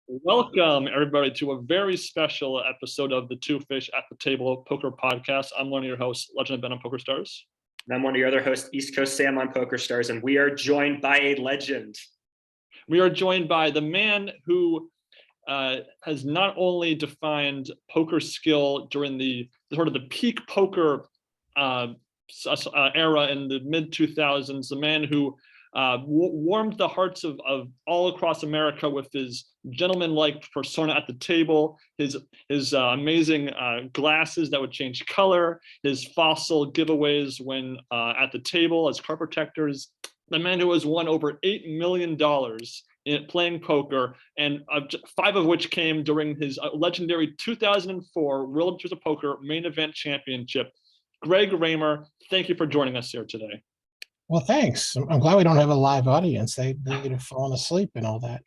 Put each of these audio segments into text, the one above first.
Welcome, everybody, to a very special episode of the Two Fish at the Table Poker Podcast. I'm one of your hosts, Legend of Ben on Poker Stars. And I'm one of your other hosts, East Coast Sam on Poker Stars, and we are joined by a legend. We are joined by the man who has not only defined poker skill during the sort of the peak poker era in the mid-2000s, the man who warmed the hearts of all across America with his gentleman-like persona at the table, his amazing glasses that would change color, his fossil giveaways when at the table as card protectors, the man who has won over $8 million in playing poker, and 5 of which came during his legendary 2004 World Series of Poker Main Event Championship. Greg Raymer, thank you for joining us here today. Well, thanks. I'm glad we don't have a live audience. They'd have fallen asleep and all that.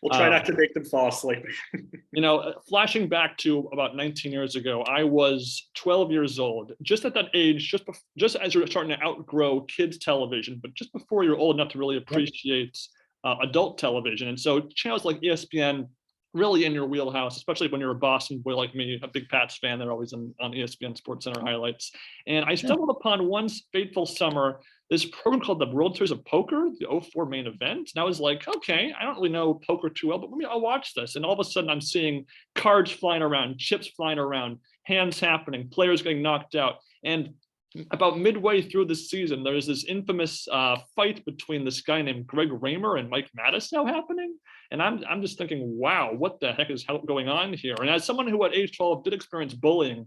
We'll try not to make them fall asleep. Flashing back to about 19 years ago, I was 12 years old. Just at that age, just as you're starting to outgrow kids' television, but just before you're old enough to really appreciate adult television. And so channels like ESPN, really in your wheelhouse, especially when you're a Boston boy like me, a big Pats fan. They're always on ESPN Sports Center highlights. And I stumbled upon one fateful summer, this program called the World Series of Poker, the 2004 Main Event. And I was like, okay, I don't really know poker too well, but maybe I'll watch this. And all of a sudden I'm seeing cards flying around, chips flying around, hands happening, players getting knocked out. And about midway through the season, there's this infamous fight between this guy named Greg Raymer and Mike Matusow happening. And I'm just thinking, wow, what the heck is going on here? And as someone who at age 12 did experience bullying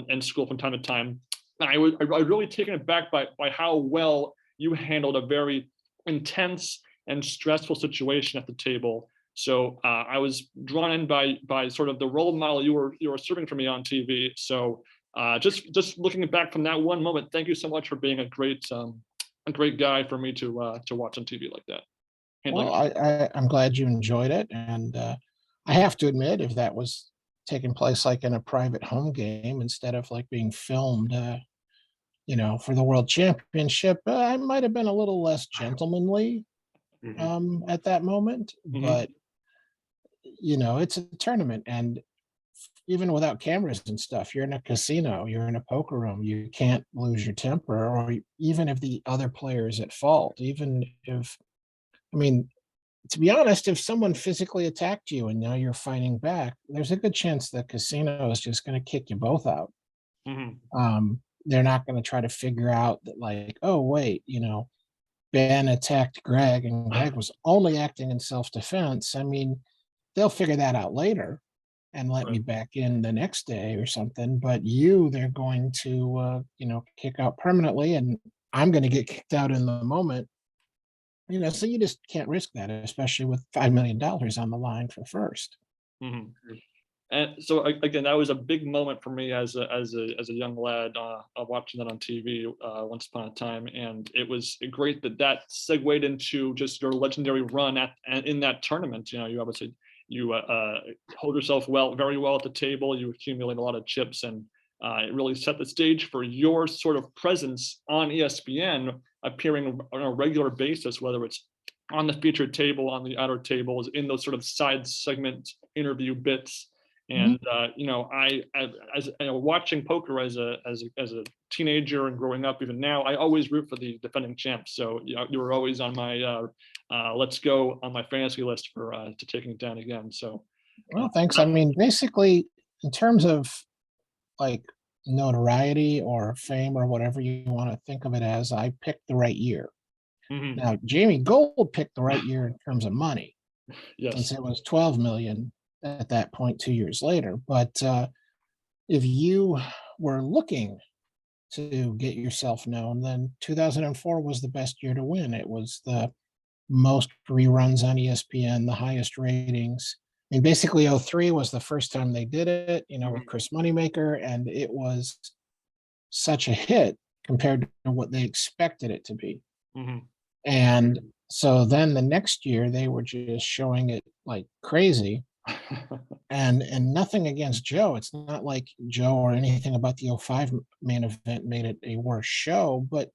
in school from time to time, I was really taken aback by how well you handled a very intense and stressful situation at the table. So I was drawn in by sort of the role model you were serving for me on TV. So just looking back from that one moment, thank you so much for being a great guy for me to watch on TV like that. Well, I'm glad you enjoyed it, and I have to admit, if that was taking place like in a private home game instead of like being filmed, for the World Championship, I might have been a little less gentlemanly at that moment. But it's a tournament, and even without cameras and stuff, you're in a casino, you're in a poker room, you can't lose your temper, or even if the other player is at fault, even if, to be honest, if someone physically attacked you and now you're fighting back, there's a good chance the casino is just going to kick you both out. They're not going to try to figure out that, like, oh, wait, Ben attacked Greg and Greg was only acting in self-defense. They'll figure that out later and let me back in the next day or something. But they're going to, kick out permanently, and I'm going to get kicked out in the moment. So you just can't risk that, especially with $5 million on the line for first. And so again, that was a big moment for me as a young lad watching that on TV once upon a time, and it was great that segued into just your legendary run in that tournament. You obviously hold yourself very well at the table. You accumulate a lot of chips, and it really set the stage for your sort of presence on ESPN, appearing on a regular basis, whether it's on the featured table, on the outer tables, in those sort of side segment interview bits. And watching poker as a teenager and growing up, even now, I always root for the defending champs. So you were always on my let's go on my fantasy list for to taking it down again. So well, thanks. Basically, in terms of like notoriety or fame or whatever you want to think of it as, I picked the right year. Now, Jamie Gold picked the right year in terms of money. Yes, since it was 12 million at that point 2 years later. But if you were looking to get yourself known, then 2004 was the best year to win. It was the most reruns on ESPN, the highest ratings. Basically 03 was the first time they did it, with Chris Moneymaker, and it was such a hit compared to what they expected it to be. And so then the next year they were just showing it like crazy. and nothing against Joe. It's not like Joe or anything about the 05 main event made it a worse show, but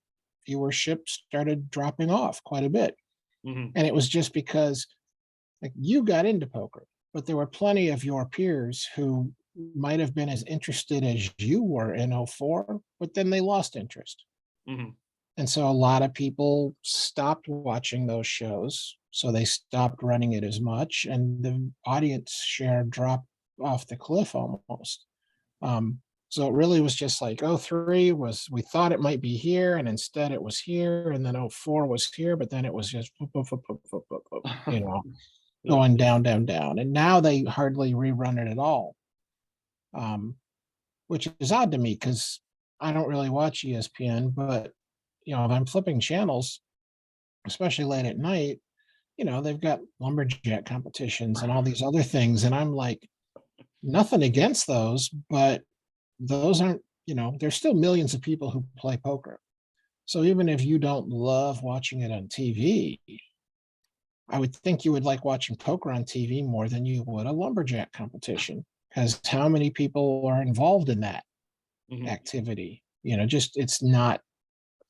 viewership started dropping off quite a bit. And it was just because Like you got into poker, but there were plenty of your peers who might have been as interested as you were in '04, but then they lost interest. Mhm. And so a lot of people stopped watching those shows. So they stopped running it as much, and the audience share dropped off the cliff almost. So it really was just like '03 was, we thought it might be here, and instead it was here, and then '04 was here, but then it was just boop, boop, boop, boop, boop, boop, boop, you know, Yeah. going down, down, down. And now they hardly rerun it at all, which is odd to me because I don't really watch ESPN, but if I'm flipping channels, especially late at night, they've got lumberjack competitions and all these other things. And I'm like, nothing against those, but those aren't, there's still millions of people who play poker. So even if you don't love watching it on TV, I would think you would like watching poker on TV more than you would a lumberjack competition, because how many people are involved in that Mhm. activity? Just it's not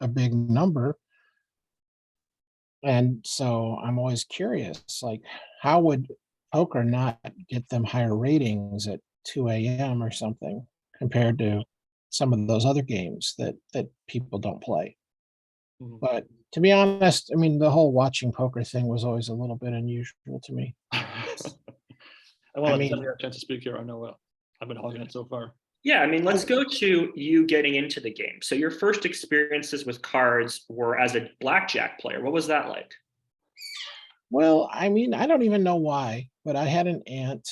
a big number. And so I'm always curious, like, how would poker not get them higher ratings at 2 a.m. or something compared to some of those other games that people don't play? Mhm. But to be honest, I mean, the whole watching poker thing was always a little bit unusual to me. I want I to let Tim mean, have a chance to speak here. I know I've been hogging it so far. Yeah, I mean, I, let's go to you getting into the game. So your first experiences with cards were as a blackjack player. What was that like? well, I mean, I don't even know why, but I had an aunt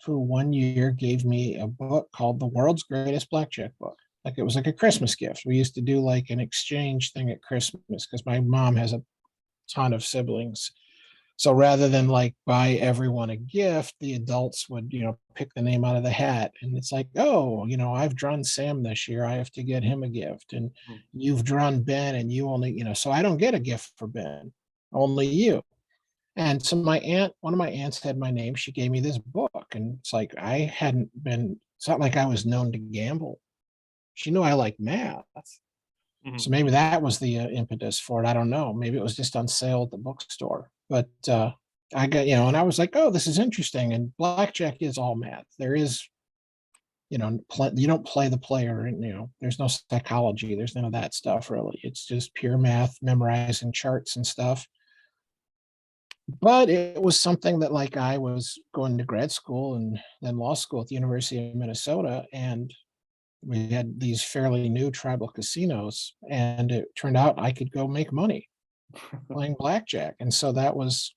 who one year gave me a book called The World's Greatest Blackjack Book. Like it was like a Christmas gift. We used to do like an exchange thing at Christmas because my mom has a ton of siblings. So rather than like buy everyone a gift, the adults would, pick the name out of the hat. And it's like, oh, I've drawn Sam this year. I have to get him a gift. And Mhm. you've drawn Ben and you only, so I don't get a gift for Ben, only you. And so one of my aunts had my name. She gave me this book. And it's like, it's not like I was known to gamble. She knew I like math. Mhm. So maybe that was the impetus for it. I don't know. Maybe it was just on sale at the bookstore. But I got, and I was like, oh, this is interesting. And blackjack is all math. There is, you don't play the player, and there's no psychology. There's none of that stuff really. It's just pure math, memorizing charts and stuff. But it was something that, like, I was going to grad school and then law school at the University of Minnesota, and we had these fairly new tribal casinos, and it turned out I could go make money playing blackjack. And so that was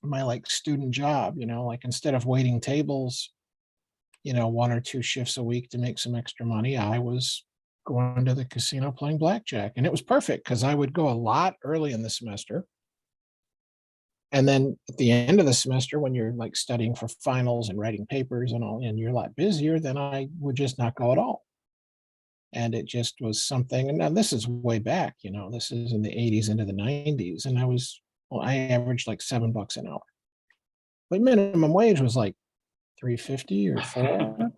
my like student job, like instead of waiting tables, one or two shifts a week to make some extra money, I was going to the casino playing blackjack. And it was perfect because I would go a lot early in the semester. And then at the end of the semester, when you're like studying for finals and writing papers and all, and you're a lot busier, then I would just not go at all. And it just was something. And now this is way back, this is in the '80s into the '90s. And I averaged like $7 an hour. But minimum wage was like 350 or 4.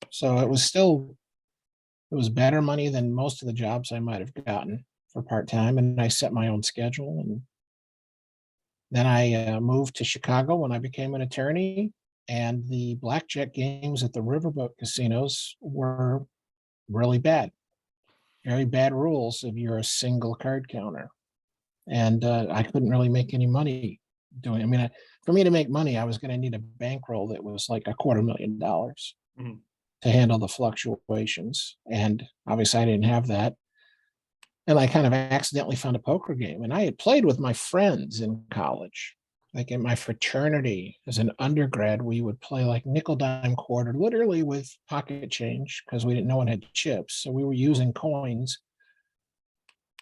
So it was better money than most of the jobs I might have gotten for part-time. And I set my own schedule. And then I moved to Chicago when I became an attorney, and the blackjack games at the riverboat casinos were really bad, very bad rules if you're a single card counter. And I couldn't really make any money doing. I mean, for me to make money, I was going to need a bankroll that was like $250,000 Mhm. to handle the fluctuations. And obviously, I didn't have that. And I kind of accidentally found a poker game, and I had played with my friends in college. Like in my fraternity as an undergrad, we would play like nickel, dime, quarter, literally with pocket change because no one had chips. So we were using coins.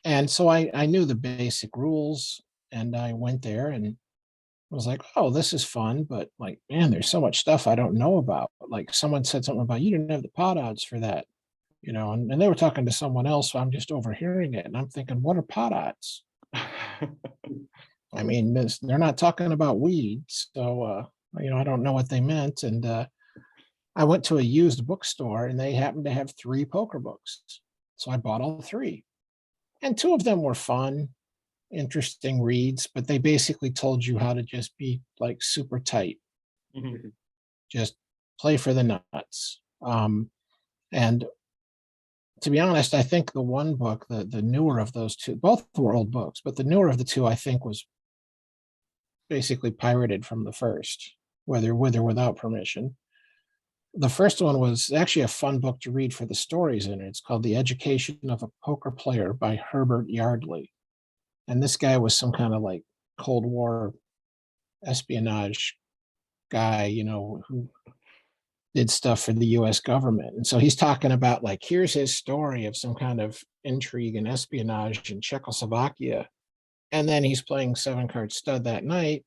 And so I knew the basic rules, and I went there and was like, oh, this is fun. But like, man, there's so much stuff I don't know about. Like someone said something about you didn't have the pot odds for that, and they were talking to someone else. So I'm just overhearing it. And I'm thinking, what are pot odds? I mean, they're not talking about weeds. So, I don't know what they meant. And I went to a used bookstore, and they happened to have 3 poker books. So I bought all 3. And 2 of them were fun. interesting reads, but they basically told you how to just be like super tight, Mhm. just play for the nuts. And to be honest, I think the one book, the newer of those two, both were old books, but the newer of the two, I think, was basically pirated from the first, whether with or without permission. The first one was actually a fun book to read for the stories in it. It's called The Education of a Poker Player by Herbert Yardley. And this guy was some kind of like Cold War espionage guy, you know, who did stuff for the US government. And so he's talking about like, here's his story of some kind of intrigue and espionage in Czechoslovakia. And then he's playing 7-card stud that night.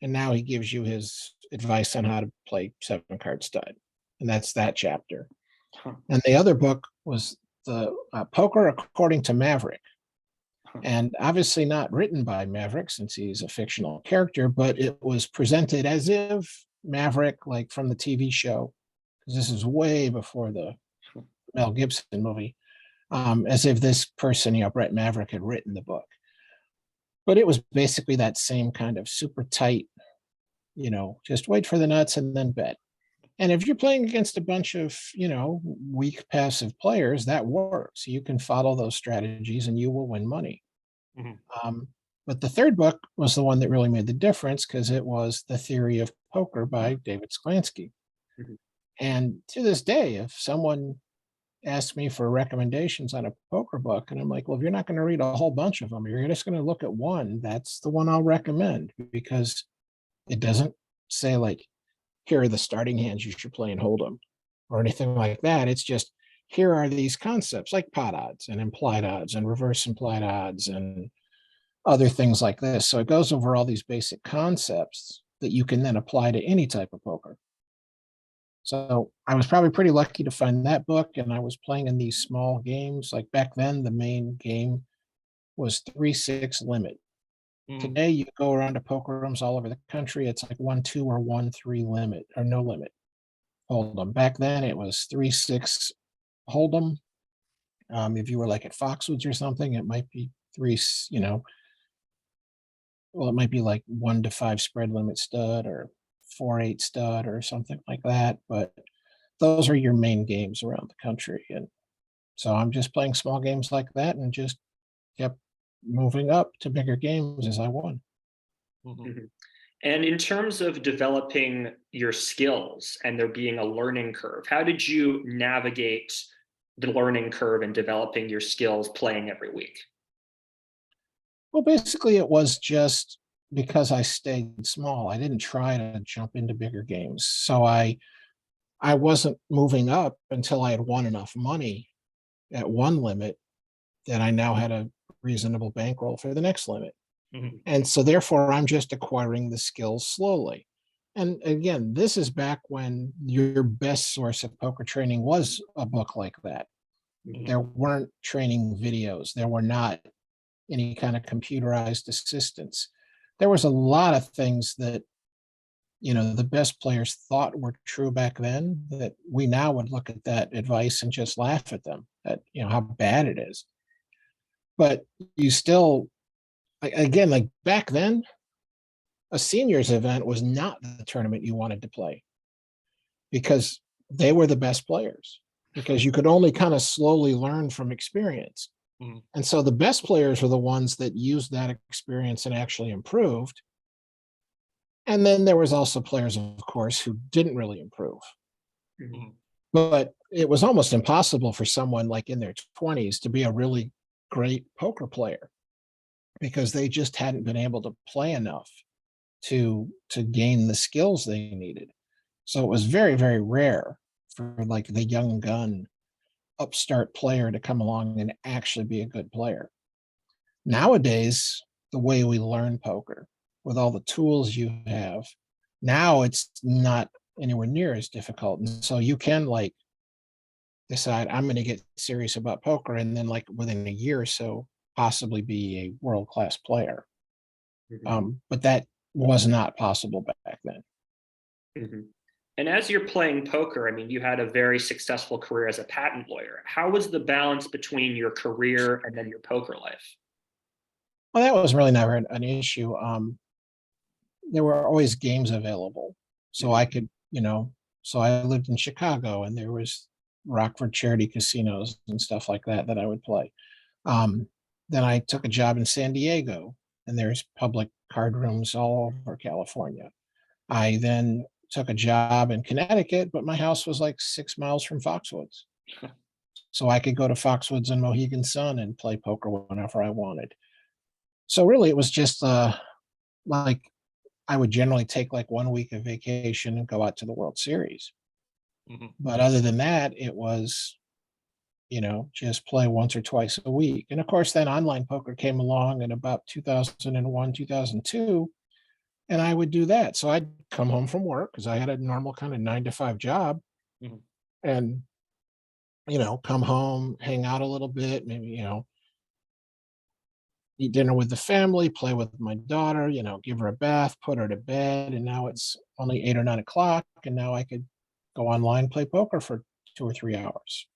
And now he gives you his advice on how to play 7-card stud. And that's that chapter. Huh. And the other book was the Poker According to Maverick. Huh. And obviously not written by Maverick since he's a fictional character, but it was presented as if Maverick, like from the TV show, because this is way before the Mel Gibson movie, as if this person, you know, Brett Maverick, had written the book. But it was basically that same kind of super tight, you know, just wait for the nuts and then bet. And if you're playing against a bunch of, you know, weak passive players, that works. You can follow those strategies and you will win money. Mhm. But the third book was the one that really made the difference because it was The Theory of Poker by David Sklansky. Mhm. And to this day, if someone asked me for recommendations on a poker book, and I'm like, well, if you're not going to read a whole bunch of them, you're just going to look at one, that's the one I'll recommend because it doesn't say like, here are the starting hands you should play in Hold'em or anything like that. It's just, here are these concepts like pot odds and implied odds and reverse implied odds and other things like this. So it goes over all these basic concepts that you can then apply to any type of poker. So I was probably pretty lucky to find that book, and I was playing in these small games. Like back then, the main game was 3-6 limit. Mhm. Today, you go around to poker rooms all over the country. It's like 1-2 or 1-3 limit or no limit. Hold'em. Back then, it was 3-6 Hold'em. If you were like at Foxwoods or something, it might be three. You know, well, it might be like 1-5 spread limit stud or 4-8 stud or something like that. But those are your main games around the country. And so I'm just playing small games like that and just kept moving up to bigger games as I won. Mhm. Mhm. And in terms of developing your skills and there being a learning curve, how did you navigate the learning curve and developing your skills playing every week? Well, basically, it was just because I stayed small. I didn't try to jump into bigger games. So I wasn't moving up until I had won enough money at one limit that I now had a reasonable bankroll for the next limit. Mhm. And so therefore I'm just acquiring the skills slowly. And again, this is back when your best source of poker training was a book like that. Mhm. There weren't training videos. There were not any kind of computerized assistance. There was a lot of things that, you know, the best players thought were true back then that we now would look at that advice and just laugh at them at, you know, how bad it is. But you still, again, like back then, a seniors event was not the tournament you wanted to play because they were the best players because you could only kind of slowly learn from experience. Mhm. And so the best players were the ones that used that experience and actually improved. And then there was also players, of course, who didn't really improve. Mhm. Mhm. But it was almost impossible for someone like in their 20s to be a really great poker player because they just hadn't been able to play enough to gain the skills they needed. So it was very, very rare for like the young gun upstart player to come along and actually be a good player. Nowadays, the way we learn poker with all the tools you have, now it's not anywhere near as difficult. And so you can like decide I'm going to get serious about poker and then like within a year or so possibly be a world-class player. Mhm. But that was not possible back then. Mhm. And as you're playing poker, I mean, you had a very successful career as a patent lawyer. How was the balance between your career and then your poker life? Well, that was really never an issue. There were always games available. So I could, so I lived in Chicago and there was Rockford charity casinos and stuff like that that I would play. Um, then I took a job in San Diego and there's public card rooms all over California. I then took a job in Connecticut, but my house was like 6 miles from Foxwoods. So I could go to Foxwoods and Mohegan Sun and play poker whenever I wanted. So really it was just like I would generally take like 1 week of vacation and go out to the World Series. Mhm. But other than that, it was, just play once or twice a week. And of course, then online poker came along in about 2001, 2002, and I would do that. So I'd come home from work because I had a normal kind of 9 to 5 job Mhm. and, come home, hang out a little bit, maybe, eat dinner with the family, play with my daughter, give her a bath, put her to bed. And now it's only 8 or 9 o'clock. And now I could go online, play poker for 2 or 3 hours.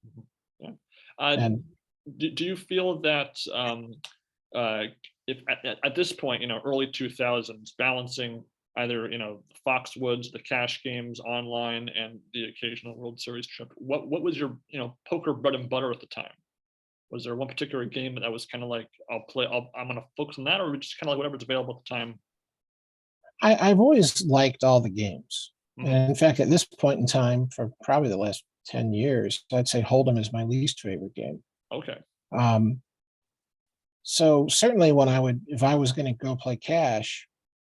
Mhm. Yeah. Uh, And do you feel that uh, if at this point, early 2000s, balancing either, Foxwoods, the cash games online, and the occasional World Series trip, what was your, poker bread and butter at the time? Was there one particular game that was kind of like, I'm going to focus on that, or just kind of like whatever's available at the time? I've always liked all the games. Mhm. And in fact, at this point in time, for probably the last 10 years, I'd say Hold'em is my least favorite game. Okay. Um, so certainly if I was going to go play cash,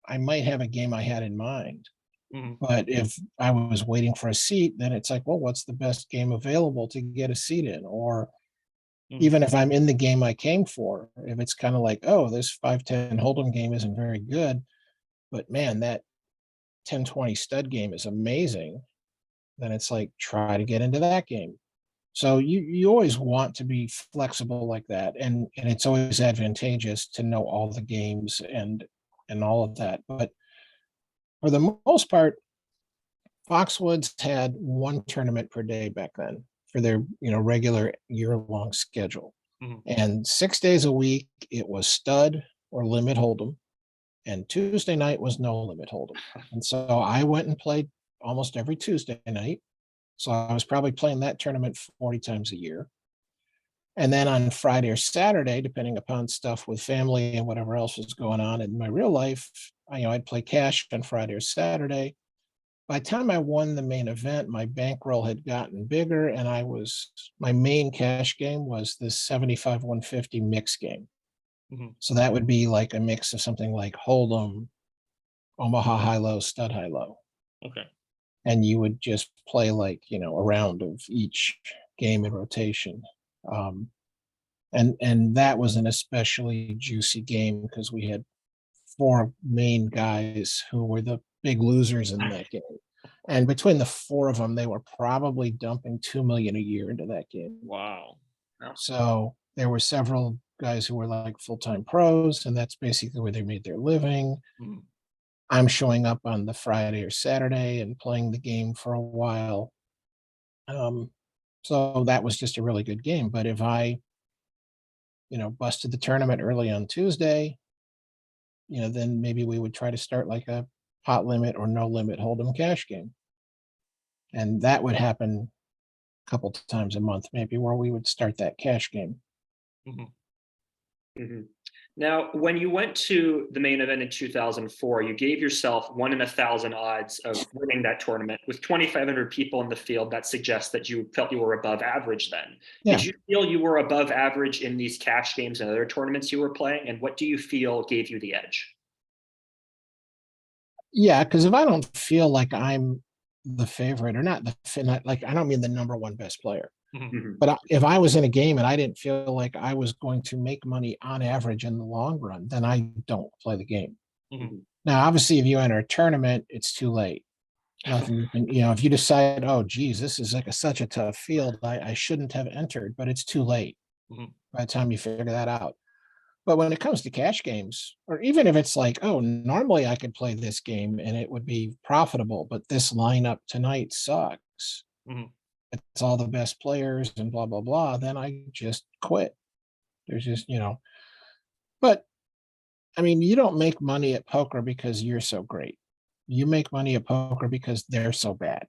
I might have a game I had in mind. Mhm. But if I was waiting for a seat, then it's like, well, what's the best game available to get a seat in? Or Mhm. even if I'm in the game I came for, if it's kind of like, oh, this 5-10 Hold'em game isn't very good, but man, that 10-20 stud game is amazing, then it's like, try to get into that game. So you always want to be flexible like that. And it's always advantageous to know all the games and all of that. But for the most part, Foxwoods had one tournament per day back then for their regular year-long schedule. Mhm. And 6 days a week, it was stud or limit hold'em. And Tuesday night was no limit hold'em. And so I went and played almost every Tuesday night. So I was probably playing that tournament 40 times a year. And then on Friday or Saturday, depending upon stuff with family and whatever else was going on in my real life, I'd play cash on Friday or Saturday. By the time I won the main event, my bankroll had gotten bigger, and my main cash game was this 75 150 mix game. Mhm. So that would be like a mix of something like Hold'em, Omaha High Low, Stud High Low. Okay. And you would just play like, a round of each game in rotation. Um, and that was an especially juicy game because we had 4 main guys who were the big losers in that game. And between the 4 of them, they were probably dumping 2 million a year into that game. Wow. So there were several guys who were like full-time pros, and that's basically where they made their living. Mhm. I'm showing up on the Friday or Saturday and playing the game for a while. Um, so that was just a really good game. But if I, busted the tournament early on Tuesday, then maybe we would try to start like a pot limit or no limit hold'em cash game. And that would happen a couple times a month, maybe, where we would start that cash game. Mhm. Mhm. Now, when you went to the main event in 2004, you gave yourself 1 in 1,000 odds of winning that tournament. With 2,500 people in the field, that suggests that you felt you were above average then. Yeah. Did you feel you were above average in these cash games and other tournaments you were playing? And what do you feel gave you the edge? Yeah, because if I don't feel like I'm the favorite or not like, I don't mean the number one best player, Mhm. Mhm. but if I was in a game and I didn't feel like I was going to make money on average in the long run, then I don't play the game. Mhm. Now, obviously, if you enter a tournament, it's too late. Nothing you can, if you decide, oh, geez, this is like such a tough field, I shouldn't have entered, but it's too late Mhm. by the time you figure that out. But when it comes to cash games, or even if it's like, oh, normally I could play this game and it would be profitable, but this lineup tonight sucks. Mhm. It's all the best players and blah, blah, blah. Then I just quit. There's just, But I mean, you don't make money at poker because you're so great. You make money at poker because they're so bad.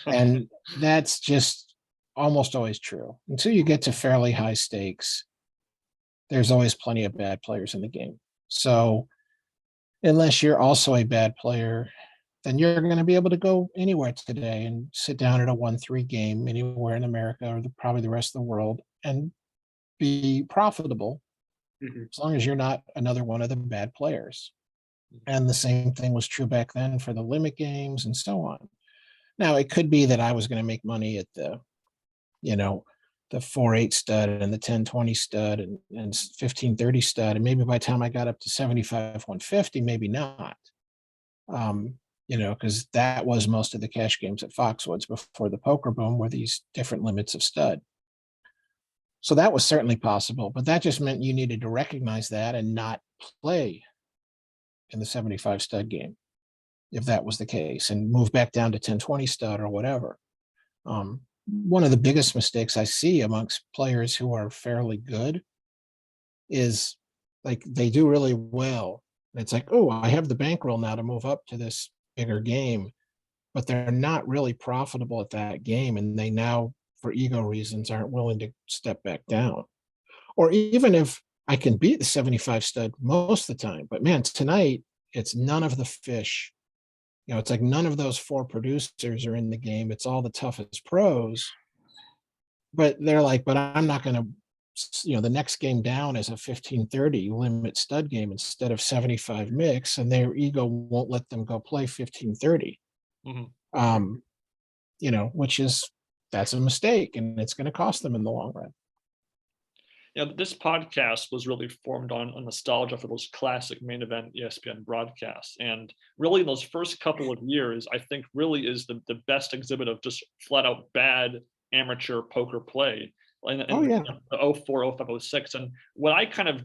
And that's just almost always true. Until you get to fairly high stakes, there's always plenty of bad players in the game. So unless you're also a bad player, then you're going to be able to go anywhere today and sit down at a 1-3 game anywhere in America or probably the rest of the world and be profitable Mhm. as long as you're not another one of the bad players. And the same thing was true back then for the limit games and so on. Now, it could be that I was going to make money at you know, the 4-8 stud and the 10-20 stud and 15-30 stud. And maybe by the time I got up to 75-150, maybe not. Because that was most of the cash games at Foxwoods before the poker boom were these different limits of stud. So that was certainly possible, but that just meant you needed to recognize that and not play in the 75 stud game if that was the case and move back down to 10-20 stud or whatever. One of the biggest mistakes I see amongst players who are fairly good is like they do really well. It's like, oh, I have the bankroll now to move up to this bigger game, but they're not really profitable at that game. And they now, for ego reasons, aren't willing to step back down. Or even if I can beat the 75 stud most of the time, but man, tonight it's none of the fish. It's like none of those 4 producers are in the game. It's all the toughest pros. But they're like, but I'm not going to, the next game down is a 15-30 limit stud game instead of 75 mix, and their ego won't let them go play 15-30. Mhm. Which is that's a mistake, and it's going to cost them in the long run. This podcast was really formed on nostalgia for those classic main event ESPN broadcasts. And really, in those first couple of years, I think really is the best exhibit of just flat out bad amateur poker play in Oh yeah. the 04, 05, 06. And what I kind of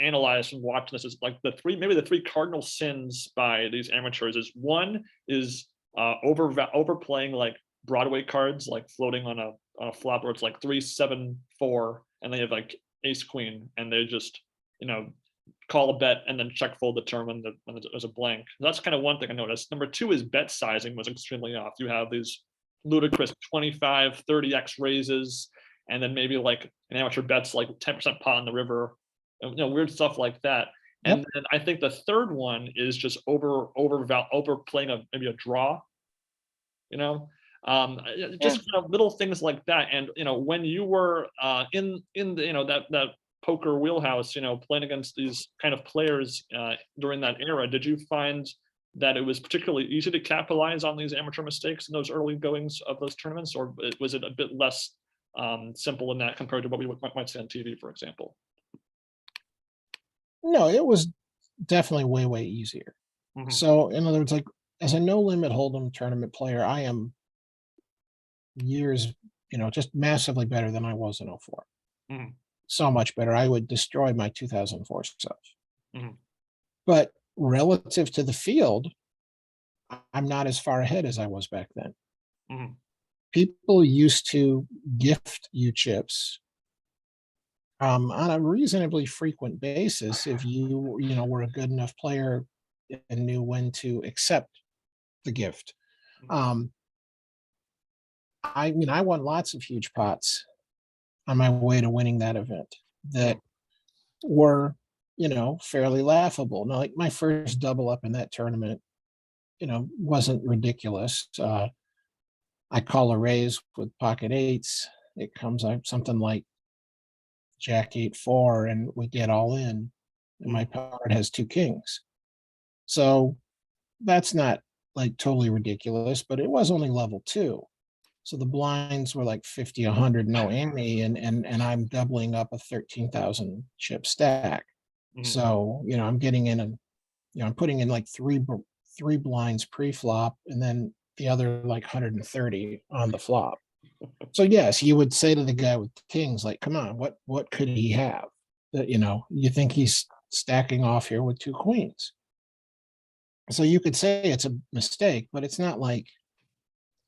analyzed from watching this is like maybe the 3 cardinal sins by these amateurs is one is overplaying like Broadway cards, like floating on a flop where it's like 3-7-4 and they have like ace queen and they just call a bet and then check fold the turn when there's a blank. That's kind of one thing I noticed. Number 2 is bet sizing was extremely off. You have these ludicrous 25 30x raises and then maybe like an amateur bets like 10% pot in the river, weird stuff like that. Yep. And then I think the third one is just overplaying maybe a draw, just kind of little things like that. And when you were in the that poker wheelhouse, playing against these kind of players during that era, did you find that it was particularly easy to capitalize on these amateur mistakes in those early goings of those tournaments, or was it a bit less simple in that compared to what we might see on TV, for example? No, it was definitely way easier. Mm-hmm. So in other words, like as a no limit hold'em tournament player, I am years, just massively better than I was in 04. Mm-hmm. So much better. I would destroy my 2004 self. Mm-hmm. But relative to the field, I'm not as far ahead as I was back then. Mm-hmm. People used to gift you chips on a reasonably frequent basis if you were a good enough player and knew when to accept the gift. I mean, I won lots of huge pots on my way to winning that event that were, fairly laughable. Now, like my first double up in that tournament, wasn't ridiculous. I call a raise with pocket eights. It comes out something like Jack 8-4, and we get all in. And my card has 2 kings. So that's not like totally ridiculous, but it was only level 2. So the blinds were like 50, 100, no ante, and I'm doubling up a 13,000 chip stack. Mm-hmm. So, I'm getting in and, I'm putting in like three blinds pre-flop and then the other like 130 on the flop. So yes, you would say to the guy with kings, like, come on, what could he have that, you think he's stacking off here with 2 queens. So you could say it's a mistake, but it's not like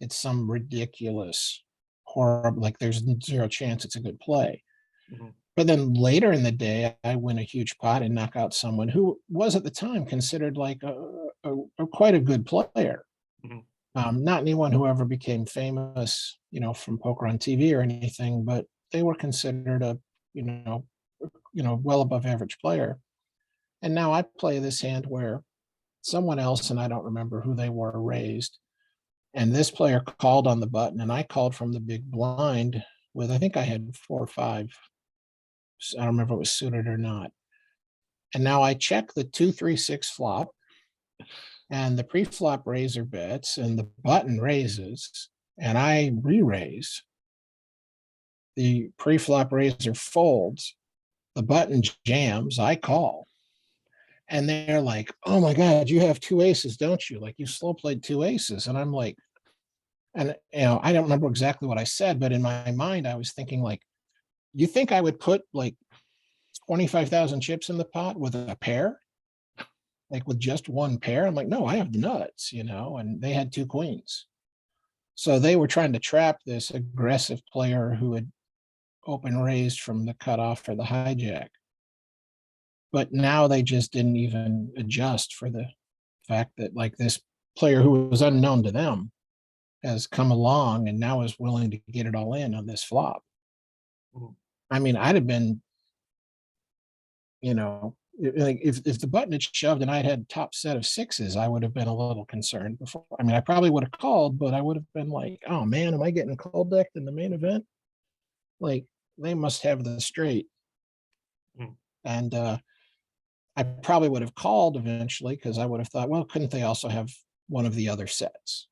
it's some ridiculous horrible, like there's 0 chance it's a good play. Mm-hmm. But then later in the day, I win a huge pot and knock out someone who was at the time considered like a quite a good player. Mhm. Not anyone who ever became famous, from poker on TV or anything, but they were considered a, well above average player. And now I play this hand where someone else, and I don't remember who they were, raised. And this player called on the button, and I called from the big blind with, I think I had 4 or 5. I don't remember if it was suited or not. And now I check the 2-3-6 flop, and the pre-flop raiser bets, and the button raises, and I re-raise. The pre-flop raiser folds, the button jams, I call. And they're like, "Oh my God, you have 2 aces, don't you? Like you slow played 2 aces." And I'm like, and I don't remember exactly what I said, but in my mind, I was thinking like, you think I would put like 25,000 chips in the pot with a pair? Like with just one pair? I'm like, no, I have the nuts, and they had 2 queens. So they were trying to trap this aggressive player who had open raised from the cutoff or the hijack. But now they just didn't even adjust for the fact that like this player who was unknown to them has come along and now is willing to get it all in on this flop. Mhm. I mean, I'd have been, like if the button had shoved and I'd had top set of 6s, I would have been a little concerned before. I mean, I probably would have called, but I would have been like, oh man, am I getting call decked in the main event? Like they must have the straight. Mm. And I probably would have called eventually because I would have thought, well, couldn't they also have one of the other sets?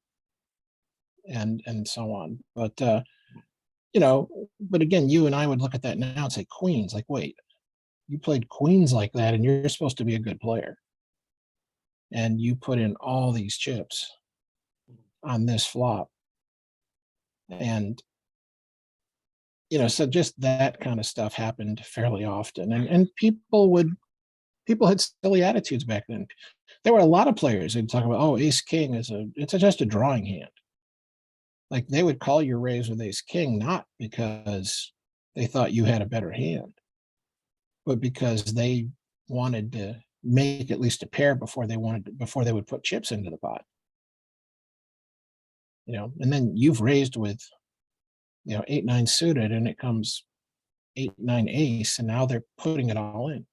And so on. But but again, you and I would look at that now and say queens, like, wait, you played queens like that and you're supposed to be a good player. And you put in all these chips on this flop. And so just that kind of stuff happened fairly often. And people had silly attitudes back then. There were a lot of players who'd talk about, oh, ace king it's just a drawing hand. Like they would call your raise with ace king, not because they thought you had a better hand, but because they wanted to make at least a pair before they would put chips into the pot. And then you've raised with 8-9 suited and it comes 8-9 ace, and now they're putting it all in.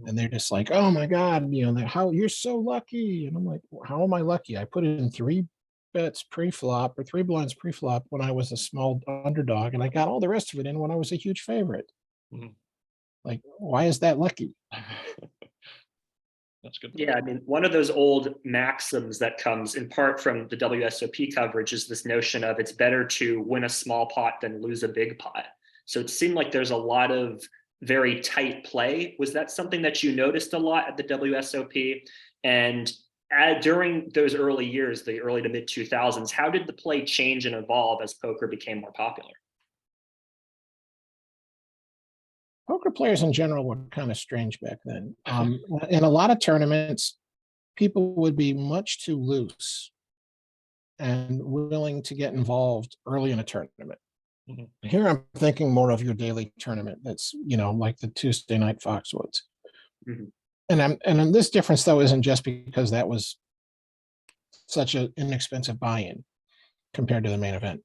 And they're just like, oh my God, how you're so lucky. And I'm like, how am I lucky? I put in 3 bets pre-flop or 3 blinds pre-flop when I was a small underdog, and I got all the rest of it in when I was a huge favorite. Mhm. Like, why is that lucky? That's good. Yeah, I mean, one of those old maxims that comes in part from the WSOP coverage is this notion of it's better to win a small pot than lose a big pot. So it seemed like there's a lot of very tight play. Was that something that you noticed a lot at the WSOP? And during those early years, the early to mid 2000s, how did the play change and evolve as poker became more popular? Poker players in general were kind of strange back then. In a lot of tournaments, people would be much too loose and willing to get involved early in a tournament. Mhm. Here I'm thinking more of your daily tournament. That's like the Tuesday night Foxwoods. Mhm. And this difference though isn't just because that was such an inexpensive buy-in compared to the main event,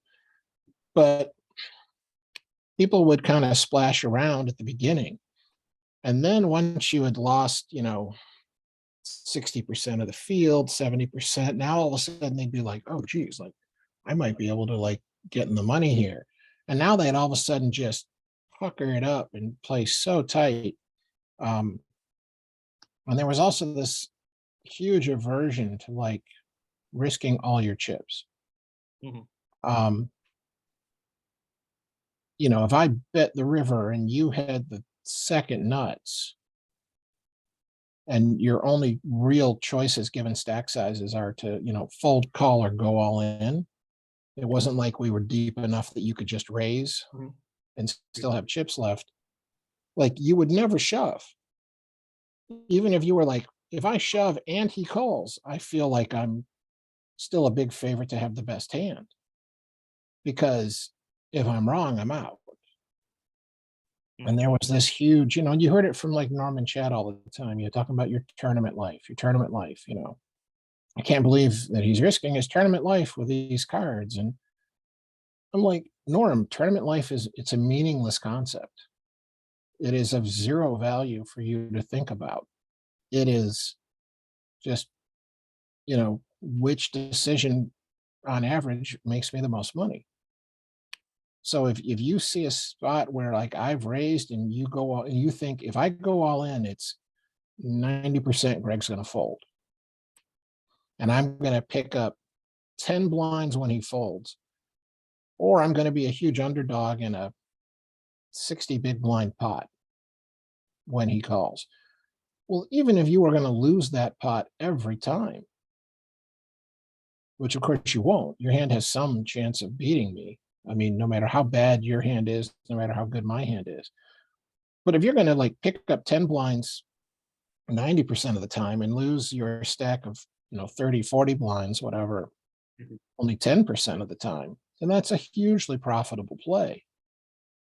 but people would kind of splash around at the beginning, and then once you had lost 60% of the field, 70%, now all of a sudden they'd be like, oh geez, like I might be able to like get in the money here. And now they'd all of a sudden just pucker it up and play so tight. And there was also this huge aversion to like risking all your chips. Mhm. Um, if I bet the river and you had the second nuts, and your only real choices given stack sizes are to, fold, call, or go all in. It wasn't like we were deep enough that you could just raise Mhm. and still have chips left. Like you would never shove. Even if you were like, if I shove and he calls, I feel like I'm still a big favorite to have the best hand. Because if I'm wrong, I'm out. And there was this huge, you heard it from like Norman Chad all the time. You're talking about your tournament life, I can't believe that he's risking his tournament life with these cards. And I'm like, Norm, tournament life it's a meaningless concept. It is of zero value for you to think about. It is just, which decision on average makes me the most money. So if you see a spot where like I've raised and you go all, and you think if I go all in, it's 90% Greg's going to fold. And I'm going to pick up 10 blinds when he folds, or I'm going to be a huge underdog in a 60 big blind pot when he calls. Well, even if you were going to lose that pot every time, which of course you won't, your hand has some chance of beating me. I mean, no matter how bad your hand is, no matter how good my hand is. But if you're going to like pick up 10 blinds 90% of the time and lose your stack of, 30, 40 blinds, whatever, only 10% of the time, then that's a hugely profitable play.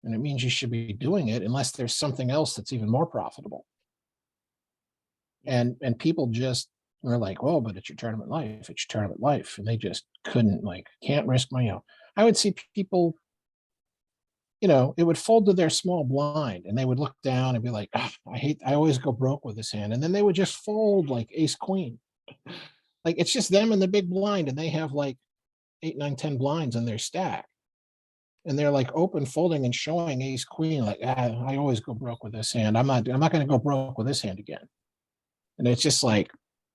And it means you should be doing it unless there's something else that's even more profitable. And people just were like, well, but it's your tournament life. It's your tournament life. And they just couldn't can't risk my own. I would see people, it would fold to their small blind and they would look down and be like, oh, I always go broke with this hand. And then they would just fold like ace queen. Like it's just them in the big blind and they have like 8, 9, 10 blinds in their stack. And they're like open folding and showing ace queen, like, I always go broke with this hand. I'm not going to go broke with this hand again. And it's just like,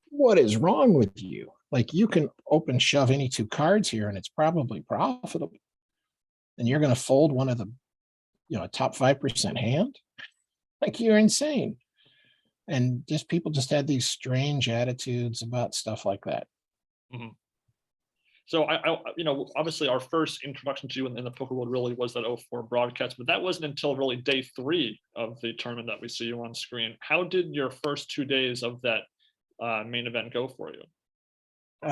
what is wrong with you? Like you can open shove any 2 cards here and it's probably profitable. And you're going to fold one of the, top 5% hand. Like you're insane. And just people just had these strange attitudes about stuff like that. Mm-hmm. So I obviously our first introduction to you in the poker world really was that 04 broadcast, but that wasn't until really day 3 of the tournament that we see you on screen. How did your first 2 days of that main event go for you?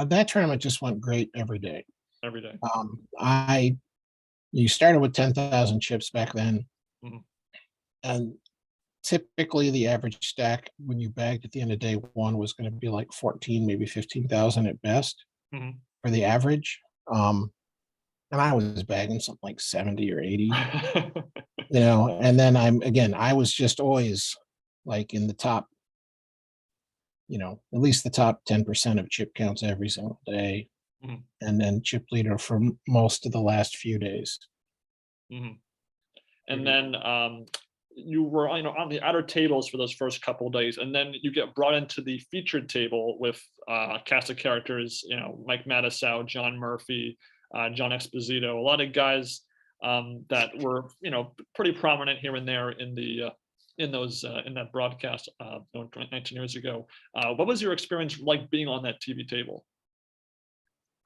That tournament just went great every day. Every day. You started with 10,000 chips back then. Mm-hmm. And typically the average stack when you bagged at the end of day 1 was going to be like 14, maybe 15,000 at best. Mm-hmm. For the average. And I was bagging something like 70 or 80, and then I was just always like in the top, at least the top 10% of chip counts every single day. Mm-hmm. And then chip leader for most of the last few days. Mm-hmm. And then you were on the outer tables for those first couple of days, and then you get brought into the featured table with a cast of characters, Mike Matusow, John Murphy, John Esposito, a lot of guys that were pretty prominent here and there in the in that broadcast 19 years ago. What was your experience like being on that TV table?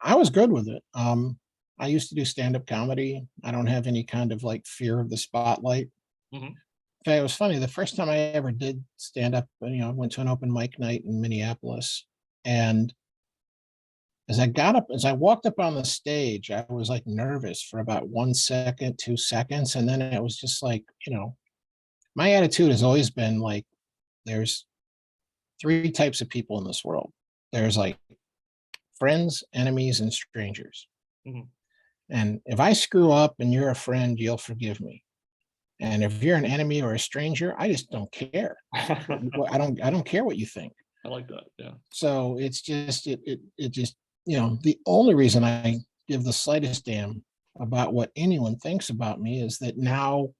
I was good with it. I used to do stand-up comedy. I don't have any kind of fear of the spotlight. Mm-hmm. In fact, it was funny. The first time I ever did stand up, I went to an open mic night in Minneapolis. And as I walked up on the stage, I was nervous for about 1 second, 2 seconds. And then it was just my attitude has always been there's 3 types of people in this world. There's friends, enemies, and strangers. Mm-hmm. And if I screw up and you're a friend, you'll forgive me. And if you're an enemy or a stranger, I just don't care. I don't care what you think. I like that. Yeah. So it's just it just the only reason I give the slightest damn about what anyone thinks about me is that now,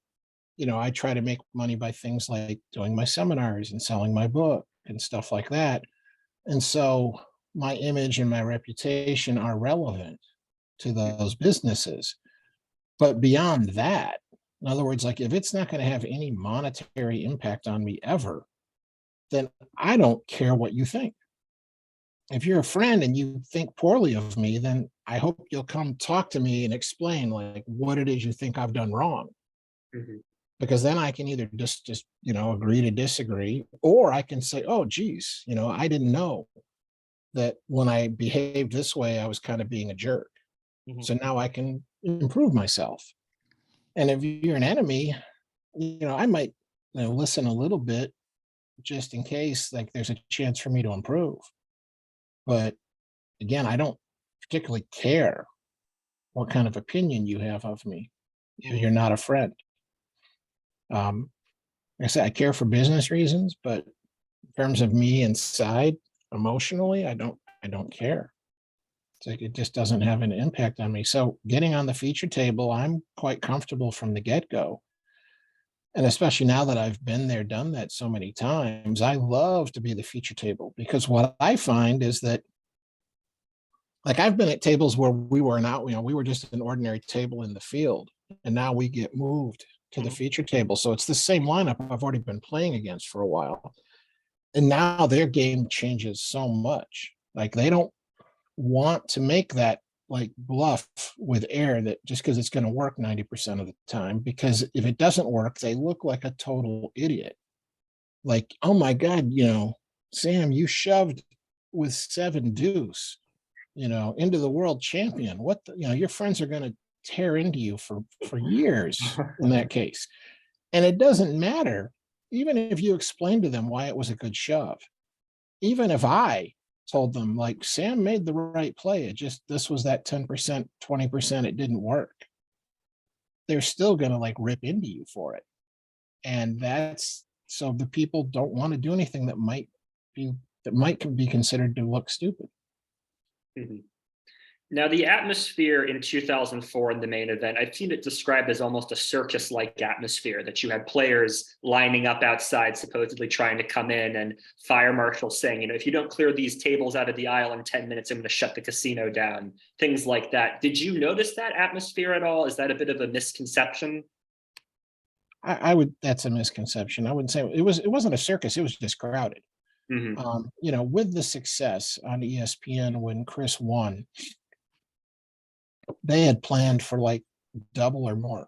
I try to make money by things like doing my seminars and selling my book and stuff like that. And so my image and my reputation are relevant to those businesses. But beyond that, in other words, if it's not going to have any monetary impact on me ever, then I don't care what you think. If you're a friend and you think poorly of me, then I hope you'll come talk to me and explain what it is you think I've done wrong. Mm-hmm. Because then I can either just agree to disagree, or I can say, oh, geez, I didn't know that when I behaved this way, I was kind of being a jerk. Mm-hmm. So now I can improve myself. And if you're an enemy, I might, listen a little bit just in case, like, there's a chance for me to improve. But again, I don't particularly care what kind of opinion you have of me. You're not a friend. Like I said, I care for business reasons, but in terms of me inside emotionally, I don't care. It's like it just doesn't have an impact on me. So getting on the feature table, I'm quite comfortable from the get-go. And especially now that I've been there, done that so many times, I love to be the feature table because what I find is that, like, I've been at tables where we were not, we were just an ordinary table in the field, and now we get moved to the feature table. So it's the same lineup I've already been playing against for a while. And now their game changes so much. Like, they don't want to make that like bluff with air that just because it's going to work 90% of the time, because if it doesn't work, they look like a total idiot. Like, oh my God, Sam, you shoved with 7 deuce, into the world champion. What your friends are going to tear into you for years in that case. And it doesn't matter, even if you explain to them why it was a good shove. Even if I told them, like, Sam made the right play, this was that 10%, 20%, it didn't work. They're still going to like rip into you for it. And so the people don't want to do anything that might be considered to look stupid. Mhm. Now, the atmosphere in 2004 in the main event, I've seen it described as almost a circus-like atmosphere, that you had players lining up outside, supposedly trying to come in, and fire marshals saying, if you don't clear these tables out of the aisle in 10 minutes, I'm going to shut the casino down, things like that. Did you notice that atmosphere at all? Is that a bit of a misconception? That's a misconception. I wouldn't say it wasn't a circus, it was just crowded. With the success on ESPN when Chris won, they had planned for like double or more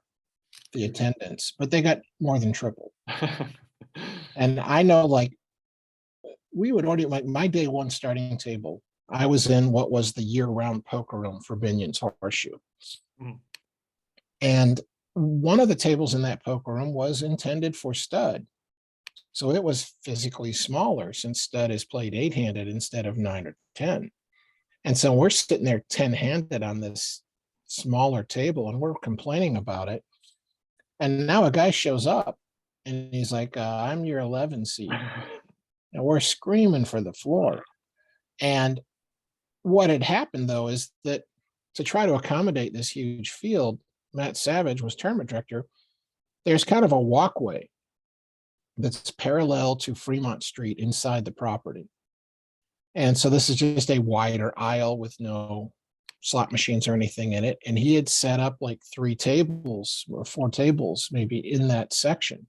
the attendance, but they got more than triple. And I know, like, we would already, like, my day one starting table, I was in what was the year-round poker room for Binion's Horseshoe. Mhm. And one of the tables in that poker room was intended for stud. So it was physically smaller since stud is played 8-handed instead of 9 or 10. And so we're sitting there 10-handed on this smaller table and we're complaining about it. And now a guy shows up and he's like, I'm your 11 seed. And we're screaming for the floor. And what had happened, though, is that to try to accommodate this huge field, Matt Savage was tournament director. There's kind of a walkway that's parallel to Fremont Street inside the property. And so this is just a wider aisle with no slot machines or anything in it. And he had set up like 3 tables or 4 tables maybe in that section.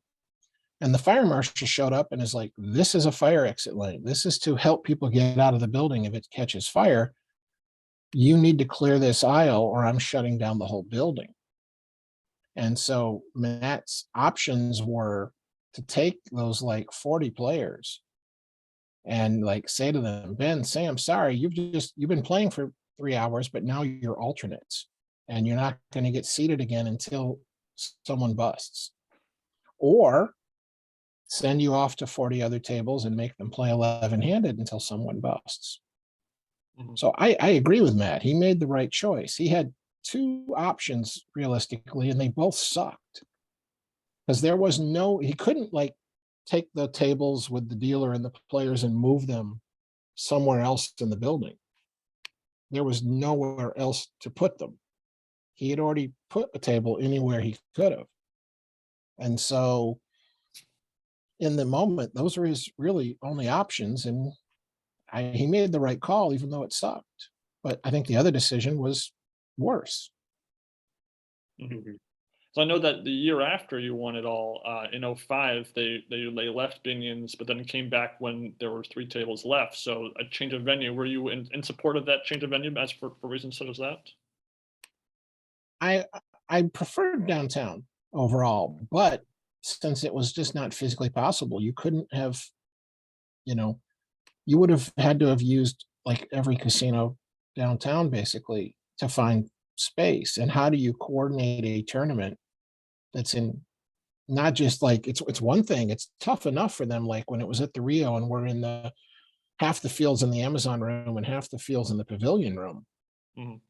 And the fire marshal showed up and is like, this is a fire exit lane. This is to help people get out of the building if it catches fire. You need to clear this aisle or I'm shutting down the whole building. And so Matt's options were to take those like 40 players and like say to them, Ben, Sam, sorry, you've been playing for 3 hours, but now you're alternates and you're not going to get seated again until someone busts. Or send you off to 40 other tables and make them play 11-handed until someone busts. Mm-hmm. So I agree with Matt. He made the right choice. He had 2 options realistically, and they both sucked because he couldn't like take the tables with the dealer and the players and move them somewhere else in the building. There was nowhere else to put them. He had already put a table anywhere he could have. And so in the moment, those were his really only options. And he made the right call, even though it sucked. But I think the other decision was worse. Mm-hmm. So I know that the year after you won it all, in 05, they left Binion's, but then came back when there were 3 tables left. So a change of venue. Were you in support of that change of venue as for reasons such as that? I preferred downtown overall, but since it was just not physically possible, you couldn't have, you would have had to have used like every casino downtown basically to find space. And how do you coordinate a tournament that's in, not just like it's one thing. It's tough enough for them. Like when it was at the Rio and we're in the half the field's in the Amazon room and half the field's in the pavilion room. Mhm.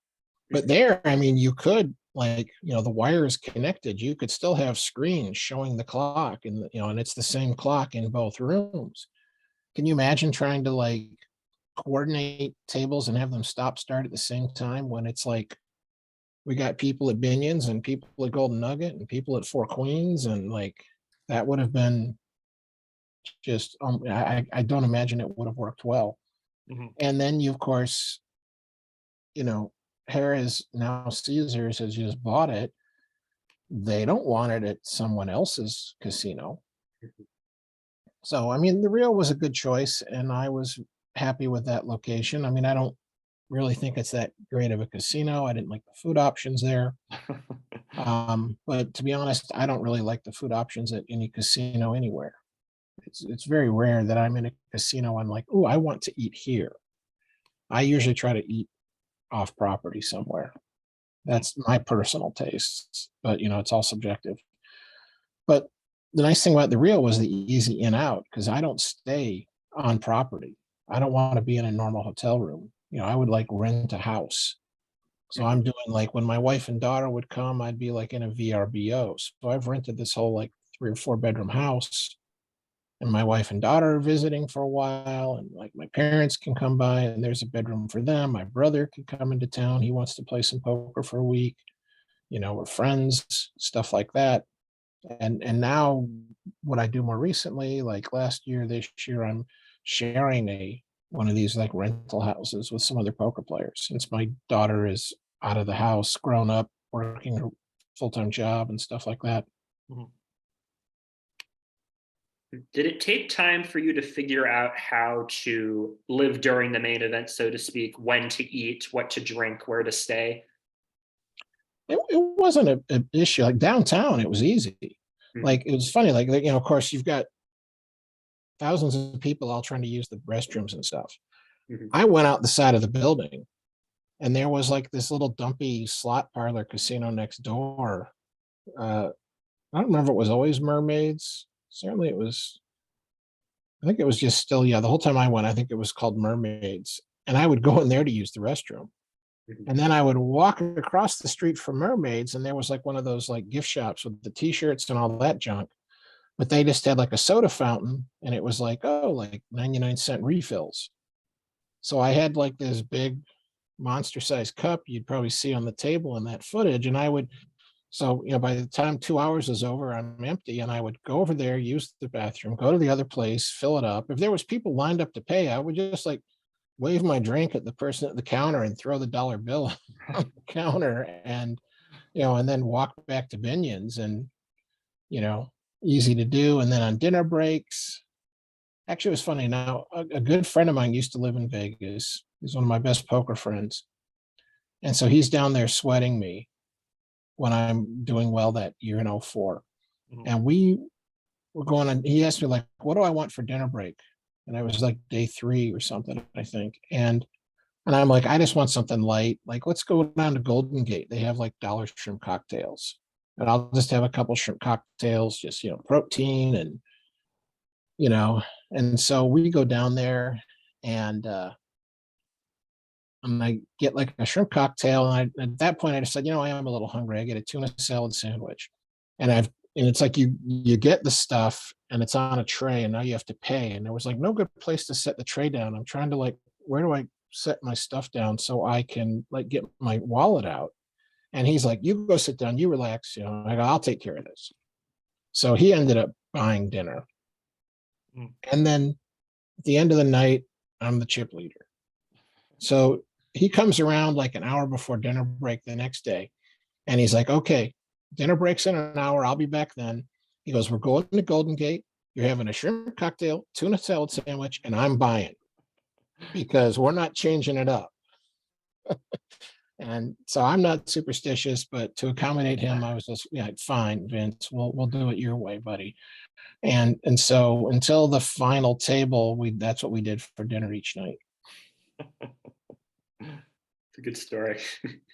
But there, I mean, you could like, the wire is connected. You could still have screens showing the clock and, and it's the same clock in both rooms. Can you imagine trying to like coordinate tables and have them stop start at the same time when it's like we got people at Binion's and people at Golden Nugget and people at Four Queens and like that would have been just I don't imagine it would have worked well. Mhm. And then you of course, Harrah's, now Caesars, has just bought it. They don't want it at someone else's casino. So I mean the Rio was a good choice and I was happy with that location. I mean, I don't really think it's that great of a casino. I didn't like the food options there. But to be honest, I don't really like the food options at any casino anywhere. It's very rare that I'm in a casino. I'm like, oh, I want to eat here. I usually try to eat off property somewhere. That's my personal tastes, but it's all subjective. But the nice thing about the Rio was the easy in out because I don't stay on property. I don't want to be in a normal hotel room. I would like rent a house. So I'm doing like when my wife and daughter would come, I'd be like in a VRBO. So I've rented this whole like 3 or 4 bedroom house, and my wife and daughter are visiting for a while, and like my parents can come by, and there's a bedroom for them. My brother can come into town. He wants to play some poker for a week. We're friends, stuff like that. And now what I do more recently, like last year, this year, I'm sharing one of these like rental houses with some other poker players since my daughter is out of the house, grown up, working her full-time job and stuff like that. Mhm. Did it take time for you to figure out how to live during the main event, so to speak, when to eat, what to drink, where to stay? It wasn't an issue. Like downtown, it was easy. Mhm. Like it was funny. Like of course, you've got thousands of people all trying to use the restrooms and stuff. Mhm. I went out the side of the building, and there was like this little dumpy slot parlor casino next door. I don't remember if it was always Mermaids. Certainly, it was. I think it was just still, yeah. The whole time I went, I think it was called Mermaids, and I would go in there to use the restroom. Mhm. And then I would walk across the street from Mermaids, and there was like one of those like gift shops with the t-shirts and all that junk. But they just had like a soda fountain, and it was like, oh, like 99-cent refills. So I had like this big monster sized cup you'd probably see on the table in that footage. And I would, so, by the time 2 hours was over, I'm empty. And I would go over there, use the bathroom, go to the other place, fill it up. If there was people lined up to pay, I would just like wave my drink at the person at the counter and throw the dollar bill on the counter and then walk back to Binion's and, you know, easy to do. And then on dinner breaks, actually, it was funny. Now, a good friend of mine used to live in Vegas. He's one of my best poker friends. And so he's down there sweating me when I'm doing well that year in '04. Mhm. And we were going on, he asked me, like, what do I want for dinner break? And I was like day 3 or something, I think. And I'm like, I just want something light. Like, let's go down to Golden Gate. They have like dollar shrimp cocktails. And I'll just have a couple shrimp cocktails, just, protein you know, and so we go down there and I get like a shrimp cocktail. And at that point, I just said, I am a little hungry. I get a tuna salad sandwich, and it's like you get the stuff and it's on a tray, and now you have to pay. And there was like no good place to set the tray down. I'm trying to like, where do I set my stuff down so I can like get my wallet out? And he's like, you go sit down, you relax. I go, I'll take care of this. So he ended up buying dinner, Mm. and then at the end of the night, I'm the chip leader. So he comes around like an hour before dinner break the next day, and he's like, okay, dinner break's in an hour. I'll be back then. He goes, we're going to Golden Gate. You're having a shrimp cocktail, tuna salad sandwich, and I'm buying because we're not changing it up. And so I'm not superstitious, but to accommodate him, I was just, yeah, fine, Vince, we'll do it your way, buddy. And so until the final table, that's what we did for dinner each night. It's a good story.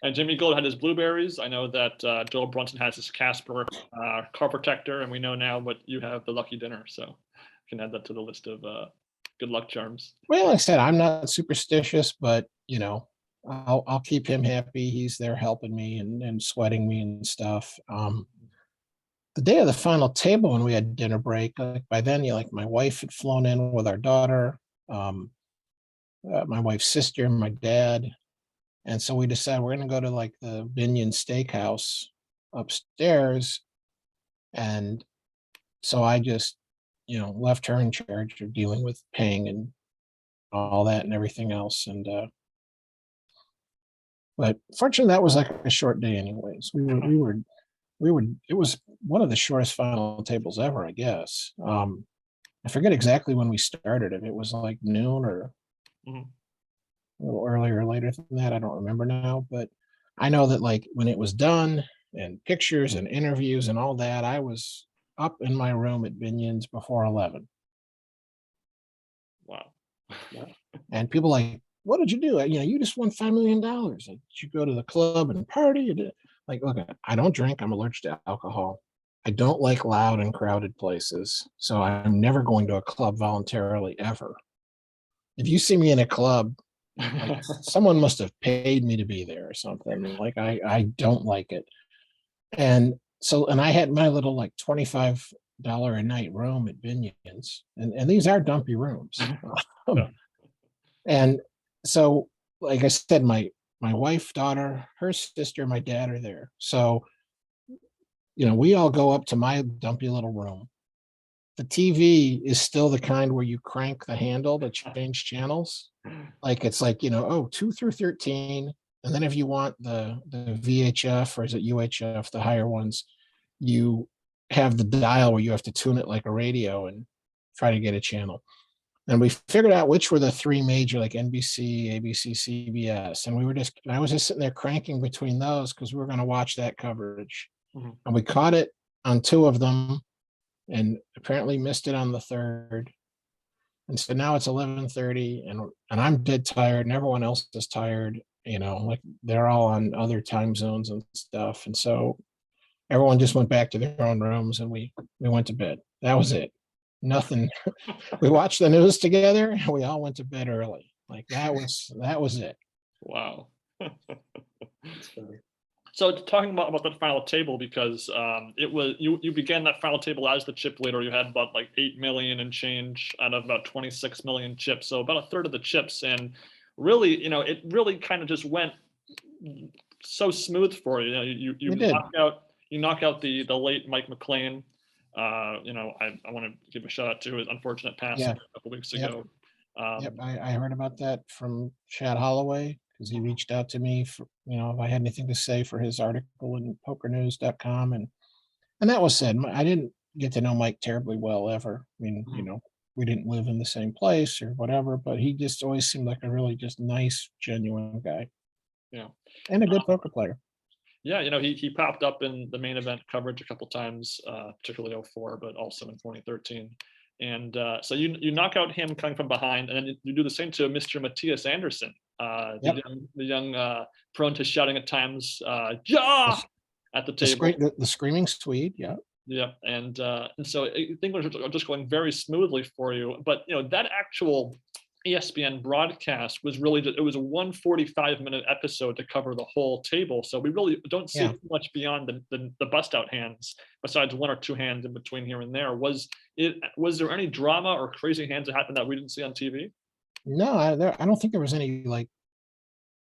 And Jimmy Gold had his blueberries. I know that Joel Brunson has his Casper car protector, and we know now what you have, the lucky dinner. So I can add that to the list of good luck charms. Well, like I said, I'm not superstitious, but you know, I'll keep him happy. He's there helping me and sweating me and stuff. The day of the final table when we had dinner break, like by then, like my wife had flown in with our daughter, my wife's sister, my dad, and so we decided we're going to go to like the Binion Steakhouse upstairs, and so I just, you know, left her in charge of dealing with paying and all that and everything else, and but fortunately that was like a short day anyways. It was one of the shortest final tables ever, I guess. I forget exactly when we started it. It was like noon or Mhm. a little earlier or later than that. I don't remember now, but I know that like when it was done and pictures and interviews and all that, I was up in my room at Binion's before 11. Wow. And people like, what did you do? You know, you just won $5 million. Like, did you go to the club and party? You did. Like, look, I don't drink. I'm allergic to alcohol. I don't like loud and crowded places. So I'm never going to a club voluntarily ever. If you see me in a club, like someone must have paid me to be there or something. Like I don't like it. And so, and I had my little like $25 a night room at Binion's, and these are dumpy rooms. Yeah. And so, like I said, my wife, daughter, her sister, my dad are there. So, you know, we all go up to my dumpy little room. The TV is still the kind where you crank the handle to change channels. Like it's like, you know, oh, 2 through 13. And then if you want the VHF or is it UHF, the higher ones, you have the dial where you have to tune it like a radio and try to get a channel. And we figured out which were the three major, like NBC, ABC, CBS. And I was just sitting there cranking between those because we were going to watch that coverage. Mhm. And we caught it on two of them and apparently missed it on the third. And so now it's 11:30 and I'm dead tired and everyone else is tired, you know, like they're all on other time zones and stuff. And so everyone just went back to their own rooms and we went to bed. That was it. Nothing. We watched the news together and we all went to bed early. Like that was it. Wow. That's funny. So talking about that final table, because it was you began that final table as the chip leader. You had about like 8 million and change out of about 26 million chips, so about a third of the chips. And really, you know, it really kind of just went so smooth for you. You It did. knock out the late Mike McClain. You know, I want to give a shout out to his unfortunate passing Yeah. a couple weeks Yep. ago. Yep, I heard about that from Chad Holloway because he reached out to me for, you know, if I had anything to say for his article in pokernews.com. And that was said. I didn't get to know Mike terribly well ever. I mean, you know, we didn't live in the same place or whatever, but he just always seemed like a really just nice, genuine guy. Yeah. And a good poker player. Yeah, you know, he popped up in the main event coverage a couple times, particularly 04, but also in 2013. And so you knock out him coming from behind, and then you do the same to Mr. Matthias Anderson, Yep. the young prone to shouting at times, "Ja!" at the table. The screaming Swede. Yeah. Yeah, and so things are just going very smoothly for you. But you know that actual ESPN broadcast was really it was a 145-minute episode to cover the whole table. So we really don't see too much beyond the bust out hands, besides one or two hands in between here and there. Was there any drama or crazy hands that happened that we didn't see on TV? No, I don't think there was any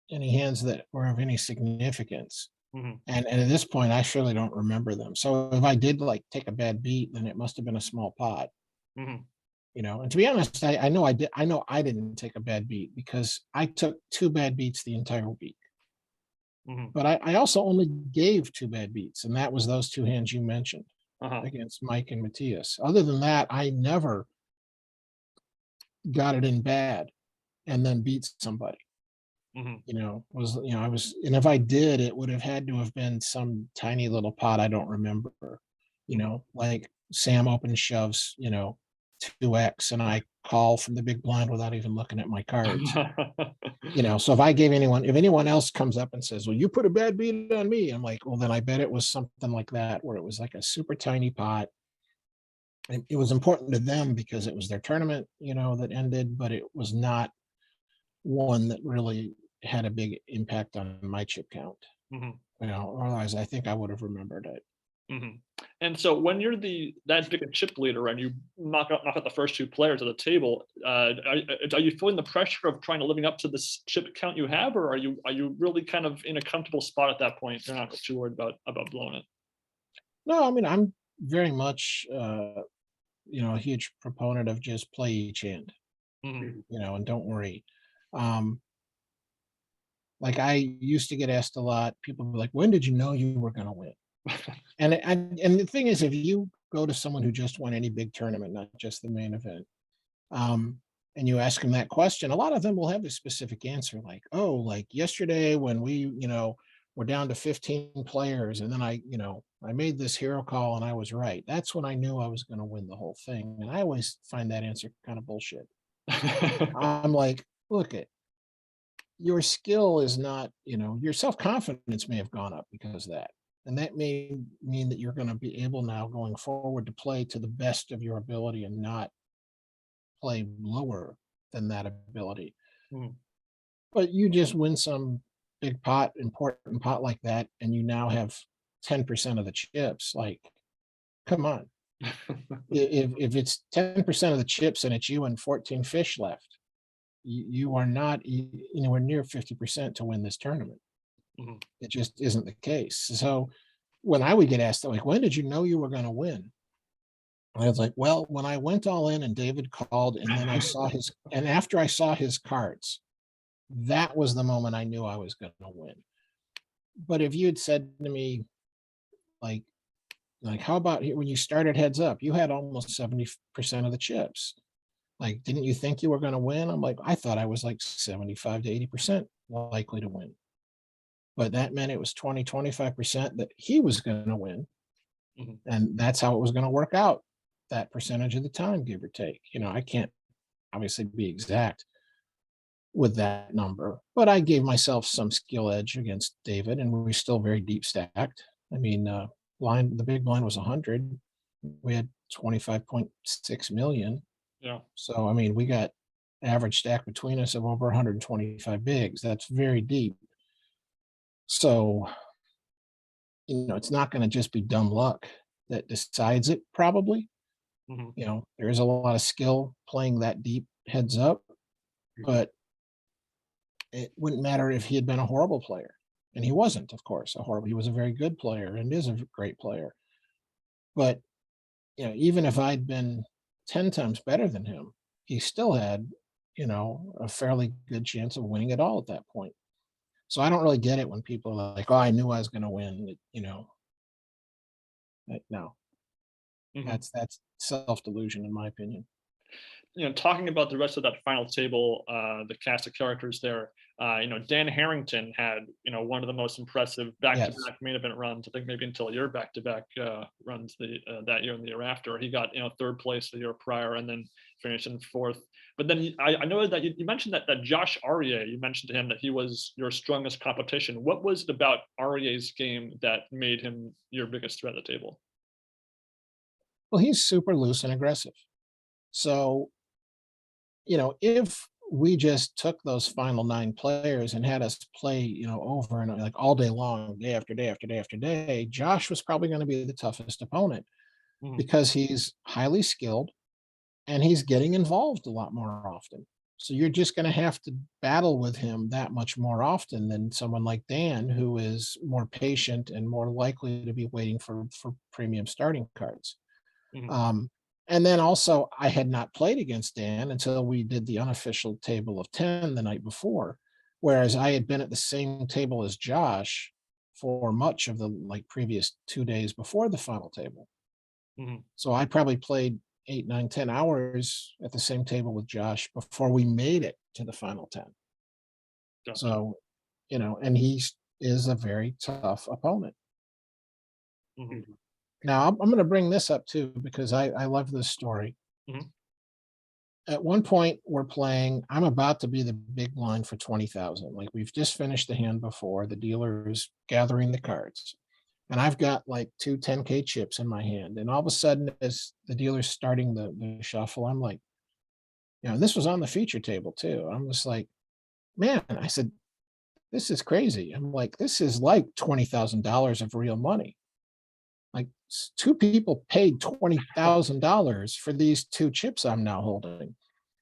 hands that were of any significance. Mhm. And at this point, I surely don't remember them. So if I did like take a bad beat, then it must have been a small pot, Mhm. you know. And to be honest, I know I did. I know I didn't take a bad beat because I took two bad beats the entire week. Mhm. But I also only gave two bad beats, and that was those two hands you mentioned Uh-huh. against Mike and Matthias. Other than that, I never got it in bad and then beat somebody. Mhm. You know, I was, and if I did, it would have had to have been some tiny little pot I don't remember, you know, like Sam open shoves, you know, 2x and I call from the big blind without even looking at my cards. So if anyone else comes up and says, well, you put a bad beat on me, I'm like, well, then I bet it was something like that, where it was like a super tiny pot. And it was important to them because it was their tournament, that ended, but it was not one that really had a big impact on my chip count. Mhm. Otherwise I think I would have remembered it. Mhm. And so when you're that big a chip leader and you knock out the first two players at the table, are you feeling the pressure of trying to living up to this chip count you have, or are you really kind of in a comfortable spot at that point? You're not too worried about blowing it. No, I mean, I'm very much a huge proponent of just play each hand, Mhm. and don't worry. Um, like I used to get asked a lot, people were like, when did you know you were going to win? And the thing is, if you go to someone who just won any big tournament, not just the main event, and you ask them that question, a lot of them will have a specific answer, like, oh, like yesterday when we, we're down to 15 players, and then I made this hero call and I was right. That's when I knew I was going to win the whole thing. And I always find that answer kind of bullshit. I'm like, look, your skill is not, your self-confidence may have gone up because of that. And that may mean that you're going to be able now going forward to play to the best of your ability and not play lower than that ability. Mhm. But you just win some big pot, important pot like that, and you now have 10% of the chips. Like, come on. If it's 10% of the chips and it's you and 14 fish left, you are not anywhere near 50% to win this tournament. Mhm. It just isn't the case. So when I would get asked, like, when did you know you were going to win? I was like, well, when I went all in and David called, and then and after I saw his cards, that was the moment I knew I was going to win. But if you had said to me, like, how about when you started heads up, you had almost 70% of the chips. Like, didn't you think you were going to win? I'm like, I thought I was like 75 to 80% likely to win. But that meant it was 20, 25% that he was going to win. Mhm. And that's how it was going to work out that percentage of the time, give or take. I can't obviously be exact with that number, but I gave myself some skill edge against David, and we were still very deep stacked. I mean, the big blind was 100. We had 25.6 million. Yeah. So, I mean, we got average stack between us of over 125 bigs. That's very deep. So, it's not going to just be dumb luck that decides it, probably. Mhm. There is a lot of skill playing that deep heads up, but it wouldn't matter if he had been a horrible player. And he wasn't, of course, he was a very good player and is a great player. But, even if I'd been 10 times better than him, he still had, a fairly good chance of winning it all at that point. So I don't really get it when people are like, oh, I knew I was going to win, like, no, Mhm. that's self-delusion in my opinion. Talking about the rest of that final table, the cast of characters there, Dan Harrington had, one of the most impressive Yes. back-to-back main event runs. I think maybe until your back-to-back runs that year and the year after. He got, third place the year prior and then finished in fourth. But then I know that you mentioned that Josh Arieh, you mentioned to him that he was your strongest competition. What was it about Arieh's game that made him your biggest threat at the table? Well, he's super loose and aggressive. So, if we just took those final 9 players and had us play, over and like all day long, day after day after day after day, Josh was probably going to be the toughest opponent Mhm. because he's highly skilled and he's getting involved a lot more often. So you're just going to have to battle with him that much more often than someone like Dan, who is more patient and more likely to be waiting for premium starting cards. Mhm. Um, and then also, I had not played against Dan until we did the unofficial table of 10 the night before, whereas I had been at the same table as Josh for much of the previous 2 days before the final table. Mhm. So I probably played 8, 9, 10 hours at the same table with Josh before we made it to the final 10. Gotcha. So, and he is a very tough opponent. Mhm. Now, I'm going to bring this up too because I love this story. Mhm. at one point we're playing, I'm about to be the big blind for 20,000. Like we've just finished the hand before, the dealer is gathering the cards. And I've got like two 10K chips in my hand. And all of a sudden, as the dealer's starting the shuffle, I'm like, this was on the feature table too. I'm just like, man, I said, this is crazy. I'm like, this is like $20,000 of real money. Like two people paid $20,000 for these two chips I'm now holding.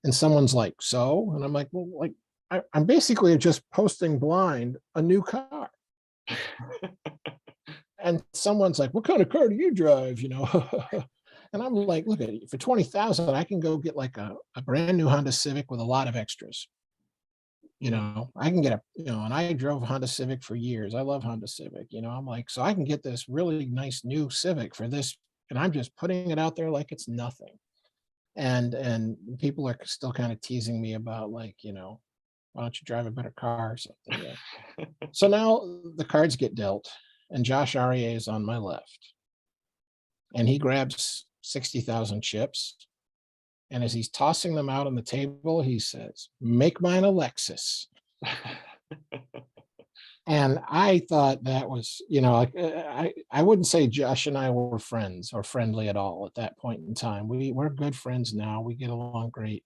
And someone's like, so? And I'm like, well, like, I'm basically just posting blind a new car. And someone's like, what kind of car do you drive? And I'm like, look at it, for 20,000, I can go get like a brand new Honda Civic with a lot of extras. I can get and I drove Honda Civic for years. I love Honda Civic, I'm like, so I can get this really nice new Civic for this. And I'm just putting it out there like it's nothing. And people are still kind of teasing me about like, why don't you drive a better car or something? Yeah. So now the cards get dealt and Josh Arieh is on my left. And he grabs 60,000 chips. And as he's tossing them out on the table, he says, make mine a Lexus. And I thought that was, like I wouldn't say Josh and I were friends or friendly at all at that point in time. We're good friends now. We get along great.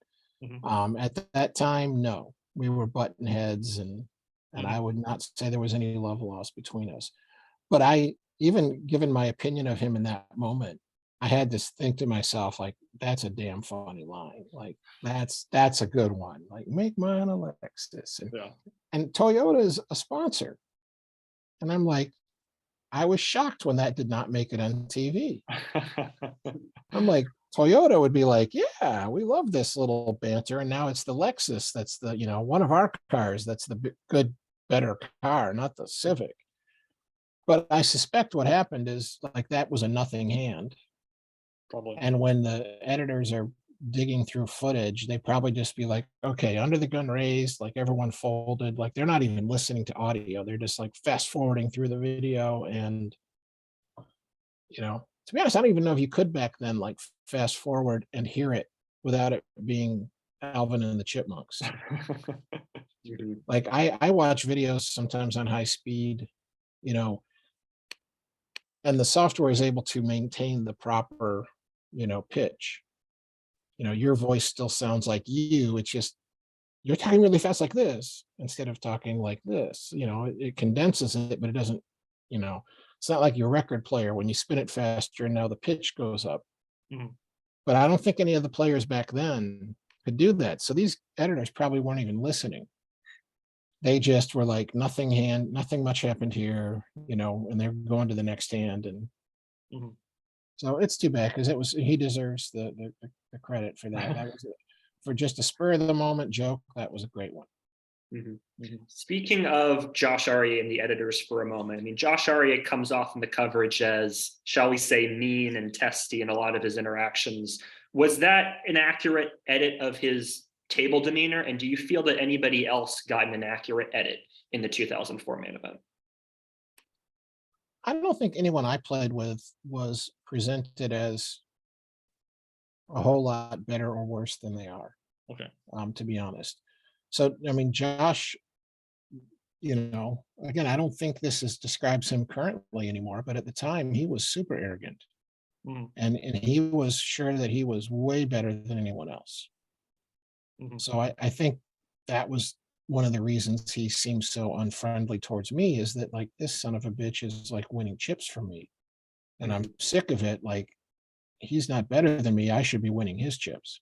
At that time, no, we were button heads and I would not say there was any love lost between us. But I, even given my opinion of him in that moment, I had to think to myself, like, that's a damn funny line. Like, that's a good one. Like, make mine a Lexus. And Toyota is a sponsor. And I'm like, I was shocked when that did not make it on TV. I'm like, Toyota would be like, yeah, we love this little banter. And now it's the Lexus. That's the, one of our cars. That's the good, better car, not the Civic. But I suspect what happened is like that was a nothing hand. Probably. And when the editors are digging through footage, they probably just be like, okay, under the gun raised, like everyone folded, like they're not even listening to audio. They're just like fast forwarding through the video. And, to be honest, I don't even know if you could back then, like fast forward and hear it without it being Alvin and the Chipmunks. Like I watch videos sometimes on high speed, and the software is able to maintain the proper, pitch. Your voice still sounds like you. It's just you're talking really fast like this instead of talking like this. It condenses it, but it doesn't, it's not like your record player when you spin it faster and now the pitch goes up. But I don't think any of the players back then could do that. So these editors probably weren't even listening. They just were like, nothing much happened here, and they're going to the next hand. And so it's too bad because he deserves the credit for that. That was for just a spur of the moment joke. That was a great one. Speaking of Josh Arieh and the editors for a moment, I mean, Josh Arieh comes off in the coverage as, shall we say, mean and testy in a lot of his interactions. Was that an accurate edit of his table demeanor? And do you feel that anybody else got an inaccurate edit in the 2004 main event? I don't think anyone I played with was presented as a whole lot better or worse than they are. Okay. To be honest. So, I mean, Josh, again, I don't think describes him currently anymore, but at the time he was super arrogant. And he was sure that he was way better than anyone else. So I think that was one of the reasons he seems so unfriendly towards me, is that like this son of a bitch is like winning chips from me. And I'm sick of it. Like he's not better than me. I should be winning his chips.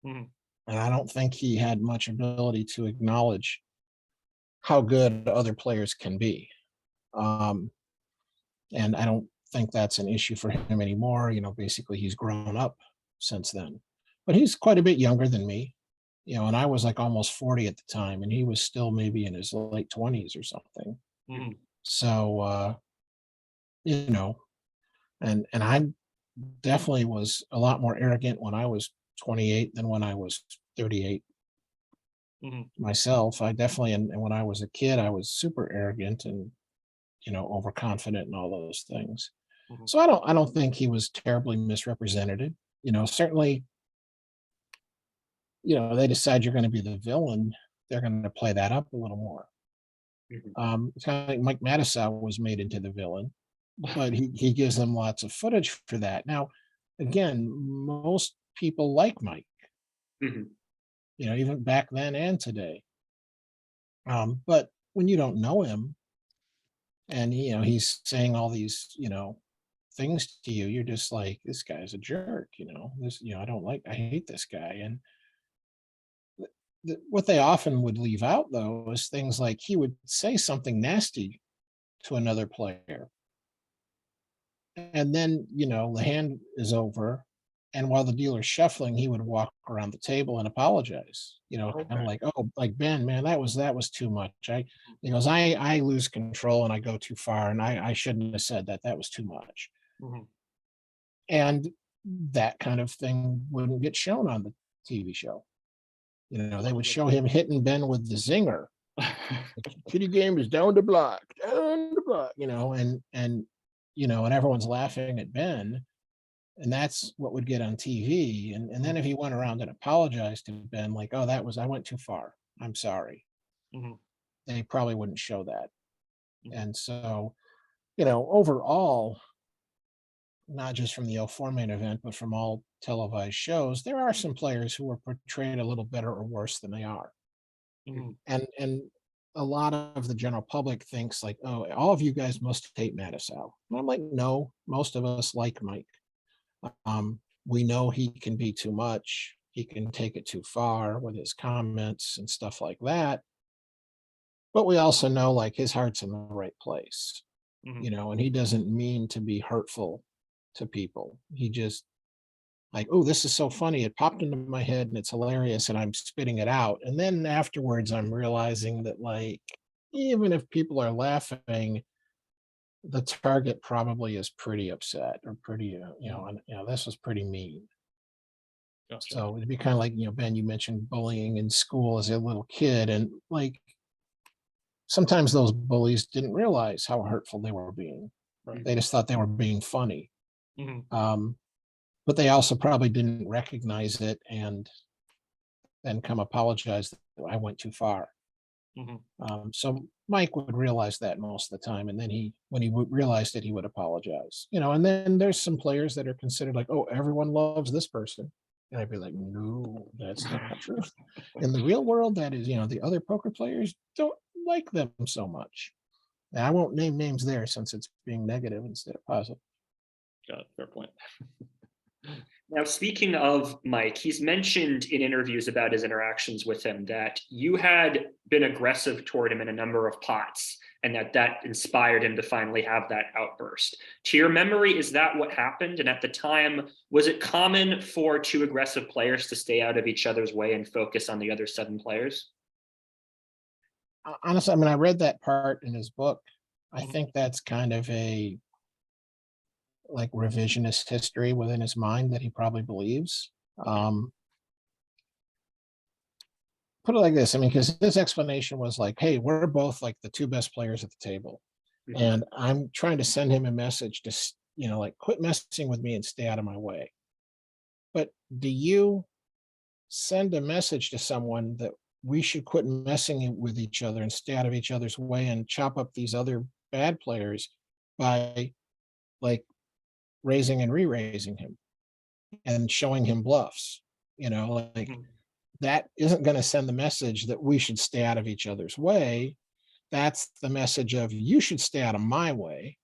And I don't think he had much ability to acknowledge how good other players can be. And I don't think that's an issue for him anymore. Basically he's grown up since then, but he's quite a bit younger than me, and I was like almost 40 at the time and he was still maybe in his late 20s or something. So, and I definitely was a lot more arrogant when I was 28 than when I was 38 myself. I definitely, and when I was a kid, I was super arrogant and, overconfident and all those things. So I don't think he was terribly misrepresented. Certainly, they decide you're going to be the villain, they're going to play that up a little more. It's kind of like Mike Matusow was made into the villain, but he gives them lots of footage for that. Now, again, most people like Mike, Mhm. even back then and today. But when you don't know him and, he's saying all these, things to you, you're just like, this guy's a jerk, I hate this guy. And what they often would leave out, though, is things like he would say something nasty to another player. And then, the hand is over. And while the dealer's shuffling, he would walk around the table and apologize, kind of Okay. like, oh, like Ben, man, that was too much. He goes, I lose control and I go too far. And I shouldn't have said that. That was too much. Mhm. And that kind of thing wouldn't get shown on the TV show. They would show him hitting Ben with the zinger. Kitty game is down the block, and everyone's laughing at Ben, and that's what would get on TV. And then if he went around and apologized to Ben, like, oh, I went too far. I'm sorry. Mhm. They probably wouldn't show that. Mhm. And so, overall, not just from the '04 main event, but from all televised shows, there are some players who are portrayed a little better or worse than they are. Mhm. And a lot of the general public thinks like, oh, all of you guys must hate Matusow. And I'm like, no, most of us like Mike. We know he can be too much. He can take it too far with his comments and stuff like that. But we also know like his heart's in the right place, Mhm. and he doesn't mean to be hurtful to people. He just like, oh, this is so funny. It popped into my head and it's hilarious and I'm spitting it out. And then afterwards, I'm realizing that, like, even if people are laughing, the target probably is pretty upset or pretty, and, this was pretty mean. Gotcha. So it'd be kind of like, Ben, you mentioned bullying in school as a little kid. And like, sometimes those bullies didn't realize how hurtful they were being. Right. They just thought they were being funny. Mhm. But they also probably didn't recognize it and then come apologize that I went too far. Mhm. So Mike would realize that most of the time, and then when he realized it, he would apologize. And then there's some players that are considered like, oh, everyone loves this person, and I'd be like, no, that's not true. In the real world, that is, the other poker players don't like them so much. Now, I won't name names there since it's being negative instead of positive. Got it. Fair point. Now, speaking of Mike, he's mentioned in interviews about his interactions with him that you had been aggressive toward him in a number of pots and that inspired him to finally have that outburst. To your memory, is that what happened? And at the time, was it common for two aggressive players to stay out of each other's way and focus on the other 7 players? Honestly, I mean, I read that part in his book. I Mhm. think that's kind of a like revisionist history within his mind that he probably believes. Um, put it like this, I mean, because his explanation was like, hey, we're both like the 2 best players at the table. Mhm. And I'm trying to send him a message to, like, quit messing with me and stay out of my way. But do you send a message to someone that we should quit messing with each other and stay out of each other's way and chop up these other bad players by like raising and re-raising him and showing him bluffs? Like, Mhm. that isn't going to send the message that we should stay out of each other's way. That's the message of you should stay out of my way,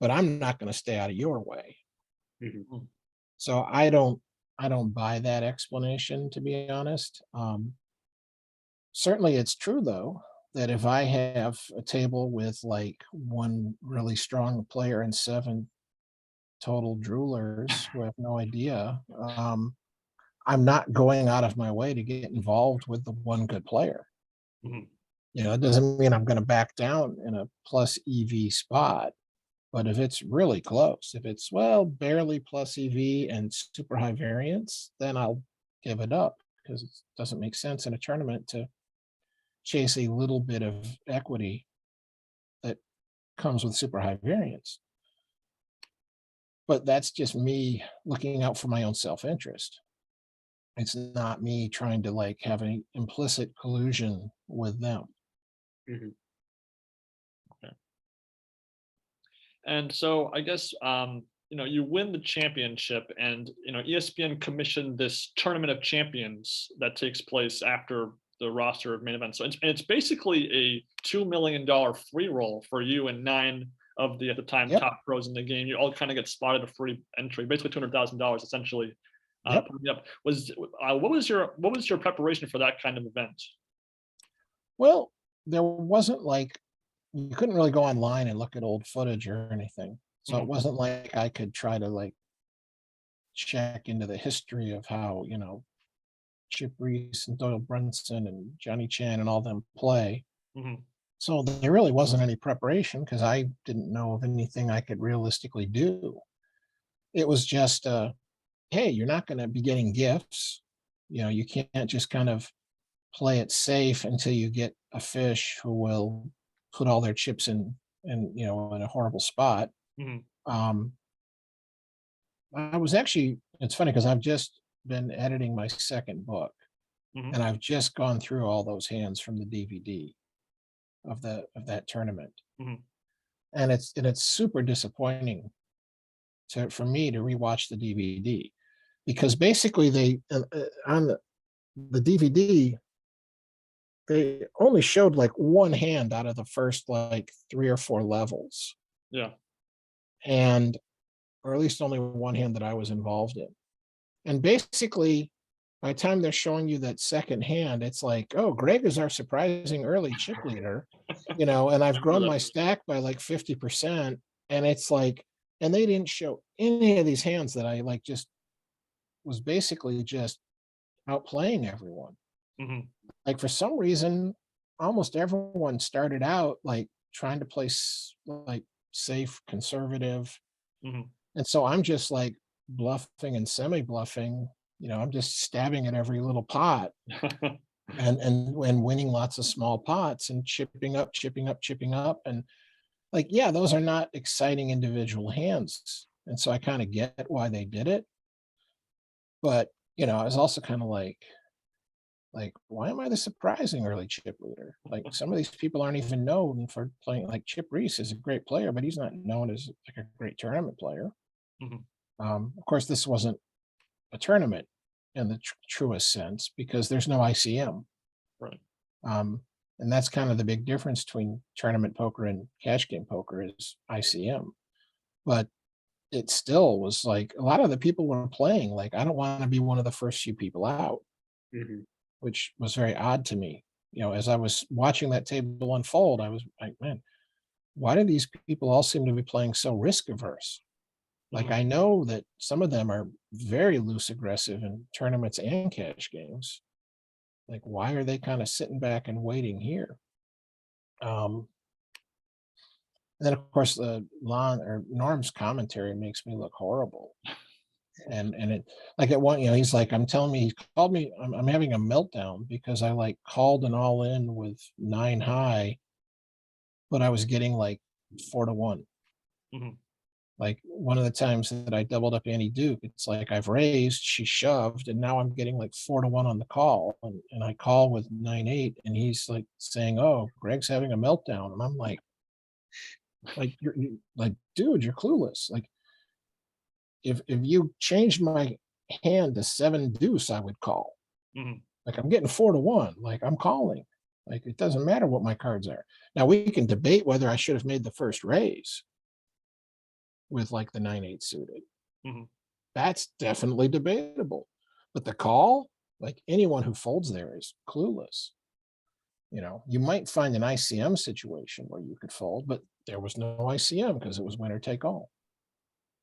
but I'm not going to stay out of your way. Mhm. Mhm. So I don't buy that explanation, to be honest. Certainly it's true though that if I have a table with like one really strong player and 7 total droolers who have no idea, I'm not going out of my way to get involved with the one good player. Mhm. It doesn't mean I'm going to back down in a plus EV spot, but if it's really close, if it's, well, barely plus EV and super high variance, then I'll give it up because it doesn't make sense in a tournament to chase a little bit of equity that comes with super high variance. But that's just me looking out for my own self interest. It's not me trying to like have an implicit collusion with them. Mhm. And so I guess you win the championship, and ESPN commissioned this tournament of champions that takes place after the roster of main events. So it's basically a $2 million free roll for you and 9 of the at the time Yep. top pros in the game. You all kind of get spotted a free entry, basically $200,000 essentially. Yep. Yep. What was your preparation for that kind of event? Well, there wasn't like, you couldn't really go online and look at old footage or anything. So it Mhm. wasn't like I could try to like check into the history of how, Chip Reese and Doyle Brunson and Johnny Chan and all them play. Mhm. So there really wasn't any preparation because I didn't know of anything I could realistically do. It was just, hey, you're not going to be getting gifts. You can't just kind of play it safe until you get a fish who will put all their chips in a horrible spot. Mhm. Um, I was actually, it's funny because I've just been editing my second book Mhm. and I've just gone through all those hands from the DVD of that tournament. Mhm. And it's super disappointing for me to rewatch the DVD because basically they on the DVD they only showed like one hand out of the first like 3 or 4 levels, Yeah. and or at least only one hand that I was involved in. And basically, by the time they're showing you that second hand, it's like, oh, Greg is our surprising early chip leader, and I've grown my stack by like 50%. And it's like, and they didn't show any of these hands that I like just was basically just outplaying everyone. Mhm. Like for some reason, almost everyone started out like trying to play like safe, conservative. Mhm. And so I'm just like bluffing and semi bluffing. I'm just stabbing at every little pot and winning lots of small pots and chipping up, chipping up, chipping up. And like, yeah, those are not exciting individual hands. And so I kind of get why they did it. But, I was also kind of like, why am I the surprising early chip leader? Like some of these people aren't even known for playing. Like Chip Reese is a great player, but he's not known as like a great tournament player. Mhm. Of course, this wasn't a tournament in the truest sense because there's no ICM. Right. Um, and that's kind of the big difference between tournament poker and cash game poker is ICM. But it still was like a lot of the people were playing like I don't want to be one of the first few people out, Mhm. which was very odd to me. As I was watching that table unfold, I was like, man, why do these people all seem to be playing so risk averse? Like Mhm. I know that some of them are very loose aggressive in tournaments and cash games. Like, why are they kind of sitting back and waiting here? Um, and then of course the Lon or Norm's commentary makes me look horrible. And it like at one, he's like, I'm telling me he called me, I'm having a meltdown because I like called an all in with 9 high, but I was getting like 4-1. Mhm. Like one of the times that I doubled up Annie Duke, it's like I've raised, she shoved, and now I'm getting like 4-1 on the call. And I call with 9-8, and he's like saying, oh, Greg's having a meltdown. And I'm like like, dude, you're clueless. Like if you changed my hand to 7 deuce, I would call. Mhm. Like I'm getting 4-1. Like I'm calling. Like it doesn't matter what my cards are. Now we can debate whether I should have made the first raise with like the 9-8 suited. Mhm. That's definitely debatable. But the call, like anyone who folds there is clueless. You might find an ICM situation where you could fold, but there was no ICM because it was winner take all.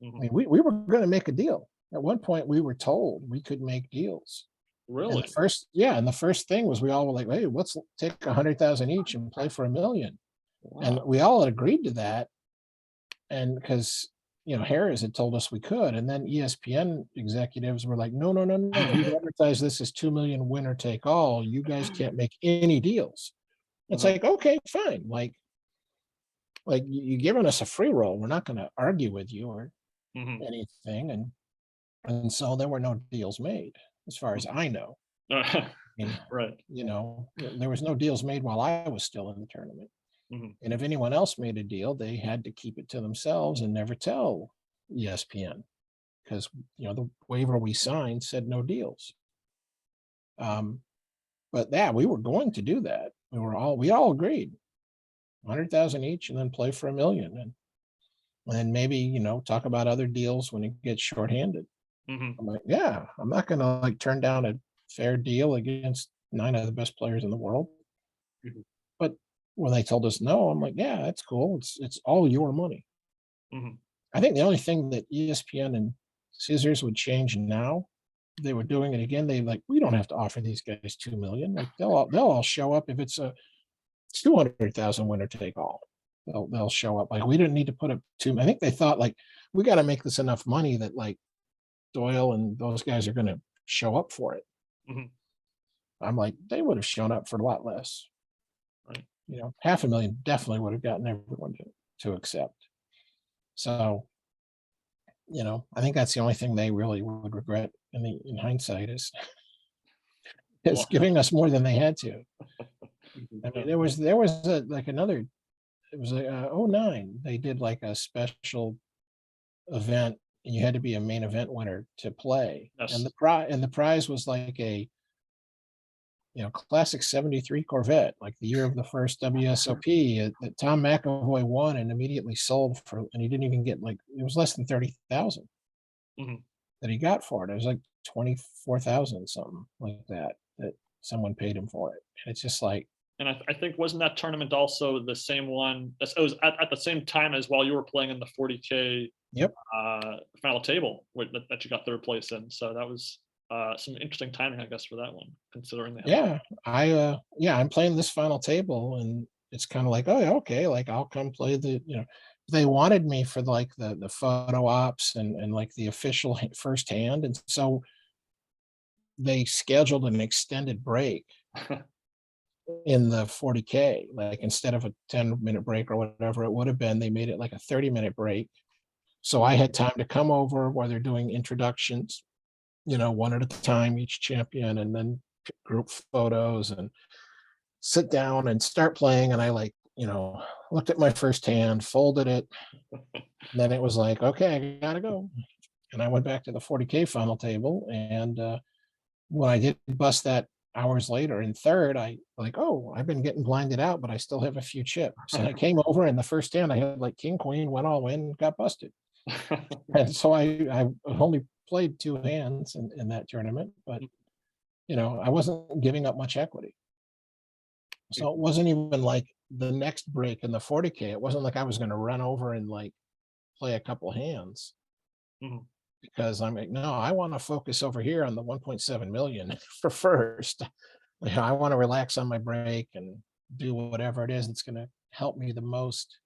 I Mhm. mean, we were going to make a deal. At one point, we were told we could make deals. And Really? the first thing was we all were like, hey, let's take 100,000 each and play for $1 million. And Wow. we all agreed to that. And because Harris had told us we could, and then ESPN executives were like, no, no, no, no, we've advertised this as 2 million winner take all. You guys can't make any deals. It's Uh-huh. like, okay, fine. Like you giving us a free roll. We're not going to argue with you or Mhm. anything. And so there were no deals made. as far as I know. And, Right. you know, there was no deals made while I was still in the tournament. Mhm. And if anyone else made a deal, they had to keep it to themselves and never tell ESPN because, you know, the waiver we signed said no deals. But yeah, we were going to do that. We all agreed 100,000 each and then play for $1 million and maybe, you know, talk about other deals when it gets shorthanded. Mhm. I'm like, yeah, I'm not going to like turn down a fair deal against 9 of the best players in the world. Mhm. But when they told us no, I'm like, yeah, that's cool. It's all your money. Mhm. I think the only thing that ESPN and Scissors would change now, if they were doing it again, they like, we don't have to offer these guys 2 million. Like they'll all show up if it's a 200,000 winner take all. They'll show up. Like we didn't need to put up two. I think they thought like we got to make this enough money that like Doyle and those guys are going to show up for it. Mhm. I'm like, they would have shown up for a lot less. Right. You know, 500,000 definitely would have gotten everyone to accept. So, you know, I think that's the only thing they really would regret in hindsight is Well, giving us more than they had to. Mhm. I mean, there was like another. It was like '09. They did like a special event, and you had to be a main event winner to play. And yes. the prize was like a classic '73 Corvette, like the year of the first WSOP that Tom McAvoy won and immediately sold for, and he didn't even get like it was less than 30,000 Mhm. that he got for it. It was like 24,000 something like that someone paid him for it. And it's just like, And I think wasn't that tournament also the same one? It was at the same time as while you were playing in the 40K yep, final table that you got third place in. So that was some interesting timing, I guess, for that one, considering they had. yeah, I'm playing this final table and it's kind of like, oh yeah, okay, like I'll come play they wanted me for like the photo ops and like the official first hand. And so they scheduled an extended break in the 40K, like instead of a 10-minute break or whatever it would have been, they made it like a 30-minute break. So I had time to come over while they're doing introductions, one at a time, each champion, and then group photos and sit down and start playing. And I looked at my first hand, folded it, and then it was like, okay, I gotta go. And I went back to the 40K final table. And when I did bust that hours later in third, I like, oh, I've been getting blinded out, but I still have a few chips. And I came over in the first hand, I had like king, queen, went all in, got busted. And so I only played 2 hands in that tournament, but I wasn't giving up much equity. So it wasn't even like the next break in the 40K. It wasn't like I was going to run over and like play a couple hands Mhm. because I'm like, no, I want to focus over here on the 1.7 million for first. I want to relax on my break and do whatever it is that's going to help me the most.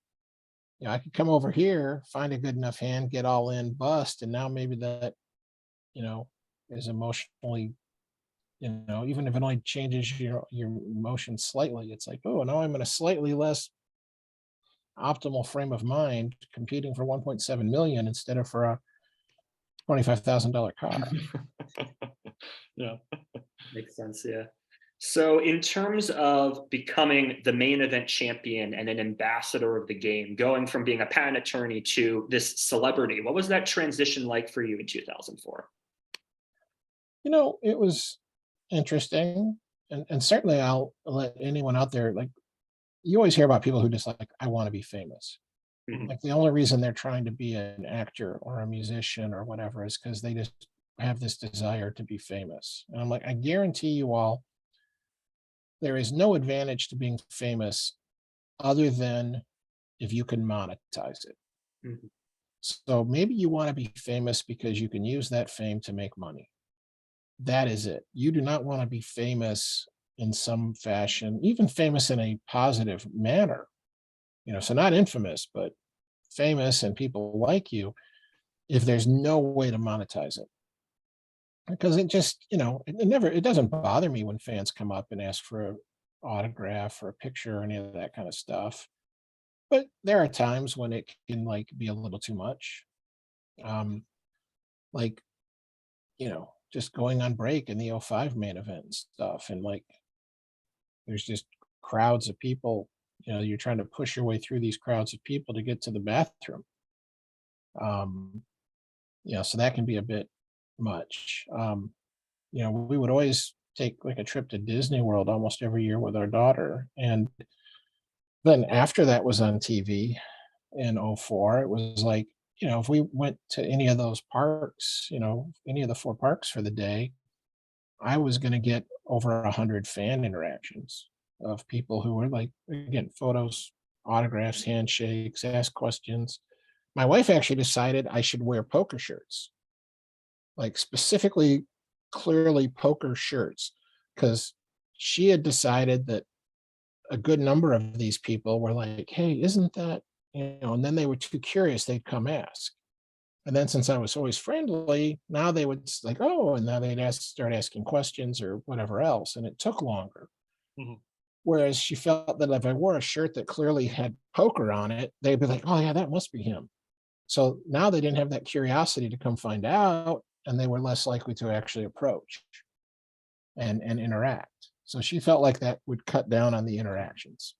I could come over here, find a good enough hand, get all in, bust, and now maybe that, you know, is emotionally, even if it only changes your emotion slightly, it's like, oh, now I'm in a slightly less optimal frame of mind competing for 1.7 million instead of for a $25,000 car. Yeah. Makes sense. Yeah. So, in terms of becoming the main event champion and an ambassador of the game, going from being a patent attorney to this celebrity, what was that transition like for you in 2004? It was interesting. And certainly I'll let anyone out there, like, you always hear about people who just like, I want to be famous. Mhm. Like the only reason they're trying to be an actor or a musician or whatever is because they just have this desire to be famous. And I'm like, I guarantee you all, there is no advantage to being famous other than if you can monetize it. Mhm. So maybe you want to be famous because you can use that fame to make money. That is it. You do not want to be famous in some fashion, even famous in a positive manner. So not infamous, but famous and people like you if there's no way to monetize it. Because it just, it doesn't bother me when fans come up and ask for an autograph or a picture or any of that kind of stuff. But there are times when it can like be a little too much. Um, like, just going on break in the '05 main event and stuff. And like, there's just crowds of people, you're trying to push your way through these crowds of people to get to the bathroom. Um, so that can be a bit much. We would always take like a trip to Disney World almost every year with our daughter. And then after that was on TV in '04, it was like, if we went to any of those parks, any of the 4 parks for the day, I was going to get over 100 fan interactions of people who were like, again, photos, autographs, handshakes, ask questions. My wife actually decided I should wear poker shirts, like specifically, clearly poker shirts, because she had decided that a good number of these people were like, hey, isn't that, and then they were too curious, they'd come ask. And then since I was always friendly, now they would like, oh, and now they'd start asking questions or whatever else. And it took longer. Mhm. Whereas she felt that if I wore a shirt that clearly had poker on it, they'd be like, oh, yeah, that must be him. So now they didn't have that curiosity to come find out, and they were less likely to actually approach and interact. So she felt like that would cut down on the interactions.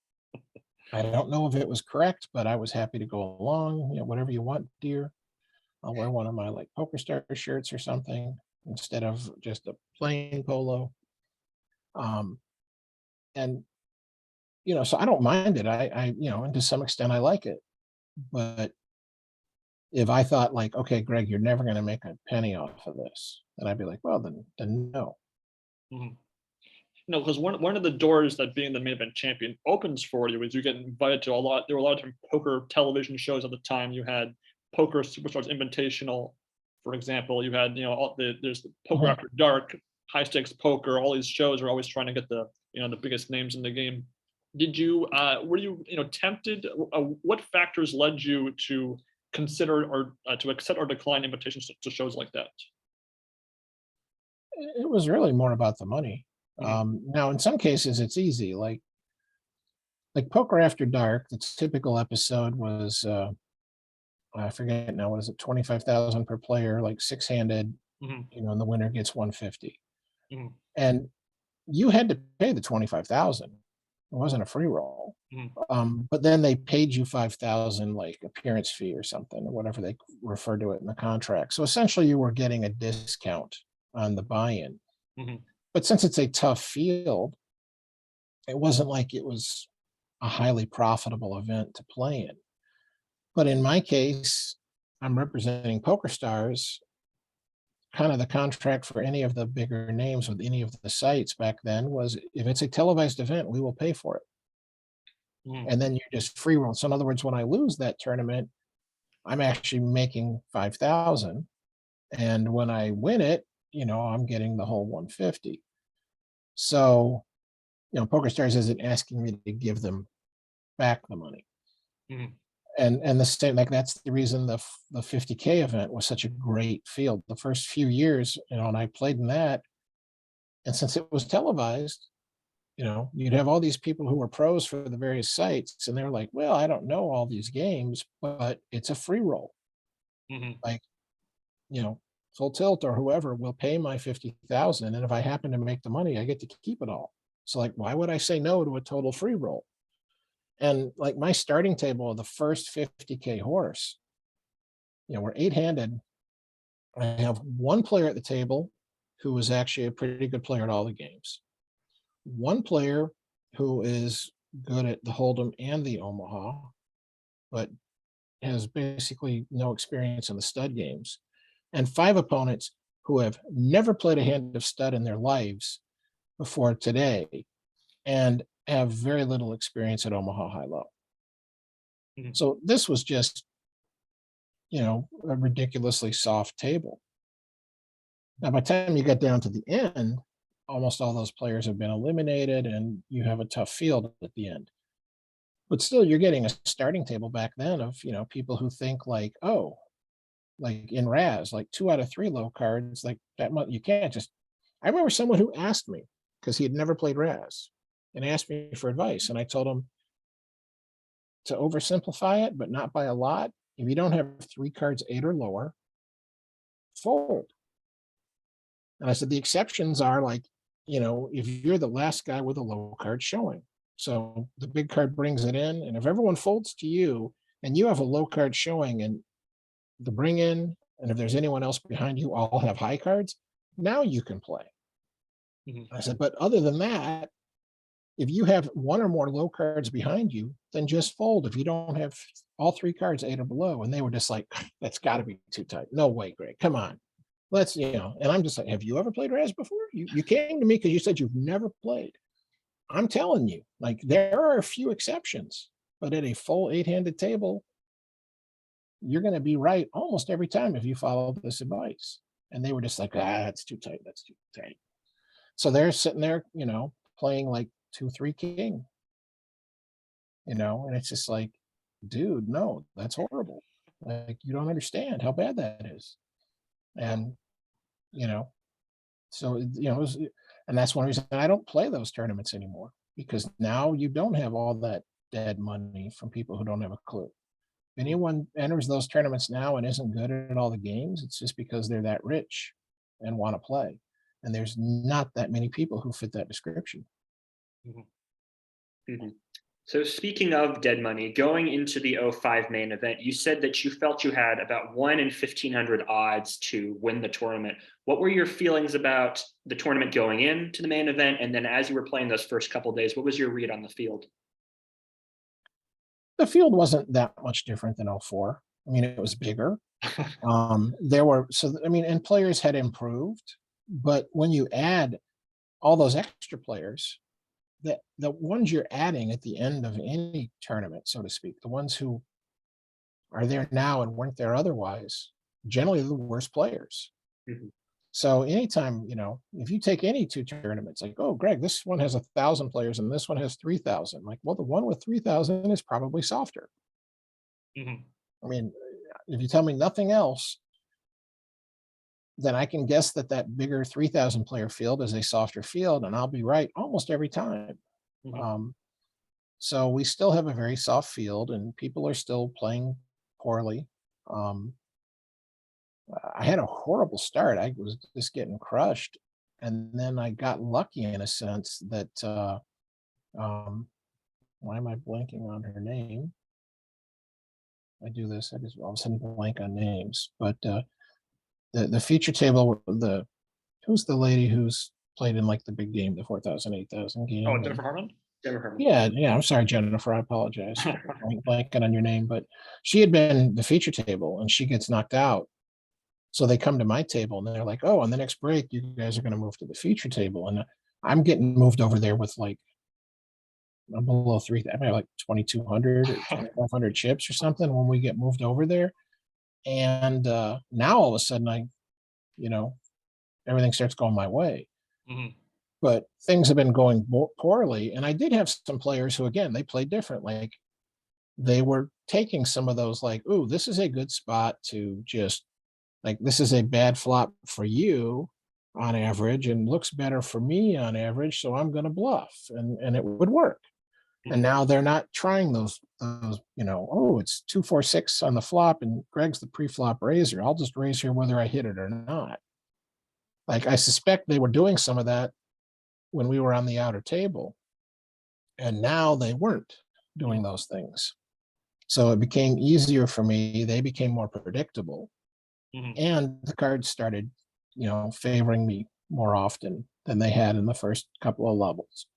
I don't know if it was correct, but I was happy to go along. Whatever you want, dear. I'll wear one of my like poker star shirts or something instead of just a plain polo. Um, and so I don't mind it. And to some extent I like it. But if I thought like, okay, Greg, you're never going to make a penny off of this, then I'd be like, well, then no. Mhm. No, because one of the doors that being the main event champion opens for you is you get invited to a lot. There were a lot of different poker television shows at the time. You had Poker Superstars Invitational, for example. You had there's the Poker Mhm. After Dark, High Stakes Poker. All these shows are always trying to get the biggest names in the game. Did you were you tempted? What factors led you to consider or to accept or decline invitations to shows like that? It was really more about the money. Mhm. Now, in some cases, it's easy. Like Poker After Dark, the typical episode was I forget now, what is it, 25,000 per player, like six-handed, Mhm. and the winner gets 150. Mhm. And you had to pay the 25,000. It wasn't a free roll. Mhm. But then they paid you 5,000 like appearance fee or something, or whatever they refer to it in the contract. So essentially you were getting a discount on the buy-in. Mhm. But since it's a tough field, it wasn't like it was a highly profitable event to play in. But in my case, I'm representing Poker Stars. Kind of the contract for any of the bigger names with any of the sites back then was, if it's a televised event, we will pay for it. Mhm. And then you just free roll. So in other words, when I lose that tournament, I'm actually making 5,000. And when I win it, I'm getting the whole 150. So, Poker Stars isn't asking me to give them back the money. Mhm. And the same, like, that's the reason the 50K event was such a great field. The first few years, and I played in that, and since it was televised, you'd have all these people who were pros for the various sites, and they're like, well, I don't know all these games, but it's a free roll. Mhm. Like, you know, Full Tilt or whoever will pay my 50,000. And if I happen to make the money, I get to keep it all. So like, why would I say no to a total free roll? And like my starting table of the first 50K horse, we're 8-handed. I have one player at the table who was actually a pretty good player at all the games. One player who is good at the Hold'em and the Omaha, but has basically no experience in the stud games, and 5 opponents who have never played a hand of stud in their lives before today and have very little experience at Omaha High-Low. Mhm. So this was just, a ridiculously soft table. Now, by the time you get down to the end, almost all those players have been eliminated and you have a tough field at the end. But still, you're getting a starting table back then of, people who think like, oh, like in Raz, like 2 out of 3 low cards, like that month, you can't just. I remember someone who asked me because he had never played Raz and asked me for advice. And I told him to oversimplify it, but not by a lot. If you don't have 3 cards 8 or lower, fold. And I said, the exceptions are like, if you're the last guy with a low card showing. So the big card brings it in, and if everyone folds to you and you have a low card showing and the bring in, and if there's anyone else behind you, all have high cards, now you can play. Mhm. I said, but other than that, if you have one or more low cards behind you, then just fold if you don't have all three cards 8 or below. And they were just like, that's got to be too tight. No way, Greg. Come on. Let's, and I'm just like, have you ever played Raz before? You came to me because you said you've never played. I'm telling you, like, there are a few exceptions, but at a full 8-handed table, you're going to be right almost every time if you follow this advice. And they were just like, that's too tight. That's too tight. So they're sitting there, playing like 2-3 king, and it's just like, dude, no, that's horrible. Like, you don't understand how bad that is. And, you know, so, and that's one reason I don't play those tournaments anymore, because now you don't have all that dead money from people who don't have a clue. Anyone enters those tournaments now and isn't good at all the games, it's just because they're that rich and want to play. And there's not that many people who fit that description. Mm-hmm. So speaking of dead money, going into the 05 main event, you said that you felt you had about 1 in 1,500 odds to win the tournament. What were your feelings about the tournament going into the main event? And then as you were playing those first couple of days, what was your read on the field? The field wasn't that much different than 04. I mean, it was bigger. And players had improved, but when you add all those extra players, the ones you're adding at the end of any tournament, so to speak, the ones who are there now and weren't there otherwise, generally the worst players. Mm-hmm. So anytime, if you take any two tournaments, like, oh, Greg, this one has 1,000 players and this one has 3,000. Like, well, the one with 3,000 is probably softer. Mm-hmm. I mean, if you tell me nothing else, then I can guess that bigger 3,000 player field is a softer field, and I'll be right almost every time. Mm-hmm. So we still have a very soft field, and people are still playing poorly. I had a horrible start. I was just getting crushed, and then I got lucky in a sense that why am I blanking on her name? I do this. I just all of a sudden blank on names. But the feature table, who's the lady who's played in like the big game, the 4,000, 8,000 game? Oh, Jennifer Harmon? Jennifer Harmon. Yeah. I'm sorry, Jennifer. I apologize for blanking on your name, but she had been the feature table, and she gets knocked out. So they come to my table and they're like, oh, on the next break, you guys are going to move to the feature table. And I'm getting moved over there with like, I'm below 3, I mean, like 2,200 or 2,500 chips or something when we get moved over there. And now all of a sudden everything starts going my way. Mm-hmm. But things have been going poorly. And I did have some players who, again, they played different. Like, they were taking some of those, like, ooh, this is a good spot to just, like, this is a bad flop for you on average and looks better for me on average, so I'm going to bluff, and it would work. And now they're not trying those, oh, it's 2-4-6 on the flop and Greg's the pre-flop raiser. I'll just raise here whether I hit it or not. Like, I suspect they were doing some of that when we were on the outer table, and now they weren't doing those things. So it became easier for me. They became more predictable. Mm-hmm. And the cards started, favoring me more often than they had in the first couple of levels.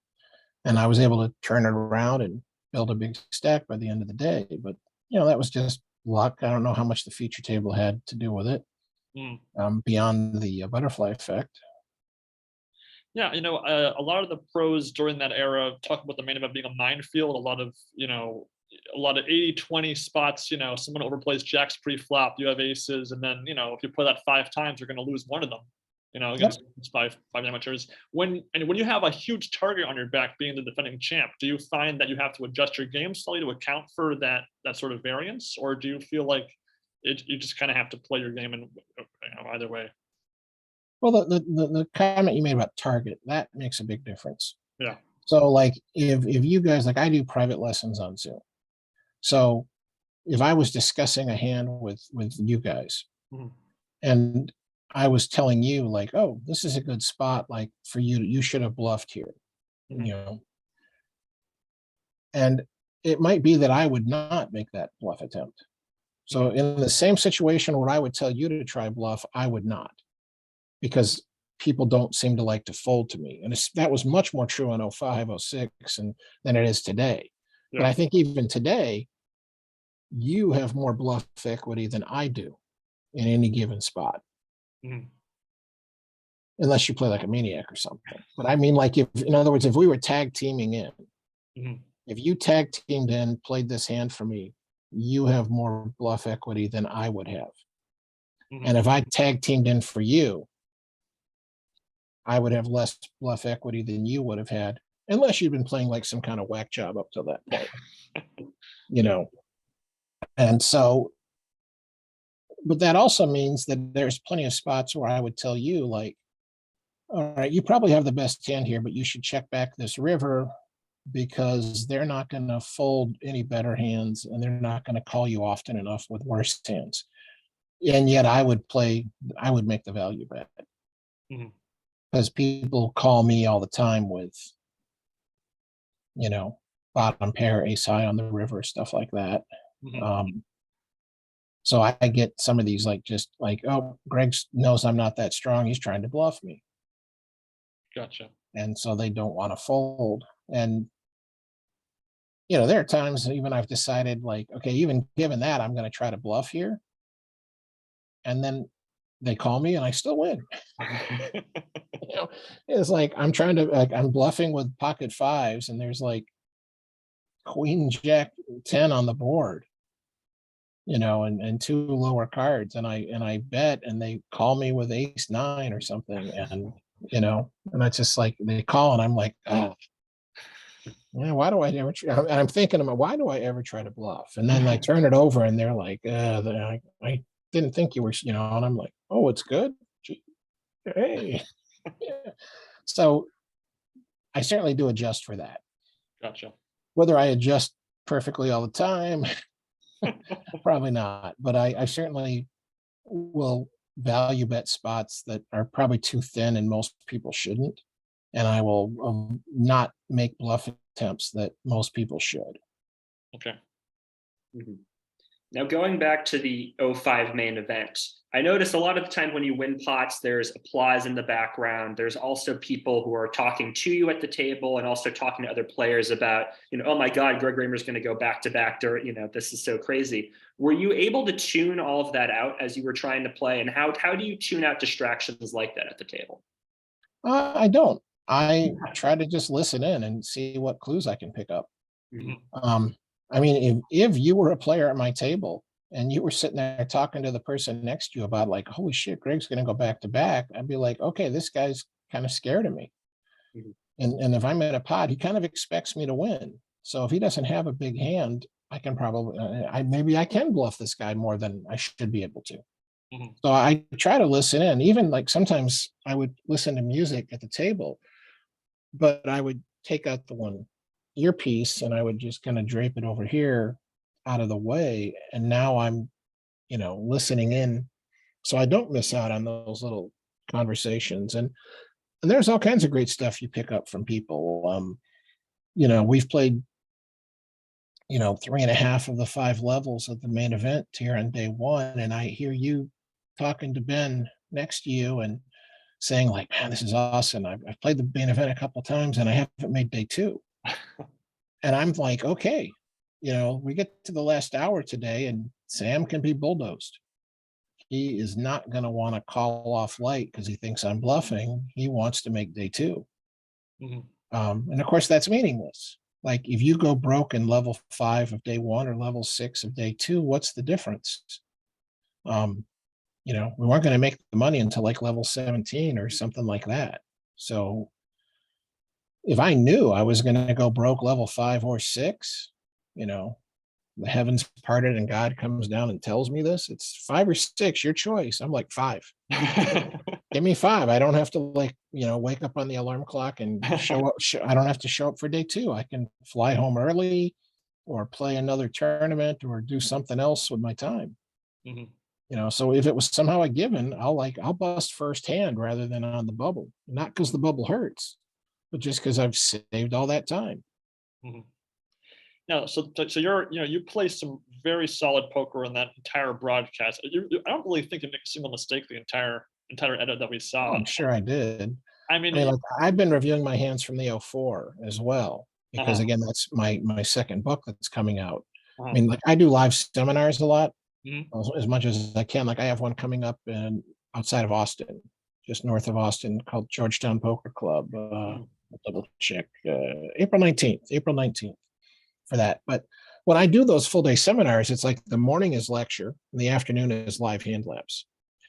And I was able to turn it around and build a big stack by the end of the day. But, that was just luck. I don't know how much the feature table had to do with it, beyond the butterfly effect. Yeah, a lot of the pros during that era talk about the main event being a minefield. A lot of 80-20 spots. Someone overplays jacks pre-flop, you have aces, and then if you play that 5 times, you're going to lose one of them. Against five amateurs. When you have a huge target on your back, being the defending champ, do you find that you have to adjust your game slightly to account for that sort of variance, or do you feel like you just kind of have to play your game in either way? Well, the comment you made about target, that makes a big difference. Yeah. So, like, if you guys, like, I do private lessons on Zoom. So if I was discussing a hand with you guys, Mhm. and I was telling you like, oh, this is a good spot, like for you, you should have bluffed here, Mhm. you know. And it might be that I would not make that bluff attempt. So in the same situation where I would tell you to try bluff, I would not, because people don't seem to like to fold to me. And that was much more true in 05, 06, and than it is today. But Yeah. I think even today, you have more bluff equity than I do in any given spot, Mhm. unless you play like a maniac or something. But I mean, like, if, in other words, if we were tag teaming in, Mhm. if you tag teamed in, played this hand for me, you have more bluff equity than I would have. Mhm. And if I tag teamed in for you, I would have less bluff equity than you would have had, unless you've been playing like some kind of whack job up to that point, you know. And so, but that also means that there's plenty of spots where I would tell you, like, all right, you probably have the best hand here, but you should check back this river because they're not going to fold any better hands and they're not going to call you often enough with worse hands. And yet I would make the value bet Mhm. because people call me all the time with, you know, bottom pair, ace high on the river, stuff like that. Mhm. So I get some of these like, just like, oh, Greg knows I'm not that strong. He's trying to bluff me. Gotcha. And so they don't want to fold. And, you know, there are times even I've decided like, okay, even given that, I'm going to try to bluff here. And then they call me and I still win. You know, it's like I'm trying to, like, I'm bluffing with pocket fives and there's like queen jack 10 on the board, you know, and two lower cards, and I bet and they call me with ace nine or something, and you know, and that's just like they call and I'm like, oh, yeah, why do I ever try? And I'm thinking about, why do I ever try to bluff? And then I turn it over and they're like, I didn't think you were, you know, and I'm like, oh, it's good. Gee, hey. Yeah. So I certainly do adjust for that. Gotcha. Whether I adjust perfectly all the time, probably not. But I certainly will value bet spots that are probably too thin and most people shouldn't. And I will not make bluff attempts that most people should. Okay. Mhm. Now, going back to the '05 main event, I noticed a lot of the time when you win pots, there's applause in the background. There's also people who are talking to you at the table and also talking to other players about, oh my God, Greg Raymer's going to go back to back. This is so crazy. Were you able to tune all of that out as you were trying to play? And how do you tune out distractions like that at the table? I don't. I try to just listen in and see what clues I can pick up. Mhm. I mean, if you were a player at my table and you were sitting there talking to the person next to you about like, holy shit, Greg's going to go back to back, I'd be like, okay, this guy's kind of scared of me. Mhm. And if I'm in a pot, he kind of expects me to win. So if he doesn't have a big hand, I can probably, maybe I can bluff this guy more than I should be able to. Mhm. So I try to listen in. Even like sometimes I would listen to music at the table, but I would take out the one earpiece and I would just kind of drape it over here out of the way. And now I'm, listening in so I don't miss out on those little conversations. And there's all kinds of great stuff you pick up from people. We've played, three and a half of the 5 levels of the main event here on day one. And I hear you talking to Ben next to you and saying like, man, this is awesome. I've played the main event a couple of times and I haven't made day two. And I'm like, okay, we get to the last hour today and Sam can be bulldozed. He is not going to want to call off light because he thinks I'm bluffing. He wants to make day two. Mhm. And of course, that's meaningless. Like if you go broke in level 5 of day one or level 6 of day two, what's the difference? We weren't going to make the money until like level 17 or something like that. So if I knew I was going to go broke level 5 or 6, the heavens parted and God comes down and tells me this, it's 5 or 6, your choice. I'm like 5. Give me 5. I don't have to wake up on the alarm clock and show up. I don't have to show up for day two. I can fly home early or play another tournament or do something else with my time. Mhm. So if it was somehow a given, I'll bust first hand rather than on the bubble, not because the bubble hurts, but just because I've saved all that time. Mhm. Now, so you play some very solid poker in that entire broadcast. I don't really think you make a single mistake the entire edit that we Oh, saw. I'm sure I did. I mean, I mean, like I've been reviewing my hands from the '04 as well, because uh-huh, again, that's my second book that's coming out. I uh-huh, mean, like I do live seminars a lot, mhm, as much as I can. Like I have one coming up in outside of Austin, just north of Austin, called Georgetown Poker Club. mhm, I'll double check. April 19th for that. But when I do those full day seminars, it's like the morning is lecture and the afternoon is live hand labs.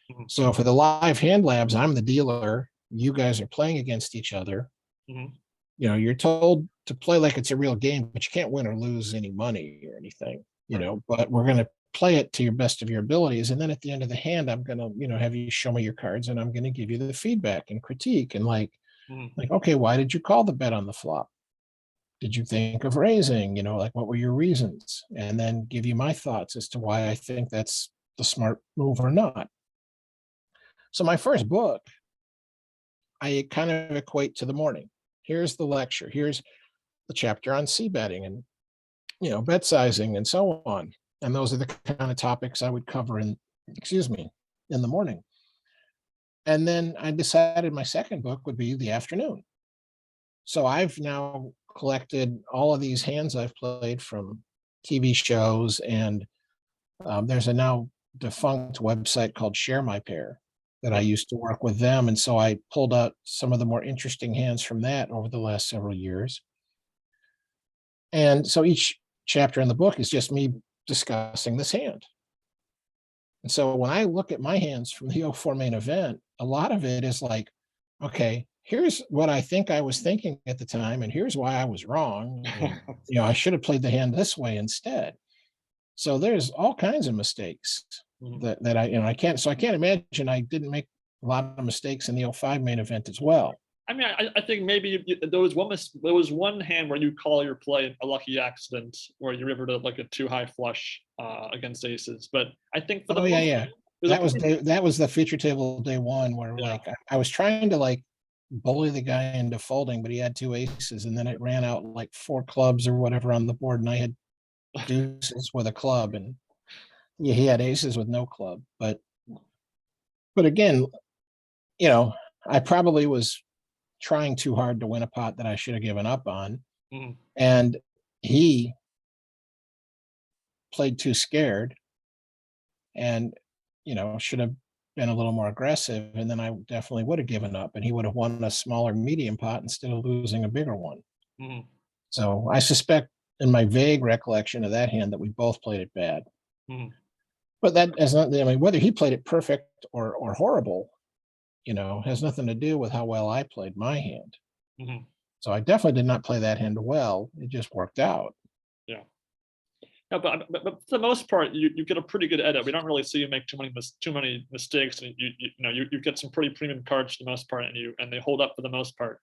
mhm, So for the live hand labs, I'm the dealer. You guys are playing against each other. mhm, You're told to play like it's a real game, but you can't win or lose any money or anything, right, but we're going to play it to your best of your abilities. And then at the end of the hand, I'm going to, have you show me your cards and I'm going to give you the feedback and critique and mhm, okay, why did you call the bet on the flop? Did you think of raising? Like what were your reasons? And then give you my thoughts as to why I think that's the smart move or not. So my first book, I kind of equate to the morning. Here's the lecture. Here's the chapter on c betting and bet sizing and so on. And those are the kind of topics I would cover in the morning. And then I decided my second book would be the afternoon. So I've now collected all of these hands I've played from TV shows, and there's a now defunct website called Share My Pair that I yeah, used to work with them. And so I pulled out some of the more interesting hands from that over the last several years. And so each chapter in the book is just me discussing this hand. And so when I look at my hands from the '04 main event, a lot of it is like, okay, here's what I think I was thinking at the time, and here's why I was wrong. And, I should have played the hand this way instead. So there's all kinds of mistakes mhm. that I can't imagine I didn't make a lot of mistakes in the '05 main event as well. I mean, I think maybe there was one hand where you call your play a lucky accident where you rivered like a too high flush against aces. But I think for the Oh yeah, most yeah. part, there's a pretty, That was the feature table day one where yeah. I was trying to bully the guy into folding, but he had two aces, and then it ran out like four clubs or whatever on the board, and I had deuces with a club, and yeah, he had aces with no club. But again, you know, I probably was trying too hard to win a pot that I should have given up on, Mhm, and he played too scared and should have been a little more aggressive, and then I definitely would have given up and he would have won a smaller medium pot instead of losing a bigger one. mhm, So I suspect in my vague recollection of that hand that we both played it bad. mhm, But that has not, I mean, whether he played it perfect or horrible, has nothing to do with how well I played my hand. mhm. So I definitely did not play that hand well. It just worked out. Yeah. No, but for the most part, you get a pretty good edit. We don't really see you make too many mistakes, and you get some pretty premium cards for the most part, and they hold up for the most part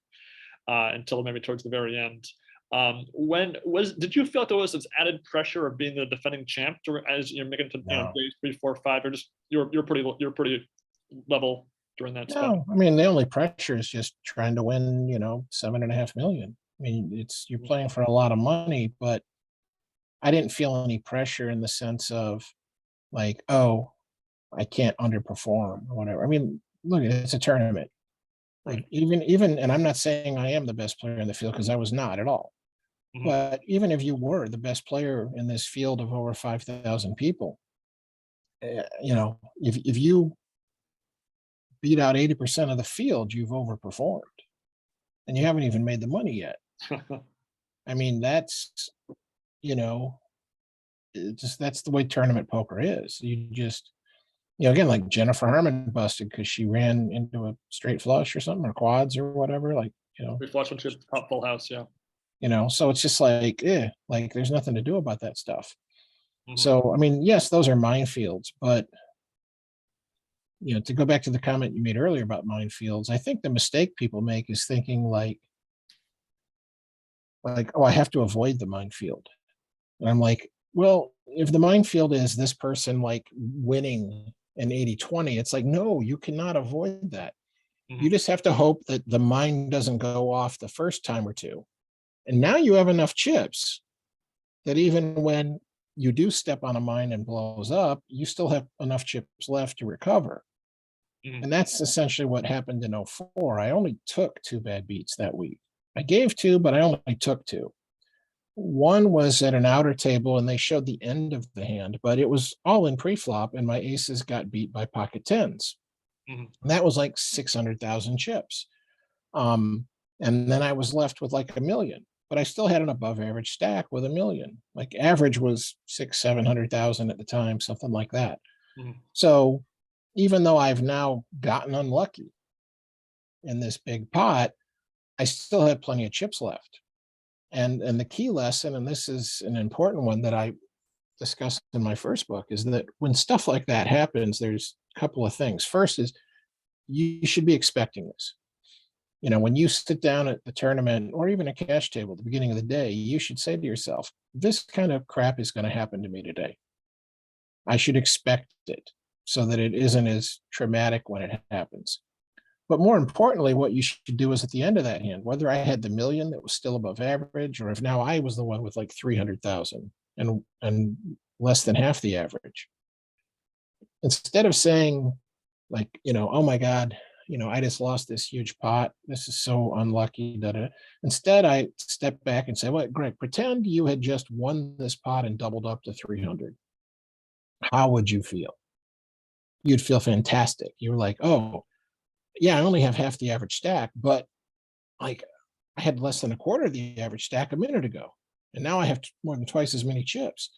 until maybe towards the very end. Did you feel like there was this added pressure of being the defending champ, or as you're making to No, days 3, 4, 5, or just you're pretty level during that spot? no. I mean, the only pressure is just trying to win, 7.5 million. I mean, you're playing for a lot of money, but I didn't feel any pressure in the sense of like, oh, I can't underperform or whatever. I mean, look, it's a tournament. Like Right. even, and I'm not saying I am the best player in the field because I was not at all. Mhm. But even if you were the best player in this field of over 5,000 people, if you beat out 80% of the field, you've overperformed, and you haven't even made the money yet. I mean, that's you know, that's the way tournament poker is. You just again, like Jennifer Harmon busted because she ran into a straight flush or something, or quads or whatever. We watched one to the top full house, yeah. So it's just like there's nothing to do about that stuff. Mhm, So, I mean, yes, those are minefields, but to go back to the comment you made earlier about minefields, I think the mistake people make is thinking like, oh, I have to avoid the minefield. And I'm like, well, if the minefield is this person like winning and 80-20. It's like, no, you cannot avoid that. Mhm. You just have to hope that the mine doesn't go off the first time or two. And now you have enough chips that even when you do step on a mine and blows up, you still have enough chips left to recover. Mhm. And that's essentially what happened in '04. I only took 2 bad beats that week. I gave 2, but I only took 2. One was at an outer table and they showed the end of the hand, but it was all in pre-flop and my aces got beat by pocket tens. Mhm. And that was like 600,000 chips. And then I was left with like 1,000,000, but I still had an above average stack with 1,000,000. Like average was 700,000 at the time, something like that. Mhm. So even though I've now gotten unlucky in this big pot, I still have plenty of chips left. And the key lesson, and this is an important one that I discussed in my first book, is that when stuff like that happens, there's a couple of things. First is you should be expecting this. You know, when you sit down at the tournament or even a cash table at the beginning of the day, you should say to yourself, this kind of crap is going to happen to me today. I should expect it so that it isn't as traumatic when it happens. But more importantly, what you should do is at the end of that hand, whether I had the 1,000,000 that was still above average, or if now I was the one with like 300,000 and less than half the average. Instead of saying like, oh my God, I just lost this huge pot. This is so unlucky. Da, da. Instead, I step back and say, well, Greg, pretend you had just won this pot and doubled up to 300. How would you feel? You'd feel fantastic. You were like, oh, yeah, I only have half the average stack, but like I had less than a quarter of the average stack a minute ago. And now I have more than twice as many chips.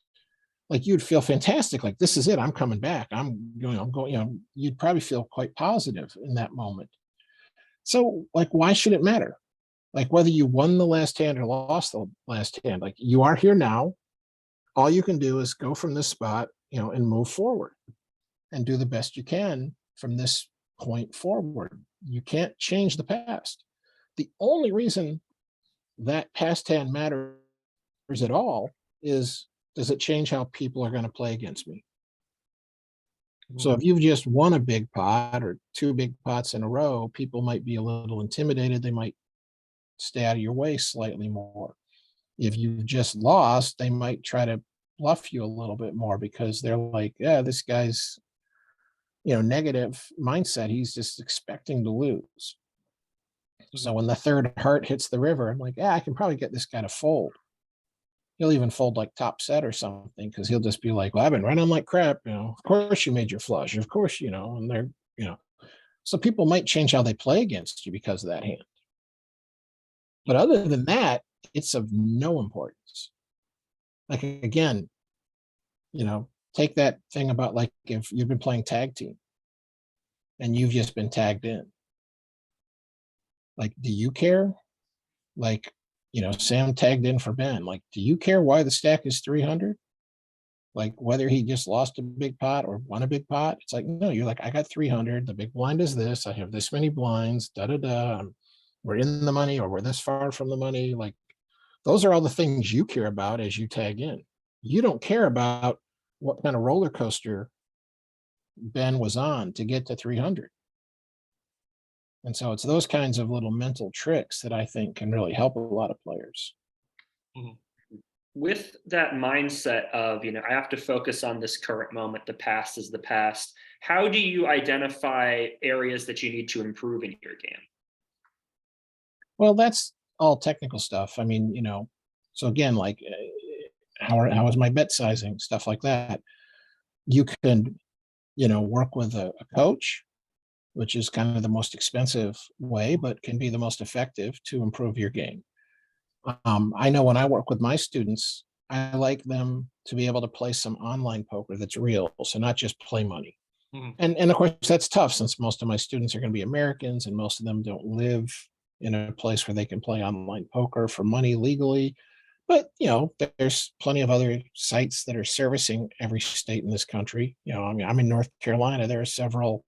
Like you'd feel fantastic. Like this is it. I'm coming back. I'm going, you'd probably feel quite positive in that moment. So like, why should it matter? Like whether you won the last hand or lost the last hand, like you are here now. All you can do is go from this spot, and move forward and do the best you can from this point forward. You can't change the past. The only reason that past hand matters at all is, does it change how people are going to play against me? So if you've just won a big pot or 2 big pots in a row, people might be a little intimidated. They might stay out of your way slightly more. If you just lost, they might try to bluff you a little bit more because they're like, yeah, this guy's, negative mindset. He's just expecting to lose. So when the third heart hits the river, I'm like, yeah, I can probably get this guy to fold. He'll even fold like top set or something because he'll just be like, well, I've been running like crap. Of course you made your flush. Of course, and they're, so people might change how they play against you because of that hand. But other than that, it's of no importance. Like, again, take that thing about like if you've been playing tag team and you've just been tagged in. Like, do you care? Like, Sam tagged in for Ben. Like, do you care why the stack is 300? Like, whether he just lost a big pot or won a big pot? It's like, no, you're like, I got 300. The big blind is this. I have this many blinds, da da da. We're in the money or we're this far from the money. Like, those are all the things you care about as you tag in. You don't care about what kind of roller coaster Ben was on to get to 300. And so it's those kinds of little mental tricks that I think can really help a lot of players. Mhm. With that mindset of, I have to focus on this current moment, the past is the past, how do you identify areas that you need to improve in your game? Well, that's all technical stuff. I mean, so again, like how is my bet sizing, stuff like that. You can, work with a coach, which is kind of the most expensive way, but can be the most effective to improve your game. I know when I work with my students, I like them to be able to play some online poker that's real, so not just play money. Mhm. And of course, that's tough since most of my students are going to be Americans and most of them don't live in a place where they can play online poker for money legally. But, there's plenty of other sites that are servicing every state in this country. I mean, I'm in North Carolina. There are several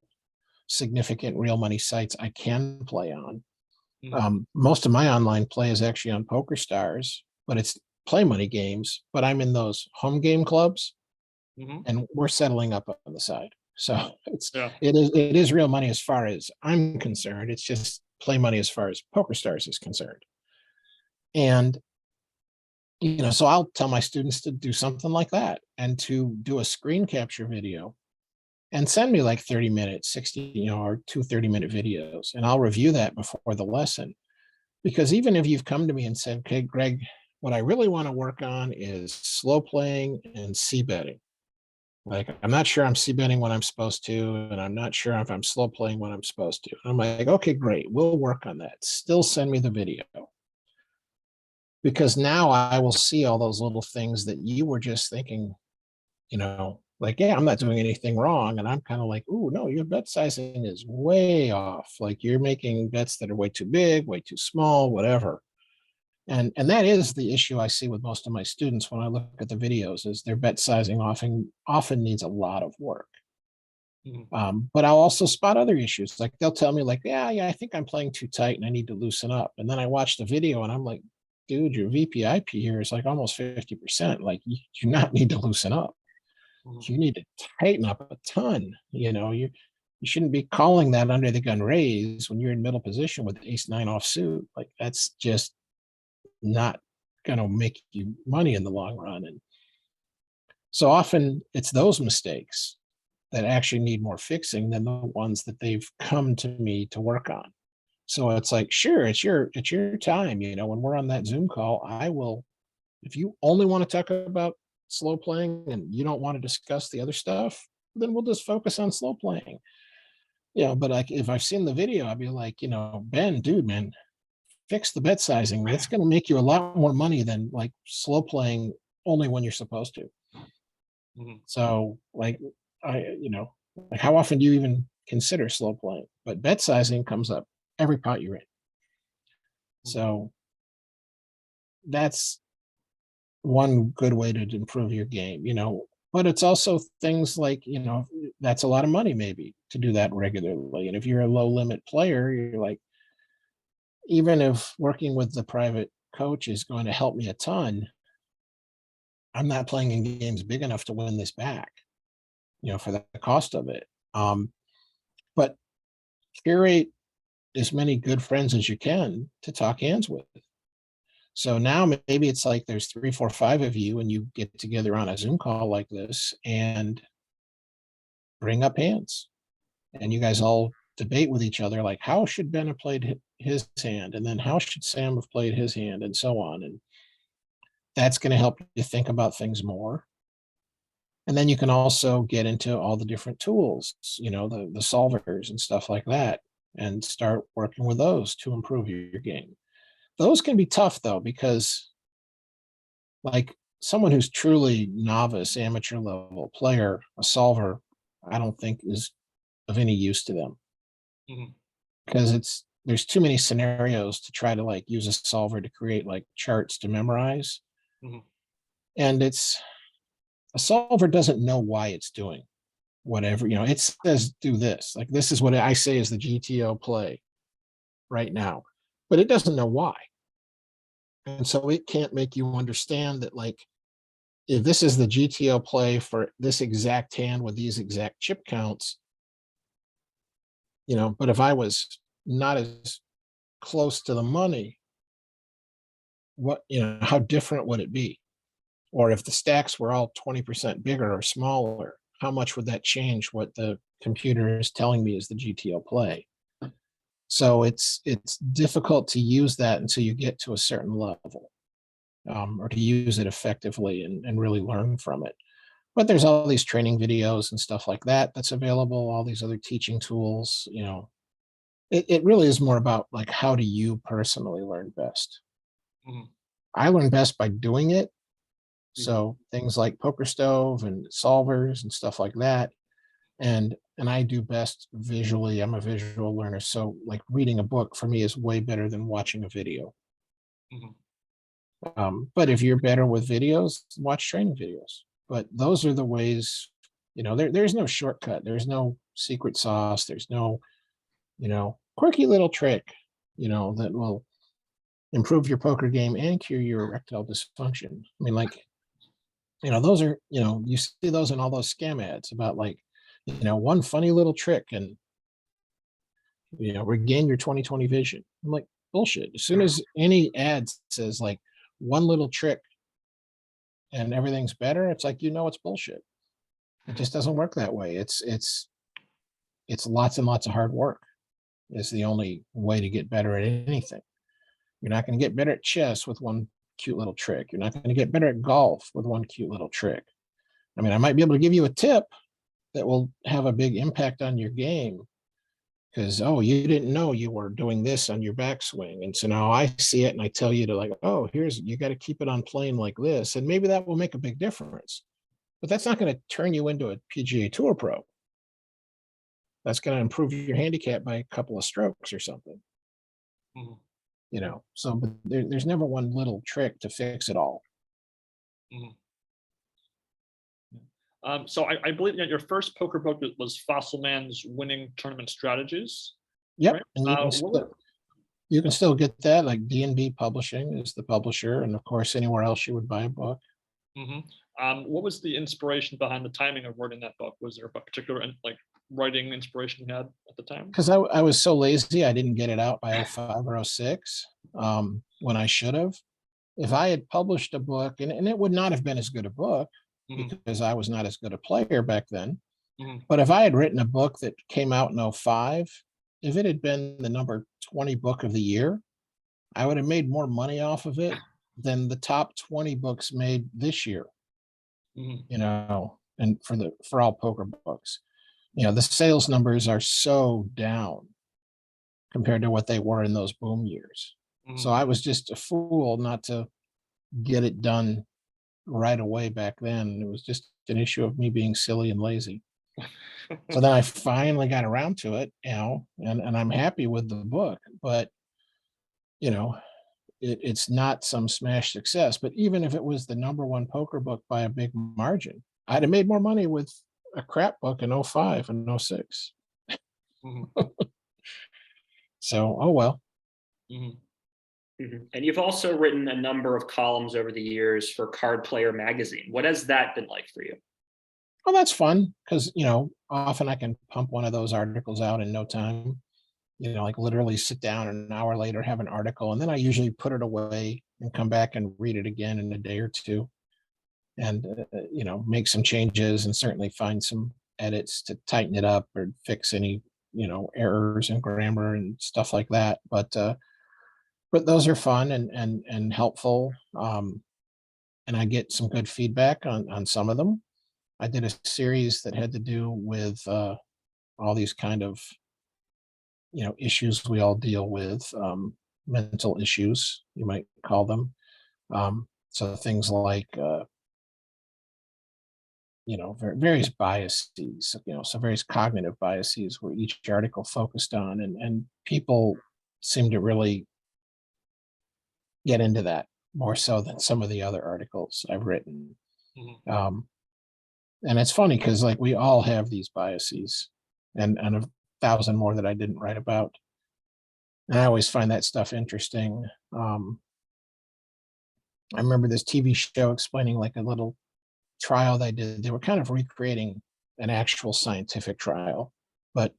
significant real money sites I can play on. Most of my online play is actually on Poker Stars, but it's play money games. But I'm in those home game clubs, Mhm. and we're settling up on the side. So it's Yeah. it is real money as far as I'm concerned. It's just play money as far as PokerStars is concerned. And so I'll tell my students to do something like that and to do a screen capture video and send me like 30 minutes, 60, or 2 30-minute videos. And I'll review that before the lesson. Because even if you've come to me and said, okay, Greg, what I really want to work on is slow playing and C betting. Like, I'm not sure I'm C betting when I'm supposed to, and I'm not sure if I'm slow playing when I'm supposed to. I'm like, okay, great. We'll work on that. Still send me the video. Because now I will see all those little things that you were just thinking, like, yeah, I'm not doing anything wrong. And I'm kind of like, oh, no, your bet sizing is way off. Like, you're making bets that are way too big, way too small, whatever. And that is the issue I see with most of my students when I look at the videos, is their bet sizing often needs a lot of work. But I'll also spot other issues. Like, they'll tell me like, yeah, I think I'm playing too tight and I need to loosen up. And then I watch the video and I'm like, dude, your VPIP here is like almost 50%. Like, you do not need to loosen up. You need to tighten up a ton. You shouldn't be calling that under the gun raise when you're in middle position with ace-9 offsuit. Like, that's just not going to make you money in the long run. And so often it's those mistakes that actually need more fixing than the ones that they've come to me to work on. So it's like, sure, it's your time. When we're on that Zoom call, I will, if you only want to talk about slow playing and you don't want to discuss the other stuff, then we'll just focus on slow playing. But like, if I've seen the video, I'll be like, Ben, dude, man, fix the bet sizing. It's going to make you a lot more money than like slow playing only when you're supposed to. So like, like, how often do you even consider slow playing? But bet sizing comes up every pot you're in. So that's one good way to improve your game, but it's also things like, that's a lot of money maybe to do that regularly. And if you're a low limit player, you're like, even if working with the private coach is going to help me a ton, I'm not playing in games big enough to win this back, for the cost of it. But curate as many good friends as you can to talk hands with. So now maybe it's like there's 3, 4, 5 of you and you get together on a Zoom call like this and bring up hands. And you guys all debate with each other, like, how should Ben have played his hand? And then how should Sam have played his hand? And so on. And that's going to help you think about things more. And then you can also get into all the different tools, the solvers and stuff like that, and start working with those to improve your game. Those can be tough though, because like someone who's truly novice, amateur level player, a solver, I don't think is of any use to them. Because there's too many scenarios to try to like use a solver to create like charts to memorize. And a solver doesn't know why it's doing whatever, it says do this. Like, this is what I say is the GTO play right now, but it doesn't know why. And so it can't make you understand that, like, if this is the GTO play for this exact hand with these exact chip counts, but if I was not as close to the money, how different would it be? Or if the stacks were all 20% bigger or smaller, how much would that change what the computer is telling me is the GTO play? So it's difficult to use that until you get to a certain level, or to use it effectively and really learn from it. But there's all these training videos and stuff like that that's available, all these other teaching tools. It really is more about like, how do you personally learn best? I learn best by doing it. So things like Poker Stove and solvers and stuff like that. And I do best visually. I'm a visual learner. So like, reading a book for me is way better than watching a video. But if you're better with videos, watch training videos. But those are the ways, there's no shortcut. There's no secret sauce. There's no, quirky little trick, that will improve your poker game and cure your erectile dysfunction. I mean, like, those are, you see those in all those scam ads about like, one funny little trick and, regain your 20/20 vision. I'm like, bullshit. As soon as any ad says like one little trick and everything's better, it's like, it's bullshit. It just doesn't work that way. It's lots and lots of hard work is the only way to get better at anything. You're not going to get better at chess with one cute little trick. You're not going to get better at golf with one cute little trick. I mean, I might be able to give you a tip that will have a big impact on your game because, oh, you didn't know you were doing this on your backswing. And so now I see it and I tell you to like, oh, you got to keep it on plane like this. And maybe that will make a big difference. But that's not going to turn you into a PGA Tour pro. That's going to improve your handicap by a couple of strokes or something. Mhm. So but there's never one little trick to fix it all. So I believe that your first poker book was Fossilman's Winning Tournament Strategies. Yep. Right. And What you can still get that, like D&B Publishing is the publisher, and of course anywhere else you would buy a book. what was the inspiration behind the timing of writing that book? Was there a particular writing inspiration you had at the time? Because I was so lazy, I didn't get it out by 05 or 06 when I should have. If I had published a book, and it would not have been as good a book because I was not as good a player back then. But if I had written a book that came out in 05, if it had been the number 20 book of the year, I would have made more money off of it than the top 20 books made this year. And for all poker books, the sales numbers are so down compared to what they were in those boom years. So I was just a fool not to get it done right away back then. It was just an issue of me being silly and lazy. So then I finally got around to it, and I'm happy with the book, but it's not some smash success. But even if it was the number one poker book by a big margin, I'd have made more money with a crap book in 05 and 06. So, oh well. And you've also written a number of columns over the years for Card Player magazine. What has that been like for you? Well, that's fun because, often I can pump one of those articles out in no time, like literally sit down and an hour later have an article. And then I usually put it away and come back and read it again in a day or two and, make some changes and certainly find some edits to tighten it up or fix any, errors in grammar and stuff like that. But those are fun and helpful. And I get some good feedback on some of them. I did a series that had to do with all these kind of, issues we all deal with, mental issues, you might call them. So things like, various biases, so various cognitive biases where each article focused on, and people seem to really get into that more so than some of the other articles I've written. And it's funny because we all have these biases and a 1,000 more that I didn't write about. And I always find that stuff interesting. I remember this TV show explaining a little trial they did. They were kind of recreating an actual scientific trial, but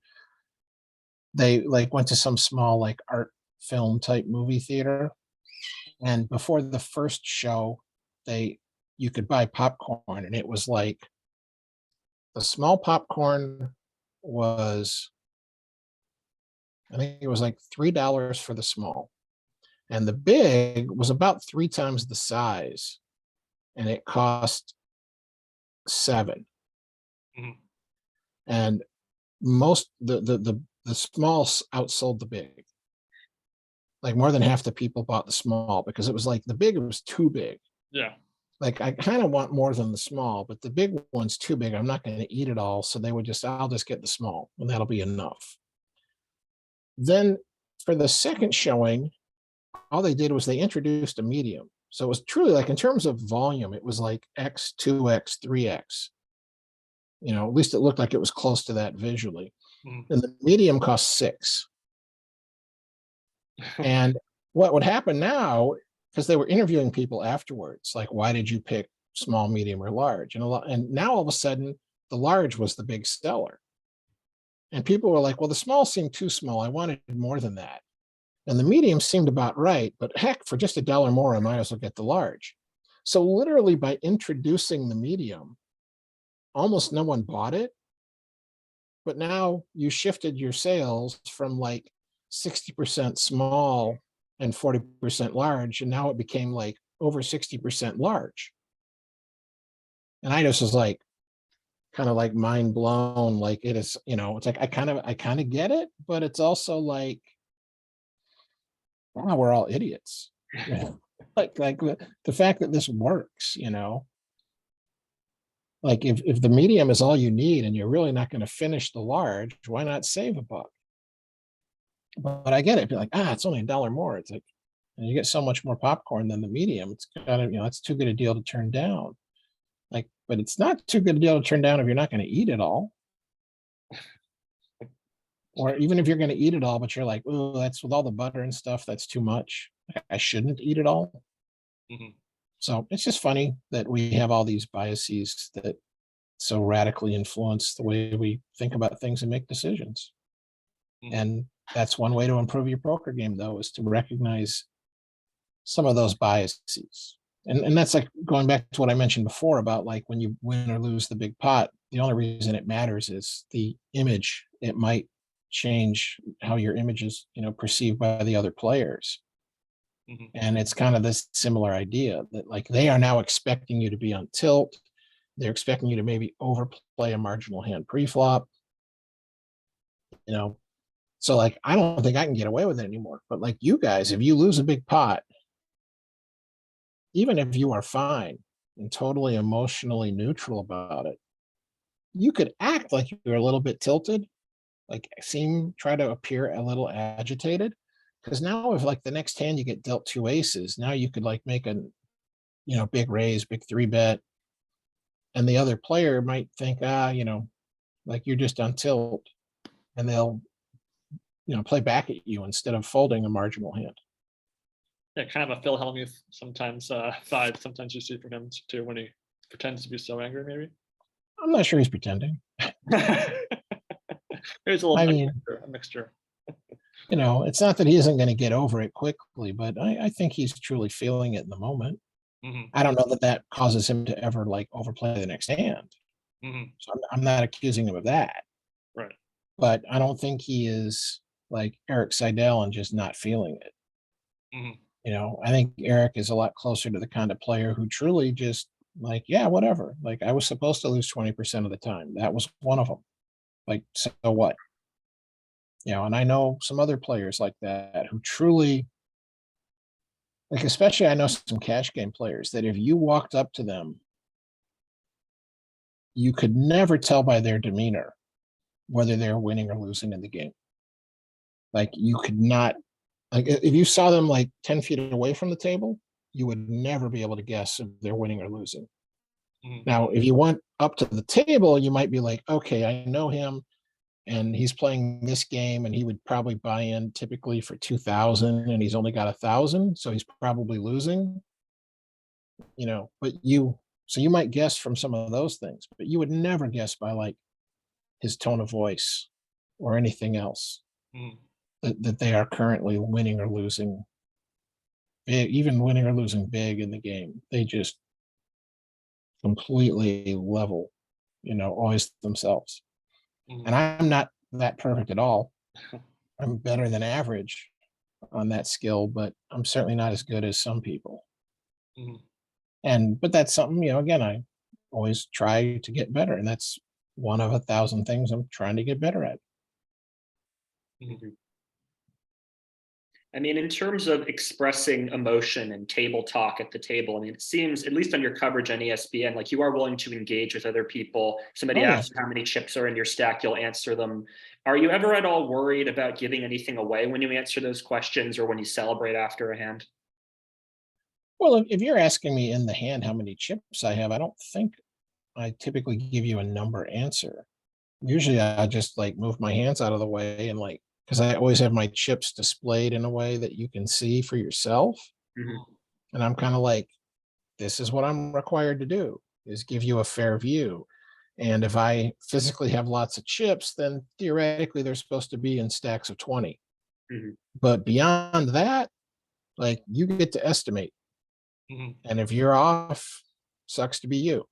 they went to some small art film type movie theater. And before the first show, you could buy popcorn, and it was the small popcorn was, I think it was $3 for the small. And the big was about 3 times the size. And it cost $7. And most the small outsold the big. More than half the people bought the small because it was the big was too big. Yeah. I kind of want more than the small, but the big one's too big. I'm not going to eat it all. So I'll just get the small and that'll be enough. Then for the second showing, all they did was they introduced a medium. So it was truly in terms of volume, it was X, 2X, 3X. At least it looked like it was close to that visually. And the medium cost $6. And what would happen now, because they were interviewing people afterwards, why did you pick small, medium, or large? And now all of a sudden, the large was the big seller. And people were like, well, the small seemed too small. I wanted more than that. And the medium seemed about right, but heck, for just $1 more, I might as well get the large. So literally by introducing the medium, almost no one bought it. But now you shifted your sales from like 60% small and 40% large, and now it became like over 60% large. And I just was like, kind of like mind blown. Like it is, it's like I kind of get it, but it's also like, wow, we're all idiots. like the fact that this works, like if the medium is all you need and you're really not going to finish the large, why not save $1? But I get it. Be like, it's only $1 more. It's like, and you get so much more popcorn than the medium. It's kind of, it's too good a deal to turn down. Like, but it's not too good a deal to turn down if you're not going to eat it all. Or even if you're going to eat it all, but you're like, oh, that's with all the butter and stuff, that's too much. I shouldn't eat it all. Mhm. So it's just funny that we have all these biases that so radically influence the way we think about things and make decisions. Mhm. And that's one way to improve your poker game, though, is to recognize some of those biases. And that's like going back to what I mentioned before about like when you win or lose the big pot, the only reason it matters is the image. It might change how your image is, perceived by the other players. Mhm. And it's kind of this similar idea that like they are now expecting you to be on tilt. They're expecting you to maybe overplay a marginal hand pre-flop. So like I don't think I can get away with it anymore. But like you guys, if you lose a big pot, even if you are fine and totally emotionally neutral about it, you could act like you're a little bit tilted, like try to appear a little agitated. Because now if like the next hand you get dealt 2 aces, now you could like make a, big raise, big 3-bet. And the other player might think, like you're just on tilt, and they'll, play back at you instead of folding a marginal hand. Yeah, kind of a Phil Hellmuth sometimes vibe. Sometimes you see from him too when he pretends to be so angry. Maybe I'm not sure he's pretending. there's a little I mean, a mixture. it's not that he isn't going to get over it quickly, but I think he's truly feeling it in the moment. Mhm. I don't know that causes him to ever like overplay the next hand. Mhm. So I'm not accusing him of that. Right. But I don't think he is like Eric Seidel and just not feeling it. Mhm. I think Eric is a lot closer to the kind of player who truly just like, yeah, whatever. Like I was supposed to lose 20% of the time. That was one of them. Like, so what? And I know some other players like that who truly, like, especially I know some cash game players that if you walked up to them, you could never tell by their demeanor whether they're winning or losing in the game. Like you could not, like if you saw them like 10 feet away from the table, you would never be able to guess if they're winning or losing. Mhm. Now, if you went up to the table, you might be like, okay, I know him and he's playing this game and he would probably buy in typically for 2,000 and he's only got 1,000. So he's probably losing, but so you might guess from some of those things, but you would never guess by like his tone of voice or anything else Mhm. that they are currently winning or losing big, even winning or losing big in the game. They just completely level, always themselves. Mhm. And I'm not that perfect at all. I'm better than average on that skill, but I'm certainly not as good as some people. Mhm. But that's something, again, I always try to get better. And that's one of 1,000 things I'm trying to get better at. Mhm. I mean, in terms of expressing emotion and table talk at the table, I mean, it seems, at least on your coverage on ESPN, like you are willing to engage with other people. Somebody Oh, yeah. asks you how many chips are in your stack, you'll answer them. Are you ever at all worried about giving anything away when you answer those questions or when you celebrate after a hand? Well, if you're asking me in the hand how many chips I have, I don't think I typically give you a number answer. Usually I just like move my hands out of the way and like, because I always have my chips displayed in a way that you can see for yourself. Mhm. And I'm kind of like, this is what I'm required to do, is give you a fair view. And if I physically have lots of chips, then theoretically they're supposed to be in stacks of 20. Mhm. But beyond that, like, you get to estimate. Mhm. And if you're off, sucks to be you.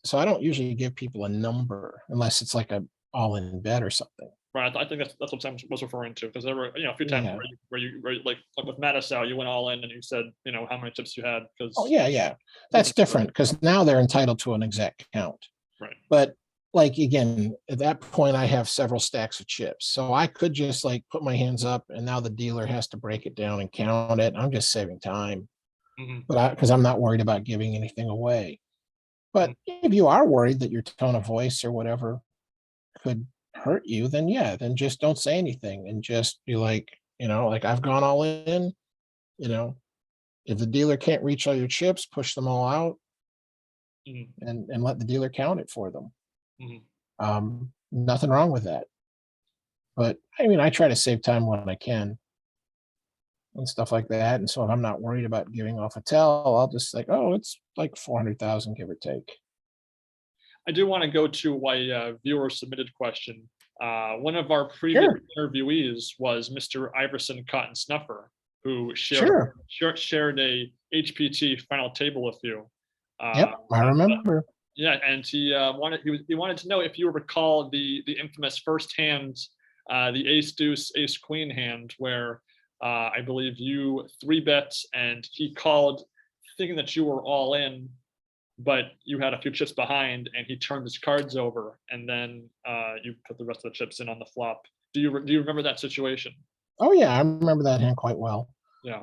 So I don't usually give people a number unless it's like a all in bet or something. Right, I think that's what Sam was referring to, because there were, a few times Yeah. where you like with Matusow, you went all in and you said, how many chips you had, because Oh yeah. That's different because now they're entitled to an exact count. Right. But like, again, at that point, I have several stacks of chips. So I could just like put my hands up and now the dealer has to break it down and count it. I'm just saving time. Mhm. But because I'm not worried about giving anything away. But Mm. if you are worried that your tone of voice or whatever could hurt you, then yeah, then just don't say anything and just be like, like, I've gone all in, you know, if the dealer can't reach all your chips, push them all out Mhm. and let the dealer count it for them. Mhm. Nothing wrong with that. But I mean, I try to save time when I can and stuff like that. And so if I'm not worried about giving off a tell, I'll just like, oh, it's like 400,000, give or take. I do want to go to a viewer submitted question. One of our previous Sure. interviewees was Mr. Iverson Snuffer, who Sure. shared a HPT final table with you. Yep. I remember. Yeah, and he wanted to know if you recall the infamous first hand, the ace deuce ace queen hand, where I believe you three bets and he called thinking that you were all in, but you had a few chips behind and he turned his cards over and then you put the rest of the chips in on the flop. Do you remember that situation? Oh yeah, I remember that hand quite well. Yeah.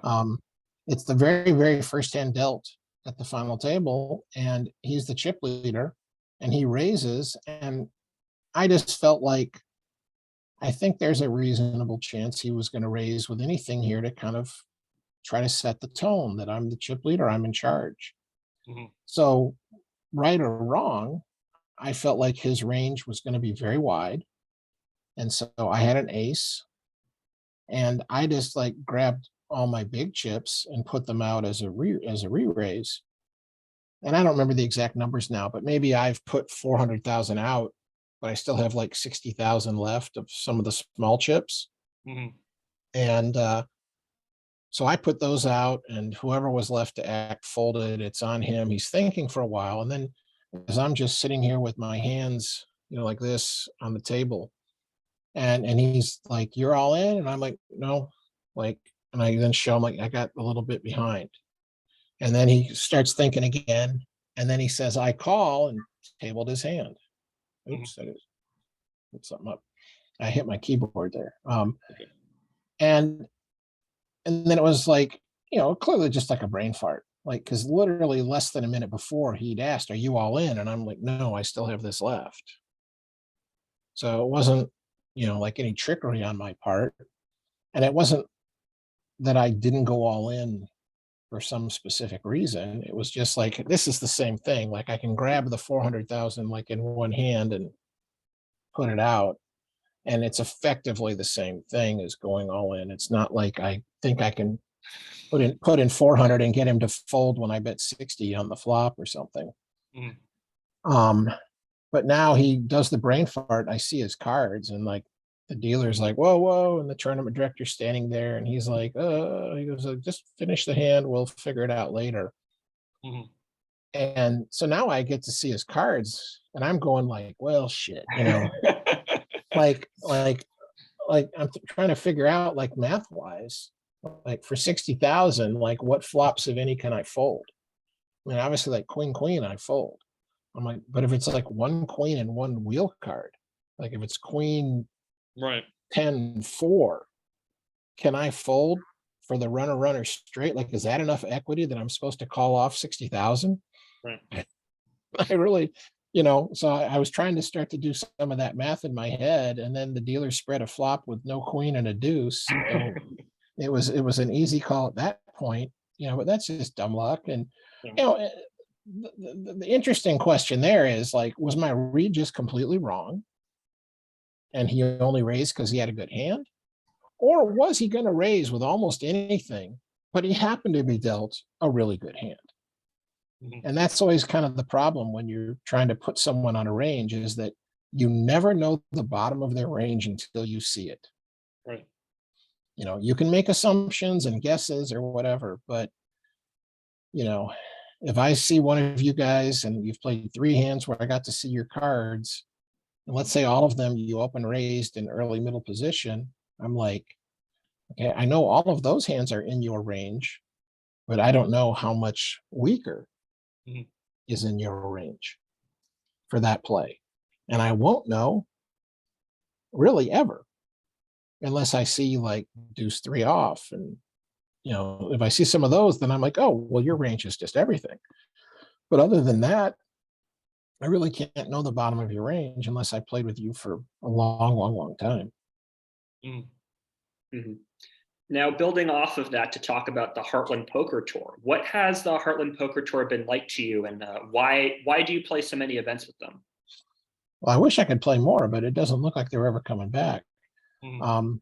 It's the very, very first hand dealt at the final table, and he's the chip leader, and he raises, and I just felt like I think there's a reasonable chance he was going to raise with anything here to kind of try to set the tone that I'm the chip leader, I'm in charge. Mhm. So, right or wrong, I felt like his range was going to be very wide. And so I had an ace, and I just like grabbed all my big chips and put them out as a re-raise. And I don't remember the exact numbers now, but maybe I've put 400,000 out, but I still have like 60,000 left of some of the small chips. Mhm. And so I put those out, and whoever was left to act folded. It's on him. He's thinking for a while. And then as I'm just sitting here with my hands, like this on the table, and he's like, "You're all in?" And I'm like, "No." Like, and I then show him like I got a little bit behind. And then he starts thinking again. And then he says, "I call," and tabled his hand. Mhm. Oops, I just put something up. I hit my keyboard there. Okay. And then it was like, clearly just like a brain fart. Like, because literally less than a minute before he'd asked, "Are you all in?" And I'm like, "No, I still have this left." So it wasn't, like any trickery on my part. And it wasn't that I didn't go all in for some specific reason. It was just like, this is the same thing. Like, I can grab the 400,000 like in one hand and put it out. And it's effectively the same thing as going all in. It's not like I think I can put in 400 and get him to fold when I bet 60 on the flop or something. Mhm. Um, but now he does the brain fart. I see his cards, and like the dealer's like, "Whoa, whoa," and the tournament director's standing there, and he's like, he goes, "Just finish the hand. We'll figure it out later." Mhm. And so now I get to see his cards, and I'm going like, "Well, shit," like I'm trying to figure out, like, math wise, like for 60,000, like what flops of any can I fold? I mean, obviously, like queen, I fold. I'm like, but if it's like one queen and one wheel card, like if it's queen Right. 10-4, can I fold for the runner straight? Like, is that enough equity that I'm supposed to call off 60,000? Right. I really, so I was trying to start to do some of that math in my head, and then the dealer spread a flop with no queen and a deuce. So it was an easy call at that point, but that's just dumb luck. And Yeah. the interesting question there is like, was my read just completely wrong? And he only raised because he had a good hand? Or was he going to raise with almost anything, but he happened to be dealt a really good hand? Mhm. And that's always kind of the problem when you're trying to put someone on a range, is that you never know the bottom of their range until you see it. Right. You know, you can make assumptions and guesses or whatever, but you know, if I see one of you guys and you've played 3 hands where I got to see your cards, and let's say all of them you open raised in early middle position, I'm like, okay, I know all of those hands are in your range, but I don't know how much weaker Mhm. is in your range for that play. And I won't know really ever unless I see like deuce 3 off. And, you know, if I see some of those, then I'm like, oh, well, your range is just everything. But other than that, I really can't know the bottom of your range unless I played with you for a long, long, long time. Mm. Mhm. Now, building off of that to talk about the Heartland Poker Tour, what has the Heartland Poker Tour been like to you, and why do you play so many events with them? Well, I wish I could play more, but it doesn't look like they're ever coming back. Mhm. Um,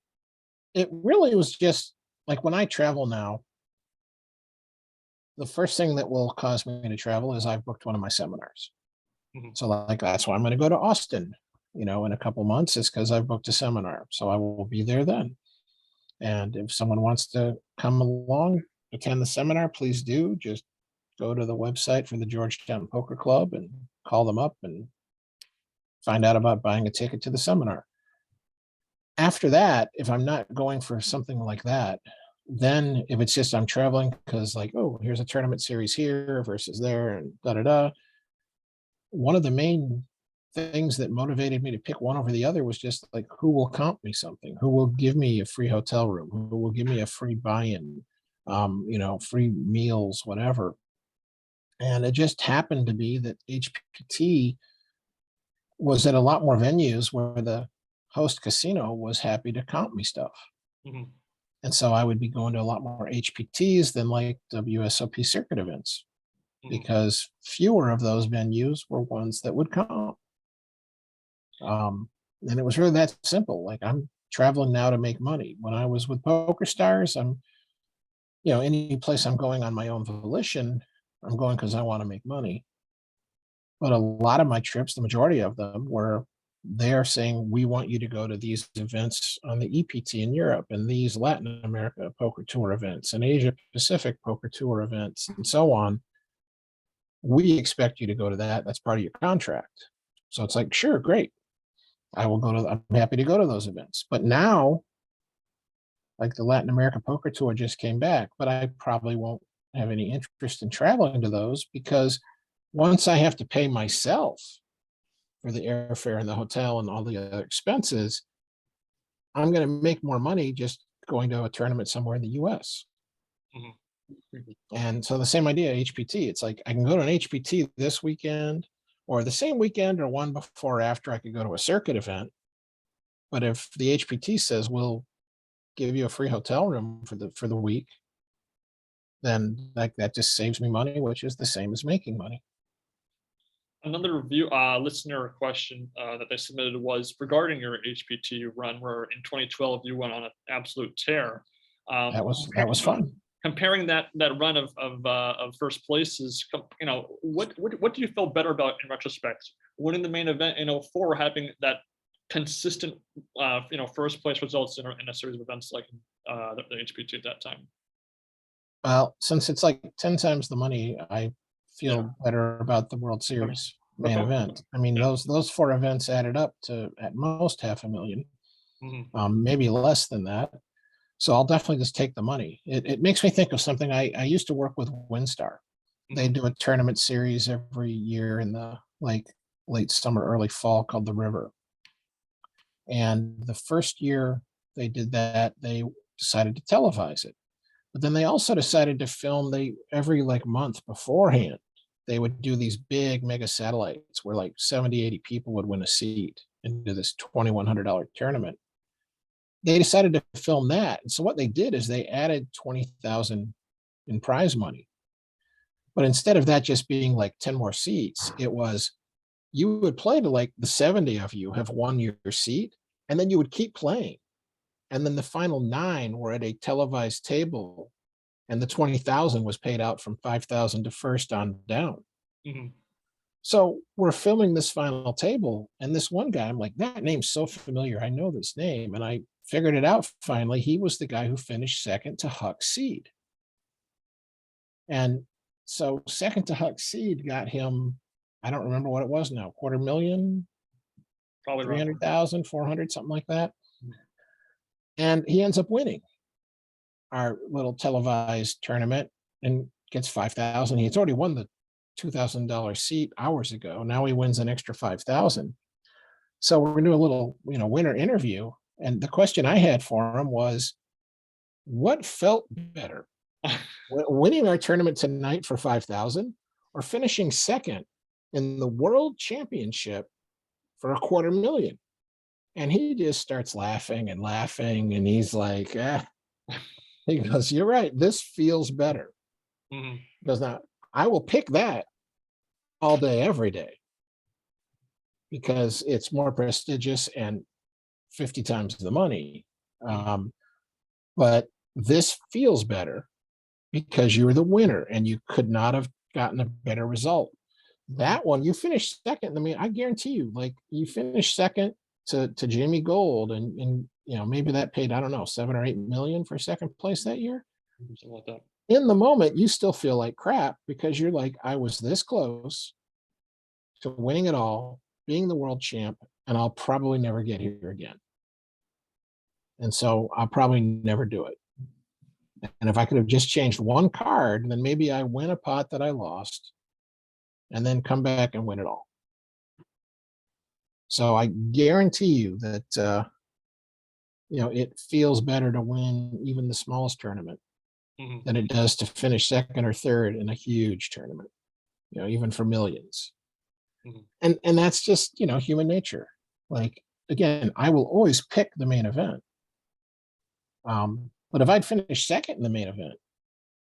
it really was just like when I travel now, the first thing that will cause me to travel is I've booked one of my seminars. Mhm. So like that's why I'm going to go to Austin, you know, in a couple months, is because I've booked a seminar. So I will be there then. And if someone wants to come along, attend the seminar, please do. Just go to the website for the Georgetown Poker Club and call them up and find out about buying a ticket to the seminar. After that, if I'm not going for something like that, then if it's just I'm traveling because like, oh, here's a tournament series here versus there and da da da. One of the main things that motivated me to pick one over the other was just like, who will comp me something? Who will give me a free hotel room? Who will give me a free buy-in? You know, free meals, whatever. And it just happened to be that HPT was at a lot more venues where the host casino was happy to comp me stuff. Mhm. And so I would be going to a lot more HPTs than like WSOP circuit events, Mhm. because fewer of those venues were ones that would comp. And it was really that simple. Like, I'm traveling now to make money. When I was with Poker Stars, I'm, you know, any place I'm going on my own volition, I'm going because I want to make money. But a lot of my trips, the majority of them, were they're saying, we want you to go to these events on the EPT in Europe and these Latin America Poker Tour events and Asia Pacific Poker Tour events and so on. We expect you to go to that. That's part of your contract. So it's like, sure, great. I'm happy to go to those events. But now, like the Latin America Poker Tour just came back, but I probably won't have any interest in traveling to those, because once I have to pay myself for the airfare and the hotel and all the other expenses, I'm going to make more money just going to a tournament somewhere in the US. Mhm. And so the same idea, HPT, it's like I can go to an HPT this weekend or the same weekend or one before or after I could go to a circuit event. But if the HPT says we'll give you a free hotel room for the week, then like that just saves me money, which is the same as making money. Another listener question that they submitted was regarding your HPT run, where in 2012 you went on an absolute tear. That was fun. Comparing that run of first places, you know, what do you feel better about in retrospect? Winning the main event in '04, having that consistent, you know, first place results in a series of events like the HPT at that time? Well, since it's like 10 times the money, I Yeah. feel better about the World Series main Okay. event. I mean, Yeah. those 4 events added up to at most 500,000, Mhm. maybe less than that. So I'll definitely just take the money. It makes me think of something. I used to work with WinStar. They Mhm. do a tournament series every year in the like late summer, early fall called the River. And the first year they did that, they decided to televise it. But then they also decided to film every like month beforehand. They would do these big mega satellites where like 70, 80 people would win a seat into this $2,100 tournament. They decided to film that. And so what they did is they added 20,000 in prize money. But instead of that just being like 10 more seats, it was you would play to like the 70 of you have won your seat, and then you would keep playing. And then the final 9 were at a televised table and the 20,000 was paid out from 5,000 to first on down. Mhm. So we're filming this final table, and this one guy, I'm like, that name's so familiar. I know this name. And I figured it out finally. He was the guy who finished second to Huck Seed. And so second to Huck Seed got him, I don't remember what it was now, 250,000, Probably around. 300,000, 400, something like that. And he ends up winning our little televised tournament and gets 5,000. He's already won the $2,000 seat hours ago. Now he wins an extra 5,000. So we're gonna do a little, winner interview. And the question I had for him was, what felt better, winning our tournament tonight for 5,000 or finishing second in the world championship for 250,000? And he just starts laughing and laughing. And he's like, he goes, you're right. This feels better. Mhm. He goes, now I will pick that all day, every day, because it's more prestigious and 50 times the money. But this feels better because you were the winner and you could not have gotten a better result. That one, you finished second. I mean, I guarantee you, like, you finished second to Jamie Gold, and maybe that paid, I don't know, 7 or 8 million for second place that year. Something like that. In the moment, you still feel like crap because you're like, I was this close to winning it all, being the world champ, and I'll probably never get here again. And so I'll probably never do it. And if I could have just changed one card, then maybe I win a pot that I lost and then come back and win it all. So I guarantee you that, it feels better to win even the smallest tournament Mhm. than it does to finish second or third in a huge tournament, even for millions. Mhm. And that's just, human nature. Like, again, I will always pick the main event. But if I'd finished second in the main event,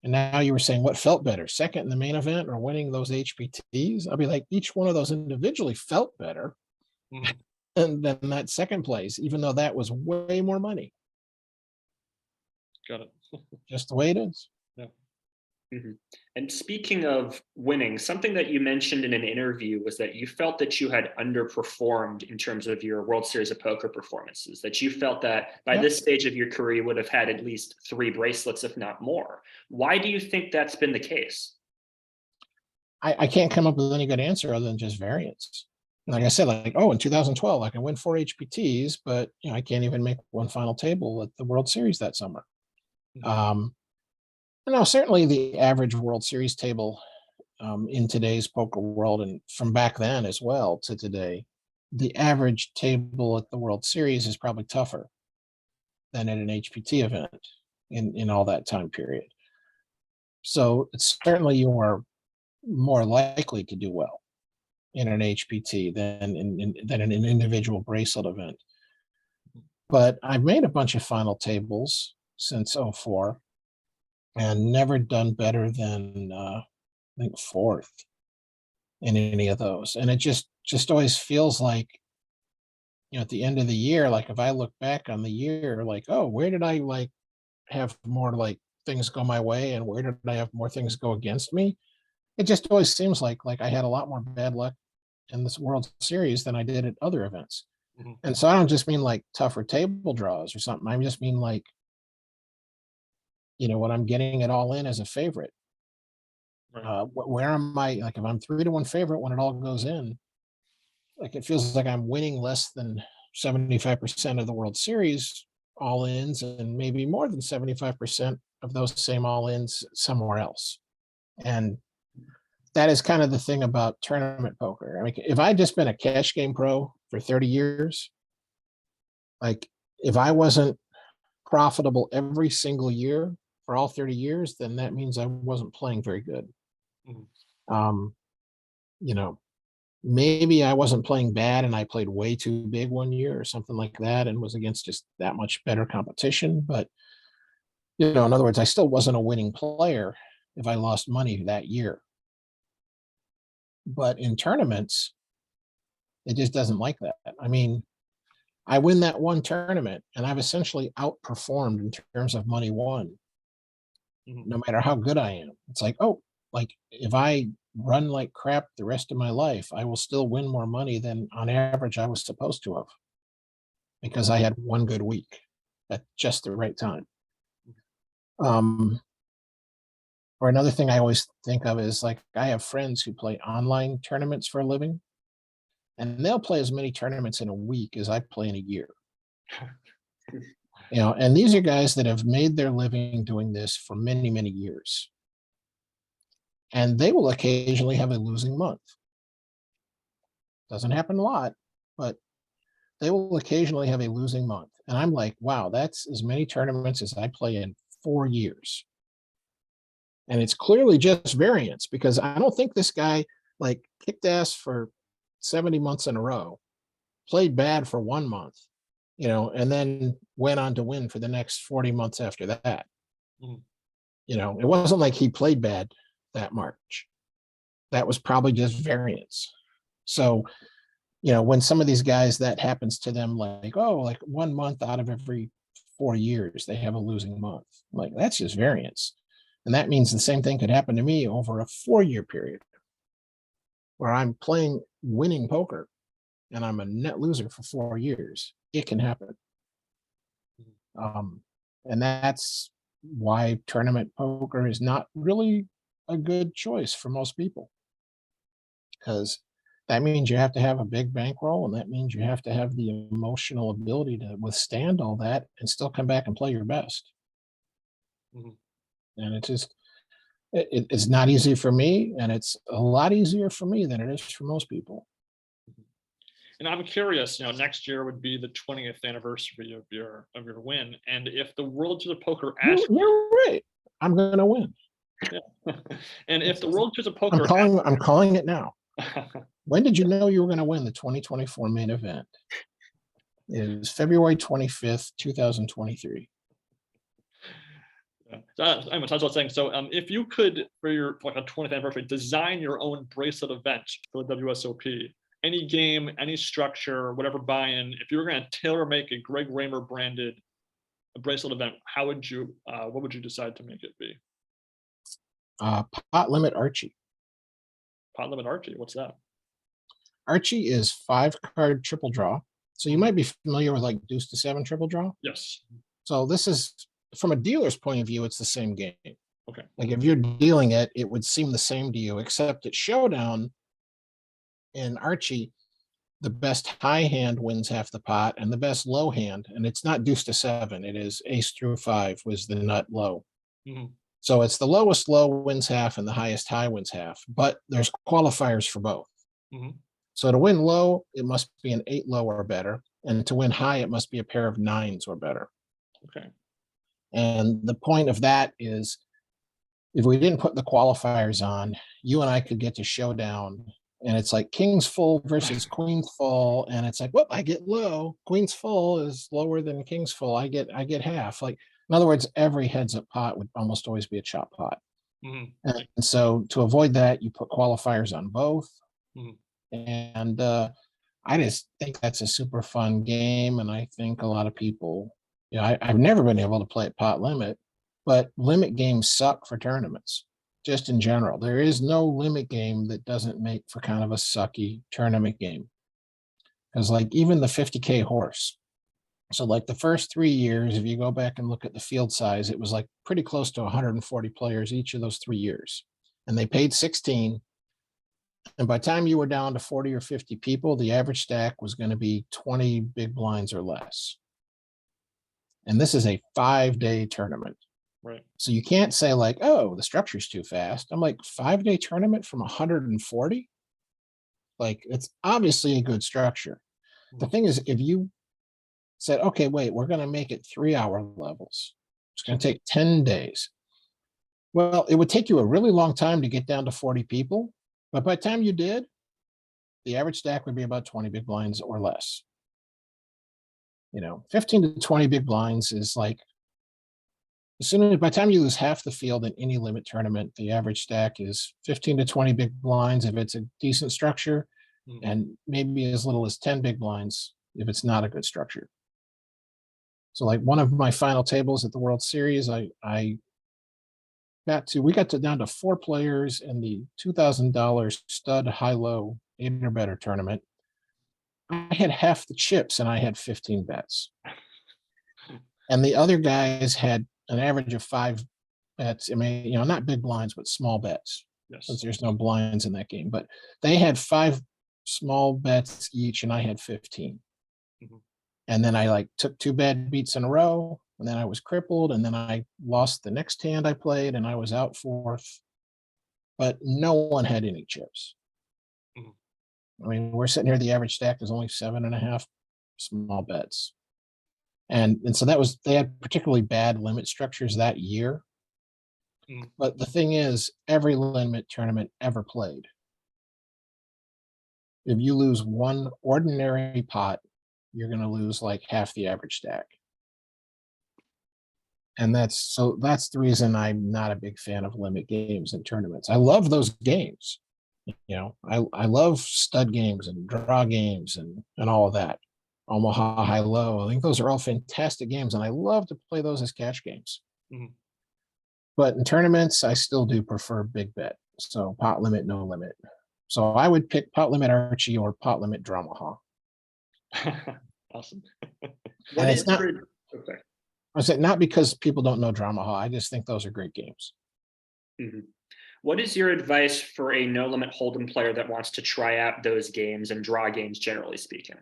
and now you were saying what felt better, second in the main event or winning those HPTs, I'll be like, each one of those individually felt better Mhm. than that second place, even though that was way more money. Got it. Just the way it is. Mhm. And speaking of winning, something that you mentioned in an interview was that you felt that you had underperformed in terms of your World Series of Poker performances, that you felt that by Yep. this stage of your career, you would have had at least 3 bracelets, if not more. Why do you think that's been the case? I can't come up with any good answer other than just variance. Like I said, like, in 2012, I can win 4 HPTs, but I can't even make one final table at the World Series that summer. Now, certainly the average World Series table in today's poker world, and from back then as well to today, the average table at the World Series is probably tougher than at an HPT event in all that time period. So it's certainly you are more likely to do well in an HPT than in an individual bracelet event. But I've made a bunch of final tables since 04 and never done better than I think 4th in any of those. And it just always feels like, at the end of the year, like if I look back on the year, like, oh, where did I like have more like things go my way and where did I have more things go against me? It just always seems like I had a lot more bad luck in this World Series than I did at other events. Mhm. And so I don't just mean like tougher table draws or something. I just mean like, when I'm getting it all in as a favorite. Right. Where am I? Like if I'm 3-1 favorite when it all goes in, like it feels like I'm winning less than 75% of the World Series all-ins and maybe more than 75% of those same all-ins somewhere else. And that is kind of the thing about tournament poker. I mean, if I'd just been a cash game pro for 30 years, like if I wasn't profitable every single year for all 30 years, then that means I wasn't playing very good. Mhm. Um, you know, maybe I wasn't playing bad and I played way too big one year or something like that and was against just that much better competition. But, in other words, I still wasn't a winning player if I lost money that year. But in tournaments, it just doesn't like that. I mean, I win that one tournament and I've essentially outperformed in terms of money won no matter how good I am. It's like, oh, like if I run like crap the rest of my life, I will still win more money than on average I was supposed to have, because I had one good week at just the right time. Or another thing I always think of is like, I have friends who play online tournaments for a living, and they'll play as many tournaments in a week as I play in a year. You know, and these are guys that have made their living doing this for many, many years. And they will occasionally have a losing month. Doesn't happen a lot, but they will occasionally have a losing month. And I'm like, wow, that's as many tournaments as I play in 4 years. And it's clearly just variance, because I don't think this guy like kicked ass for 70 months in a row, played bad for 1 month, you know, and then went on to win for the next 40 months after that. Mhm. You know, it wasn't like he played bad that March. That was probably just variance. So, you know, when some of these guys, that happens to them, like, oh, like 1 month out of every 4 years, they have a losing month. Like, that's just variance. And that means the same thing could happen to me over a 4-year period where I'm playing winning poker and I'm a net loser for 4 years. It can happen. And that's why tournament poker is not really a good choice for most people, because that means you have to have a big bankroll, and that means you have to have the emotional ability to withstand all that and still come back and play your best. Mhm. And it just, it's not easy for me, and it's a lot easier for me than it is for most people. And I'm curious, next year would be the 20th anniversary of your win, and if the World Series of Poker asks, You're right. I'm going to win. and if the World Series of Poker I'm calling it now. When did you know you were going to win the 2024 main event? It is February 25th, 2023. That's what I was saying. So, if you could, for your like a 20th anniversary, design your own bracelet event for the WSOP, any game, any structure, whatever buy-in, if you were going to tailor make a Greg Raymer branded bracelet event, how would you, what would you decide to make it be? Pot limit Archie. Pot limit Archie, what's that? Archie is 5-card triple draw. So you might be familiar with like deuce to 7 triple draw. Yes. So this is, from a dealer's point of view, it's the same game. Okay. Like if you're dealing it, it would seem the same to you, except at Showdown in Archie, the best high hand wins half the pot and the best low hand. And it's not deuce to 7. It is ace through 5 was the nut low. Mhm. So it's the lowest low wins half and the highest high wins half, but there's qualifiers for both. Mhm. So to win low, it must be an 8 low or better. And to win high, it must be a pair of 9s or better. Okay. And the point of that is, if we didn't put the qualifiers on, you and I could get to Showdown, and it's like kings full versus queens full, and it's like, whoop, I get low. Queens full is lower than kings full. I get half. Like, in other words, every heads up pot would almost always be a chop pot. Mhm. And so to avoid that, you put qualifiers on both. Mhm. And I just think that's a super fun game. And I think a lot of people, I've never been able to play at pot limit, but limit games suck for tournaments, just in general. There is no limit game that doesn't make for kind of a sucky tournament game. Because like even the 50K horse. So like the first 3 years, if you go back and look at the field size, it was like pretty close to 140 players each of those 3 years. And they paid 16. And by the time you were down to 40 or 50 people, the average stack was going to be 20 big blinds or less. And this is a 5-day tournament. Right. So you can't say like, oh, the structure's too fast. I'm like, 5-day tournament from 140? Like, it's obviously a good structure. The thing is, if you said, okay, wait, we're going to make it 3-hour levels, it's going to take 10 days. Well, it would take you a really long time to get down to 40 people. But by the time you did, the average stack would be about 20 big blinds or less. 15 to 20 big blinds is like, as soon as by the time you lose half the field in any limit tournament, the average stack is 15 to 20 big blinds if it's a decent structure, and maybe as little as 10 big blinds if it's not a good structure. So like one of my final tables at the World Series, I we got to down to 4 players in the $2,000 stud high-low 8 or better tournament. I had half the chips and I had 15 bets. And the other guys had an average of 5 bets. I mean, not big blinds, but small bets. Yes. Since there's no blinds in that game. But they had 5 small bets each and I had 15. Mhm. And then I took 2 bad beats in a row, and then I was crippled, and then I lost the next hand I played, and I was out 4th. But no one had any chips. Mhm. I mean, we're sitting here, the average stack is only 7.5 small bets. And so they had particularly bad limit structures that year. Mhm. But the thing is, every limit tournament ever played, if you lose one ordinary pot, you're going to lose like half the average stack. And that's the reason I'm not a big fan of limit games and tournaments. I love those games. I love stud games and draw games and all of that. Omaha High Low. I think those are all fantastic games, and I love to play those as cash games. Mhm. But in tournaments, I still do prefer big bet. So pot limit, no limit. So I would pick pot limit Arieh or pot limit Dramaha. Awesome. What And is it's not, okay. I said not because people don't know Dramaha. I just think those are great games. Mhm. What is your advice for a no limit hold'em player that wants to try out those games and draw games, generally speaking?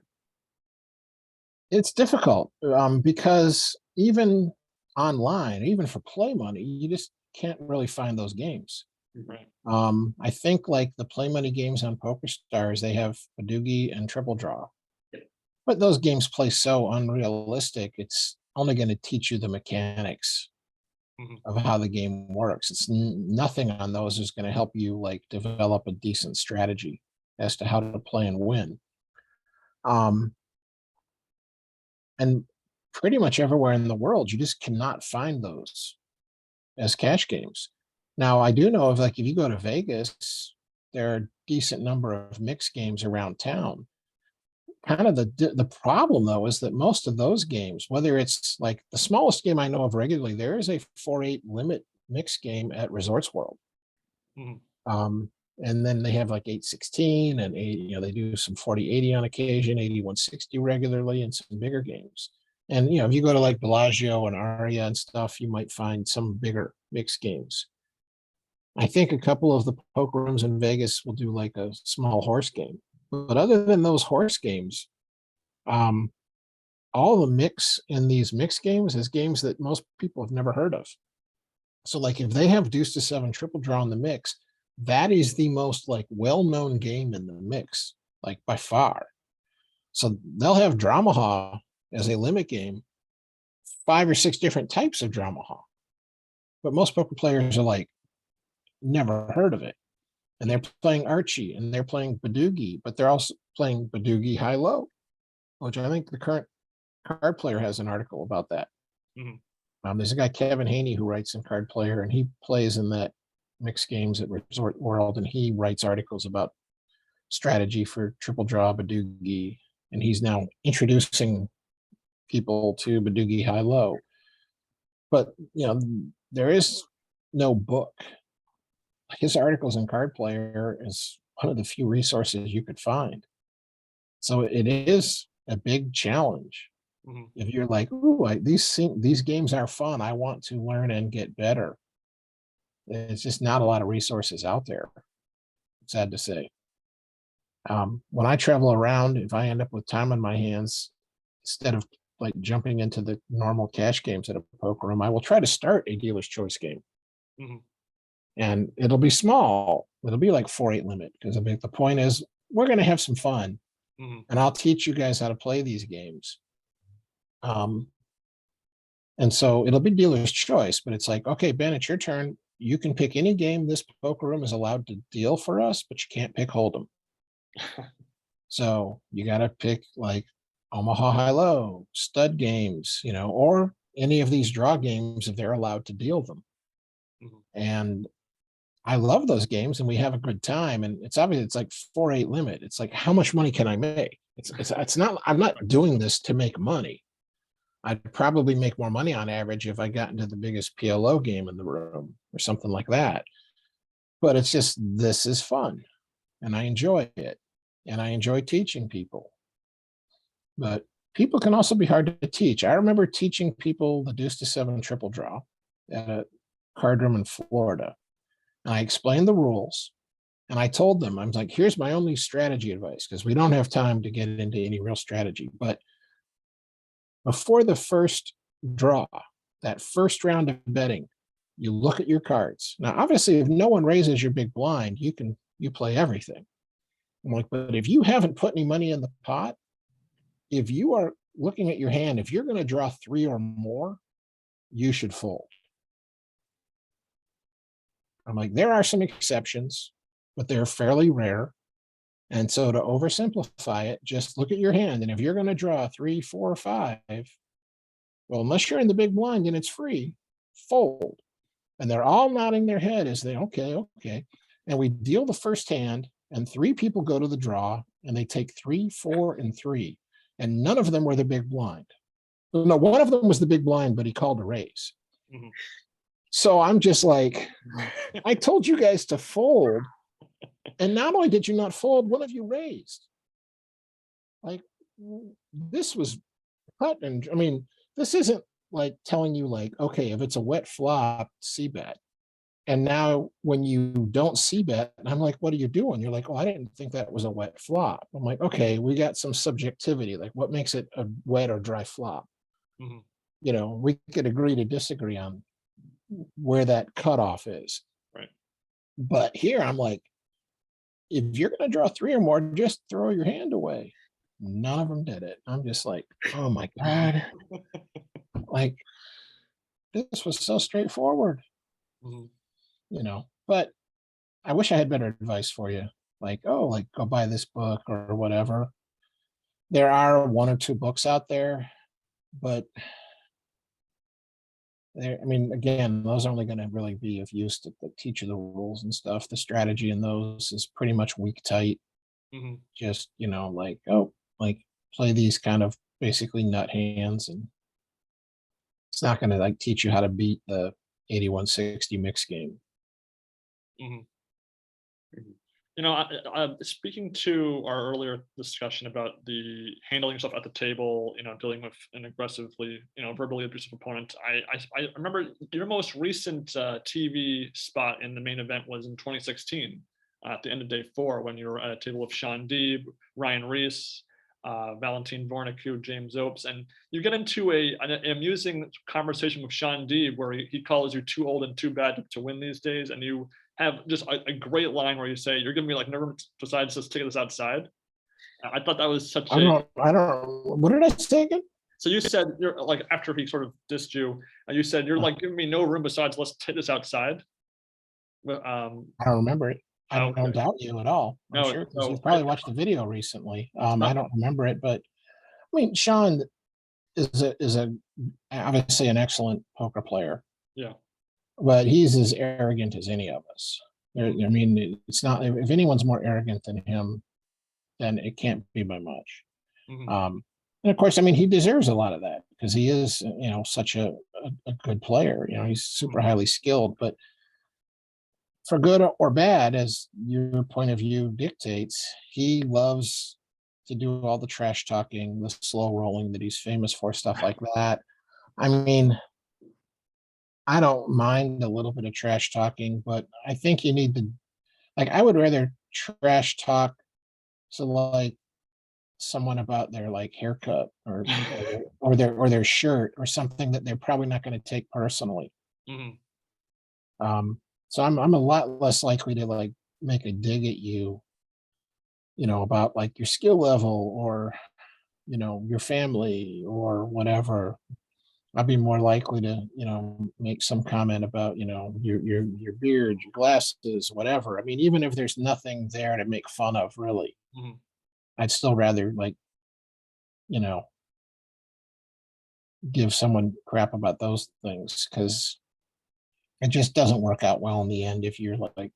It's difficult because even online, even for play money, you just can't really find those games. Right. I think like the play money games on Poker Stars, they have Badoogie and Triple Draw. Yep. But those games play so unrealistic, it's only going to teach you the mechanics Mhm. of how the game works. It's nothing on those is going to help you develop a decent strategy as to how to play and win. And pretty much everywhere in the world, you just cannot find those as cash games. Now, I do know of if you go to Vegas, there are a decent number of mixed games around town. Kind of the problem though is that most of those games, whether it's like the smallest game I know of regularly, there is a 4-8 limit mixed game at Resorts World. Mhm. And then they have 8-16 and 8, they do some 40-80 on occasion, 80-160 regularly, and some bigger games. And if you go to Bellagio and Arieh and stuff, you might find some bigger mixed games. I think a couple of the poker rooms in Vegas will do a small horse game. But other than those horse games, all the mix in these mixed games is games that most people have never heard of. So if they have deuce to 7 triple draw in the mix, that is the most well-known game in the mix, by far. So they'll have Dramaha as a limit game, 5 or 6 different types of Dramaha. But most poker players are never heard of it. And they're playing Arieh and they're playing Badoogie, but they're also playing Badoogie high low, which I think the current card player has an article about that. Mhm. There's a guy, Kevin Haney, who writes in Card Player, and he plays in that mixed games at Resort World, and he writes articles about strategy for triple draw Badoogie, and he's now introducing people to Badoogie high low. But there is no book. His articles in Card Player is one of the few resources you could find. So it is a big challenge. Mhm. If you're ooh, these games are fun, I want to learn and get better. It's just not a lot of resources out there. Sad to say. When I travel around, if I end up with time on my hands, instead of jumping into the normal cash games at a poker room, I will try to start a dealer's choice game. Mhm. And it'll be small. It'll be 4-8 limit because the point is we're going to have some fun, Mhm. and I'll teach you guys how to play these games. And so it'll be dealer's choice, but it's okay, Ben, it's your turn. You can pick any game this poker room is allowed to deal for us, but you can't pick Hold'em. So you got to pick Omaha High Low, stud games, or any of these draw games if they're allowed to deal them. Mhm. And I love those games, and we have a good time. And it's obvious it's 4-8 limit. It's how much money can I make? It's not. I'm not doing this to make money. I'd probably make more money on average if I got into the biggest PLO game in the room or something like that. But it's just, this is fun and I enjoy it. And I enjoy teaching people. But people can also be hard to teach. I remember teaching people the deuce to seven triple draw at a card room in Florida. And I explained the rules. And I told them, I'm like, here's my only strategy advice, because we don't have time to get into any real strategy. But before the first draw, that first round of betting, you look at your cards. Now, obviously, if no one raises your big blind, you play everything. I'm like, but if you haven't put any money in the pot, if you are looking at your hand, if you're going to draw three or more, you should fold. I'm like, there are some exceptions, but they're fairly rare. And so to oversimplify it, just look at your hand. And if you're going to draw 3, 4, 5, well, unless you're in the big blind and it's free, fold. And they're all nodding their head as they, okay. And we deal the first hand, and 3 people go to the draw, and they take 3, 4, and 3. And none of them were the big blind. No, one of them was the big blind, but he called a raise. Mm-hmm. So I'm just like, I told you guys to fold. And not only did you not fold, one of you raised. Like, this was cut. And I mean, this isn't like telling you like, okay, if it's a wet flop, c-bet. And now when you don't c-bet, I'm like, what are you doing? You're like, oh, I didn't think that was a wet flop. I'm like, okay, we got some subjectivity. Like, what makes it a wet or dry flop? Mm-hmm. You know, we could agree to disagree on where that cutoff is. Right. But here I'm like, if you're going to draw 3 or more, just throw your hand away. None of them did it. I'm just like, oh my God. Like, this was so straightforward. Mm-hmm. You know, but I wish I had better advice for you. Like, oh, like go buy this book or whatever. There are 1 or 2 books out there, but I mean, again, those are only going to really be of use to teach you the rules and stuff. The strategy in those is pretty much weak tight. Mm-hmm. Just, you know, like, oh, like play these kind of basically nut hands, and it's not going to like teach you how to beat the 8160 mix game. Mm-hmm. You know, speaking to our earlier discussion about the handling yourself at the table, you know, dealing with an aggressively, you know, verbally abusive opponent, I remember your most recent TV spot in the main event was in 2016 at the end of day 4, when you were at a table with Shaun Deeb, Ryan Reese, Valentin Vornicu, James Opes, and you get into an amusing conversation with Shaun Deeb where he calls you too old and too bad to win these days, and you have just a great line where you say, "You're giving me like never besides just take this outside." I thought that was such I don't. What did I say again? So you said, you're like, after he sort of dissed you, and you said, "You're like giving me no room besides let's take this outside." I don't remember it. I don't doubt you at all. I'm sure, because you've probably watched the video recently. I don't remember it, but I mean, Shaun is a obviously an excellent poker player. Yeah. But he's as arrogant as any of us. I mean, it's not, if anyone's more arrogant than him, then it can't be by much. Mm-hmm. And of course, I mean, he deserves a lot of that because he is, you know, such a good player. You know, he's super highly skilled, but for good or bad, as your point of view dictates, he loves to do all the trash talking, the slow rolling that he's famous for, stuff like that. I mean, I don't mind a little bit of trash talking, but I think you need to, like, I would rather trash talk to like someone about their like haircut or their shirt or something that they're probably not going to take personally. Mm-hmm. So I'm a lot less likely to like make a dig at you, you know, about like your skill level or, you know, your family or whatever. I'd be more likely to, you know, make some comment about, you know, your beard, your glasses, whatever. I mean, even if there's nothing there to make fun of, really, mm-hmm. I'd still rather like, you know, give someone crap about those things, because it just doesn't work out well in the end if you're like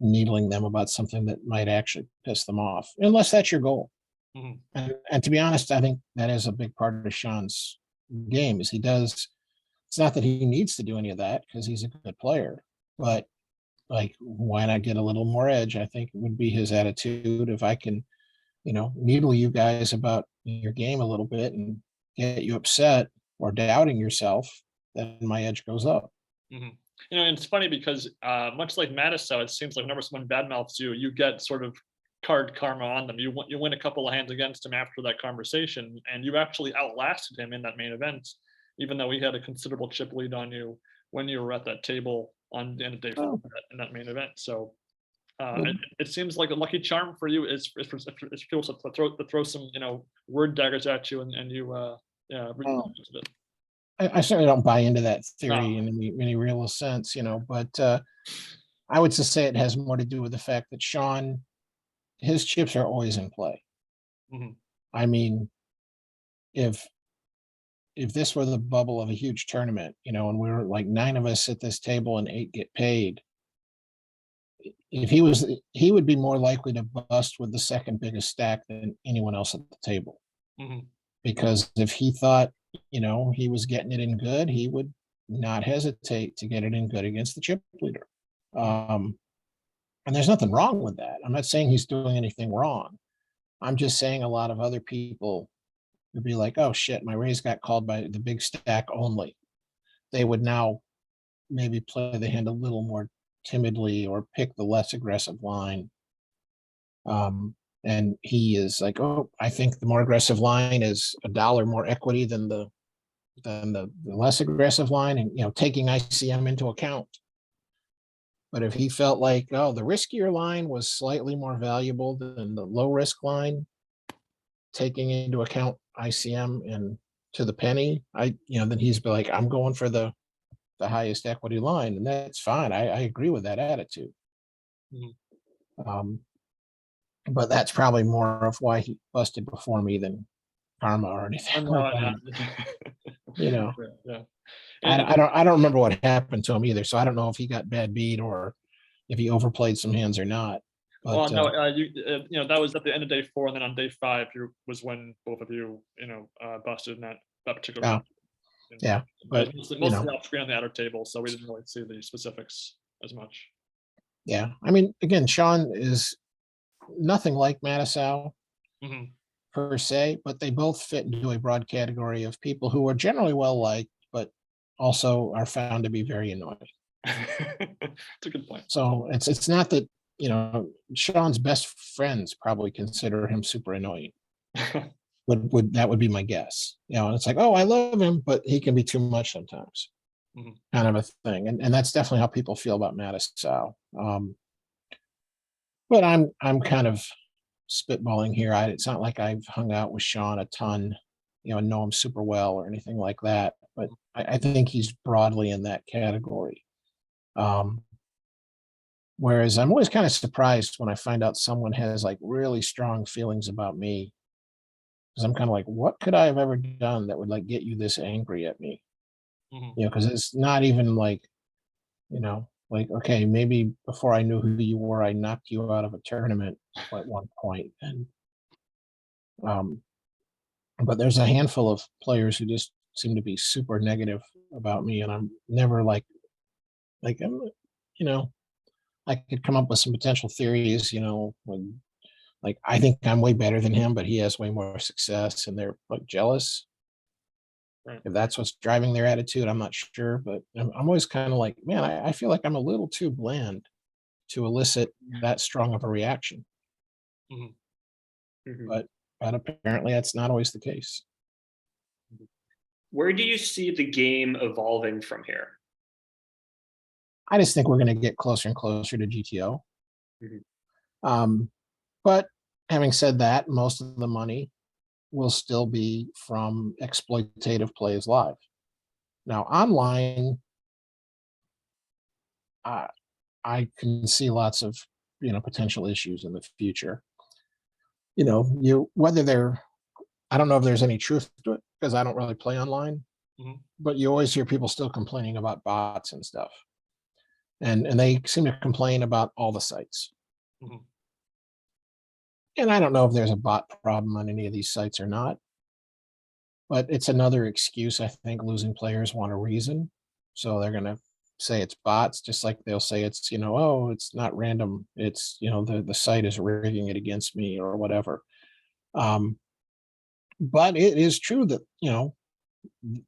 needling them about something that might actually piss them off, unless that's your goal. Mm-hmm. And to be honest, I think that is a big part of Shaun's games. He does. It's not that he needs to do any of that because he's a good player, but like, why not get a little more edge? I think it would be his attitude. If I can, needle you guys about your game a little bit and get you upset or doubting yourself, then my edge goes up. Mhm. And it's funny because much like Matusow, it seems like whenever someone badmouths you, you get sort of card karma on them. You win a couple of hands against him after that conversation, and you actually outlasted him in that main event, even though he had a considerable chip lead on you when you were at that table on the end of day 4 Oh, in that main event. So well, it seems like a lucky charm for you is for people to throw some word daggers at you, and you yeah well, reacted it. I certainly don't buy into that No. theory in any real sense, but I would just say it has more to do with the fact that Shaun, his chips are always in play. Mhm. I mean, if this were the bubble of a huge tournament, and we were like 9 of us at this table and 8 get paid, if he would be more likely to bust with the second biggest stack than anyone else at the table. Mhm. Because if he thought, he was getting it in good, he would not hesitate to get it in good against the chip leader. Um, and there's nothing wrong with that. I'm not saying he's doing anything wrong. I'm just saying a lot of other people would be like, oh shit, my raise got called by the big stack only. They would now maybe play the hand a little more timidly or pick the less aggressive line. And he is like, oh, I think the more aggressive line is $1 more equity than the less aggressive line, and taking ICM into account. But if he felt like, oh, the riskier line was slightly more valuable than the low risk line, taking into account ICM and to the penny, then he's be like, I'm going for the highest equity line, and that's fine. I agree with that attitude. Mhm. Um, but that's probably more of why he busted before me than karma or anything No, like no. that. You know, Yeah. I don't remember what happened to him either, so I don't know if he got bad beat or if he overplayed some hands or not. Well, But no, that was at the end of day 4, and then on day 5, was when both of you, busted in that particular yeah, round. yeah, But but mostly off screen on the outer table, so we didn't really see the specifics as much. yeah. I mean, again, Shaun is nothing like Matusow Mhm. per se, but they both fit into a broad category of people who are generally well liked, but also are found to be very annoying. It's a good point. So it's not that Shaun's best friends probably consider him super annoying. Would that would be my guess. And it's like, oh, I love him, but he can be too much sometimes, Mhm. kind of a thing. And that's definitely how people feel about Matusow. But I'm kind of spitballing here. It's not like I've hung out with Shaun a ton, and know him super well or anything like that. But I think he's broadly in that category. Whereas I'm always kind of surprised when I find out someone has like really strong feelings about me. Because I'm kind of like, what could I have ever done that would like get you this angry at me? Mhm. Because it's not even like, okay, maybe before I knew who you were, I knocked you out of a tournament at one point. And um, but there's a handful of players who just seem to be super negative about me, and I'm never like I'm, you know, I could come up with some potential theories, when like I think I'm way better than him, but he has way more success, and they're like jealous. Right. If that's what's driving their attitude, I'm not sure, but I'm always kind of like, man, I feel like I'm a little too bland to elicit that strong of a reaction. Mhm. Mhm. But apparently that's not always the case. Where do you see the game evolving from here? I just think we're going to get closer and closer to GTO. Mhm. But having said that, most of the money will still be from exploitative plays live. Now, online, I, I can see lots of potential issues in the future. You whether they're I don't know if there's any truth to it because I don't really play online, Mhm. but you always hear people still complaining about bots and stuff, and they seem to complain about all the sites. Mhm. And I don't know if there's a bot problem on any of these sites or not. But it's another excuse. I think losing players want a reason. So they're going to say it's bots, just like they'll say it's, oh, it's not random. It's, the site is rigging it against me or whatever. But it is true that,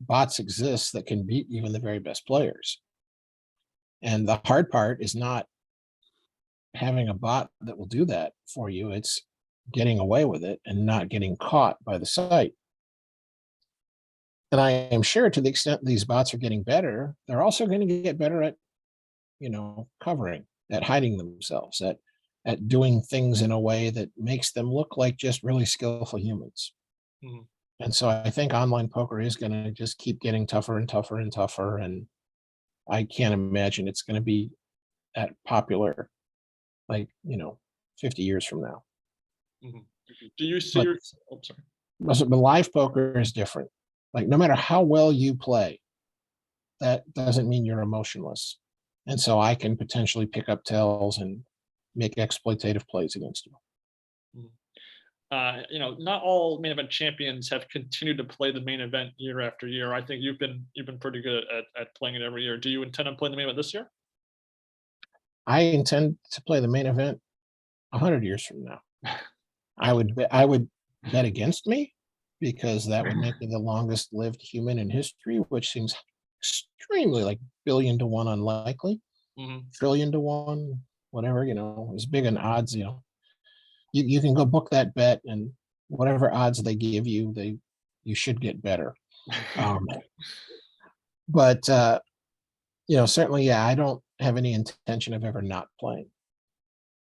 bots exist that can beat even the very best players. And the hard part is not having a bot that will do that for you. It's getting away with it and not getting caught by the site. And I am sure to the extent these bots are getting better, they're also going to get better at, covering, at hiding themselves, at doing things in a way that makes them look like just really skillful humans. Mhm. And so I think online poker is going to just keep getting tougher and tougher and tougher. And I can't imagine it's going to be at popular, like, 50 years from now. Mhm. Do you see But, your, oh, sorry. but live poker is different. Like, no matter how well you play, that doesn't mean you're emotionless. And so I can potentially pick up tells and make exploitative plays against you. Not all main event champions have continued to play the main event year after year. I think you've been pretty good at playing it every year. Do you intend on playing the main event this year? I intend to play the main event 100 years from now. I would bet against me, because that would make me the longest lived human in history, which seems extremely, like, billion to one unlikely, Mhm. trillion to one, whatever, as big an odds, you can go book that bet, and whatever odds they give you, you should get better. But certainly, yeah, I don't have any intention of ever not playing.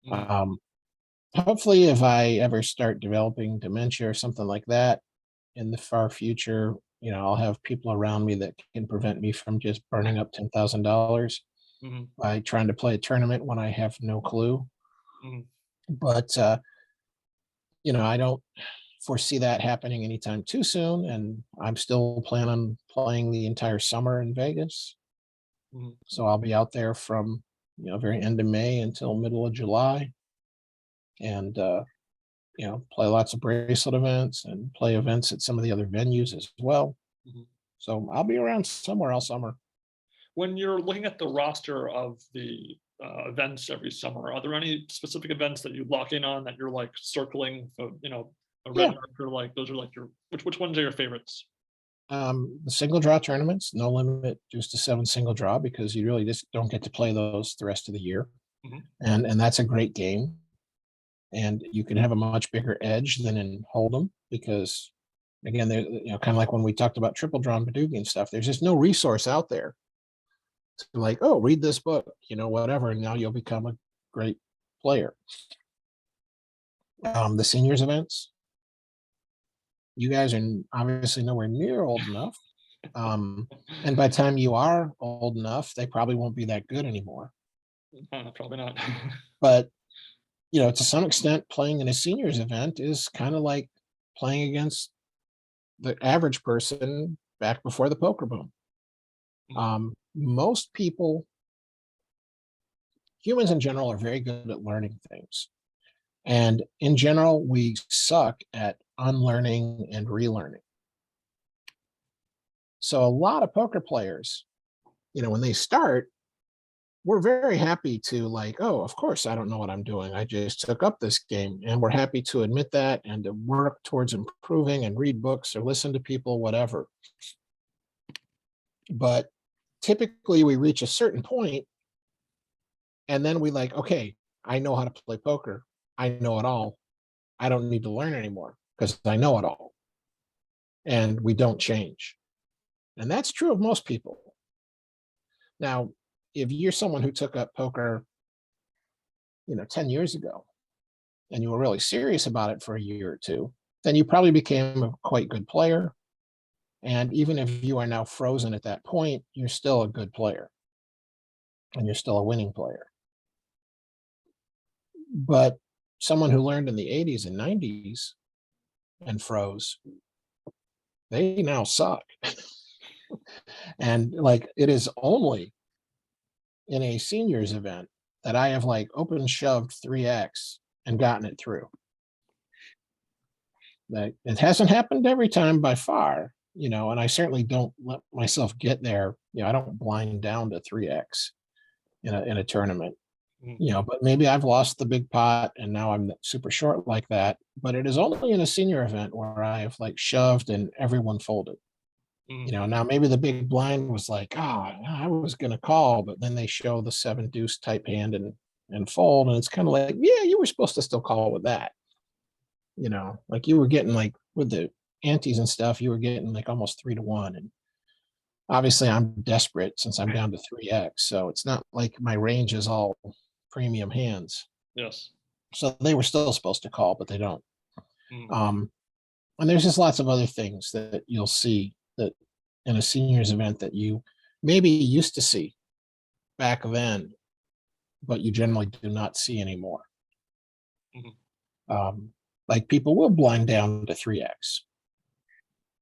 Mhm. Hopefully, if I ever start developing dementia or something like that in the far future, I'll have people around me that can prevent me from just burning up $10,000 Mhm. by trying to play a tournament when I have no clue. Mhm. But I don't foresee that happening anytime too soon, and I'm still planning on playing the entire summer in Vegas. Mhm. So I'll be out there from very end of May until middle of July, and play lots of bracelet events and play events at some of the other venues as well. Mhm. So I'll be around somewhere all summer. When you're looking at the roster of the events every summer, are there any specific events that you lock in on that you're like circling, a red Yeah. marker? Like those are like your which ones are your favorites? The single draw tournaments, no limit, just a 7 single draw, because you really just don't get to play those the rest of the year. Mhm. And that's a great game. And you can have a much bigger edge than in Hold'em, because again, they're, kind of like when we talked about triple draw and Badoogie and stuff, there's just no resource out there to, like, oh, read this book, whatever, and now you'll become a great player. The seniors events, you guys are obviously nowhere near old enough. And by the time you are old enough, they probably won't be that good anymore. Probably not. But, to some extent, playing in a seniors event is kind of like playing against the average person back before the poker boom. Most people, humans in general, are very good at learning things. And in general, we suck at unlearning and relearning. So a lot of poker players, when they start, we're very happy to, like, oh, of course, I don't know what I'm doing. I just took up this game. And we're happy to admit that and to work towards improving and read books or listen to people, whatever. But typically we reach a certain point, and then we, like, okay, I know how to play poker. I know it all. I don't need to learn anymore because I know it all. And we don't change. And that's true of most people. Now, if you're someone who took up poker, 10 years ago, and you were really serious about it for a year or two, then you probably became a quite good player. And even if you are now frozen at that point, you're still a good player and you're still a winning player. But someone who learned in the 80s and 90s and froze, they now suck. And, like, it is only in a seniors event that I have, like, open shoved 3x and gotten it through. Like, it hasn't happened every time by far, and I certainly don't let myself get there. I don't blind down to 3x in a tournament. But maybe I've lost the big pot and now I'm super short like that. But it is only in a senior event where I have like shoved and everyone folded. Now maybe the big blind was like, oh, I was going to call, but then they show the 7 deuce type hand and fold. And it's kind of like, yeah, you were supposed to still call with that. Like you were getting like with the antes and stuff, you were getting like almost 3-1. And obviously I'm desperate since I'm down to 3x. So it's not like my range is all premium hands. Yes. So they were still supposed to call, but they don't. Mm. And there's just lots of other things that you'll see that in a seniors event that you maybe used to see back then, but you generally do not see anymore. Like people will blind down to 3x.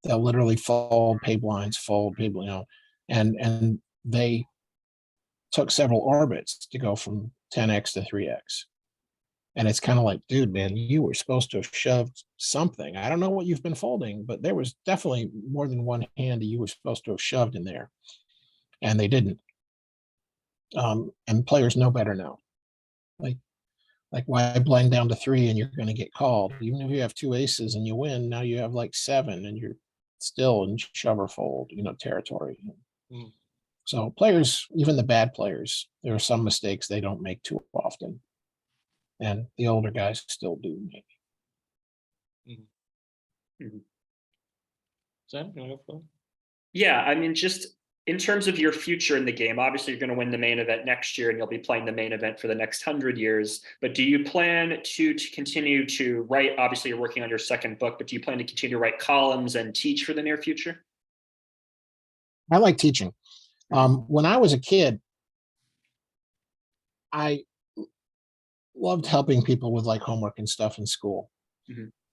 They'll literally fold, pay blinds, fold, people, and they took several orbits to go from 10x to 3x. And it's kind of like, dude, man, you were supposed to have shoved something. I don't know what you've been folding, but there was definitely more than one hand that you were supposed to have shoved in there. And they didn't. And players know better now. Like why blind down to 3 and you're going to get called. Even if you have 2 aces and you win, now you have like 7 and you're still in shove or fold, territory. So players, even the bad players, there are some mistakes they don't make too often. And the older guys still do maybe. Sam, you want to go for that? Yeah, I mean, just in terms of your future in the game, obviously you're going to win the main event next year and you'll be playing the main event for the next 100 years. But do you plan to continue to write? Obviously, you're working on your second book, but do you plan to continue to write columns and teach for the near future? I like teaching. When I was a kid, I loved helping people with like homework and stuff in school.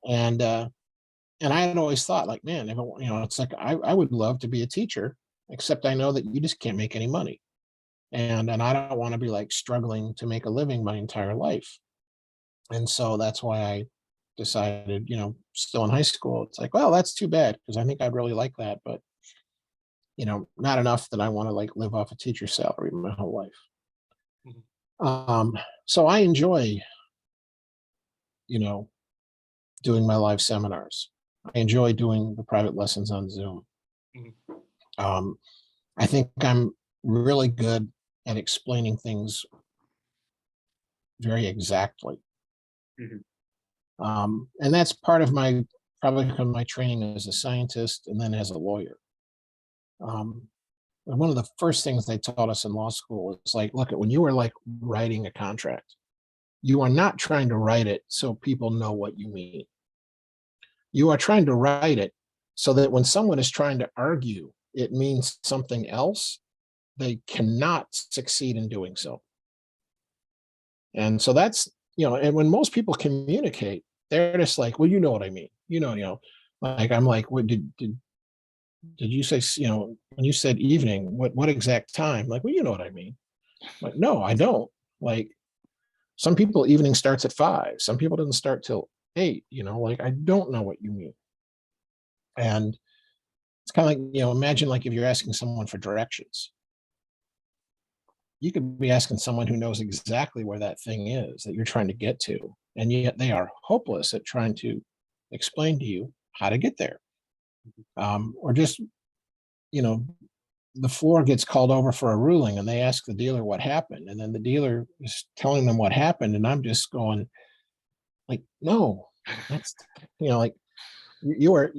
And I had always thought like, man, if it's like I would love to be a teacher, except I know that you just can't make any money. And I don't want to be like struggling to make a living my entire life. And so that's why I decided, still in high school, it's like, well, that's too bad because I think I'd really like that, but not enough that I want to like live off a teacher's salary my whole life. So I enjoy, doing my live seminars. I enjoy doing the private lessons on Zoom. I think I'm really good at explaining things very exactly. And that's part of probably my training as a scientist and then as a lawyer. One of the first things they taught us in law school is like, look, when you are like writing a contract, you are not trying to write it so people know what you mean. You are trying to write it so that when someone is trying to argue it means something else, they cannot succeed in doing so. And so that's, and when most people communicate, they're just like, well, you know what I mean. Like I'm like, what did you say, when you said evening, what exact time? Like, well, you know what I mean. Like, no, I don't. Like some people evening starts at 5. Some people didn't start till 8, like I don't know what you mean. And it's kind of like, imagine like if you're asking someone for directions. You could be asking someone who knows exactly where that thing is that you're trying to get to, and yet they are hopeless at trying to explain to you how to get there. Or just, the floor gets called over for a ruling and they ask the dealer what happened. And then the dealer is telling them what happened. And I'm just going like, no, that's, like you're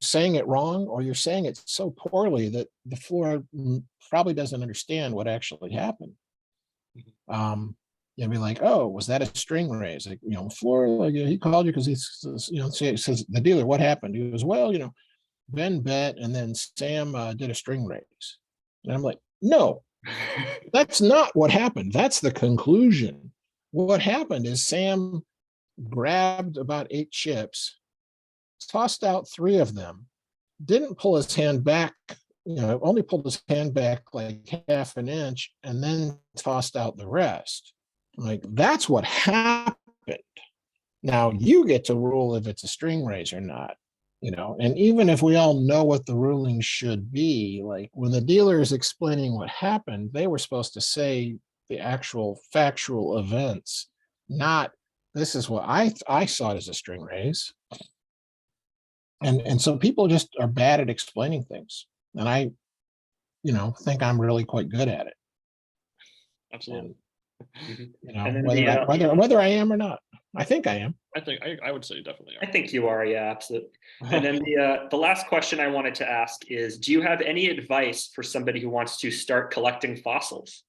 saying it wrong or you're saying it so poorly that the floor probably doesn't understand what actually happened. You'll be like, oh, was that a string raise? Like, floor, like he called you because he's, says the dealer, what happened? He goes, well, Ben bet and then Sam did a string raise. And I'm like, no, that's not what happened. That's the conclusion. What happened is Sam grabbed about 8 chips, tossed out 3 of them, didn't pull his hand back, only pulled his hand back like half an inch and then tossed out the rest. Like, that's what happened. Now you get to rule if it's a string raise or not. You know, and even if we all know what the ruling should be, like when the dealer is explaining what happened, they were supposed to say the actual factual events, not this is what I saw it as a string raise. And so people just are bad at explaining things. And I, you know, think I'm really quite good at it. Absolutely. Mhm. You know, And then whether I am or not. I think I am. I think I would say you definitely I are. think you are, yeah, absolutely. And then the last question I wanted to ask is, do you have any advice for somebody who wants to start collecting fossils?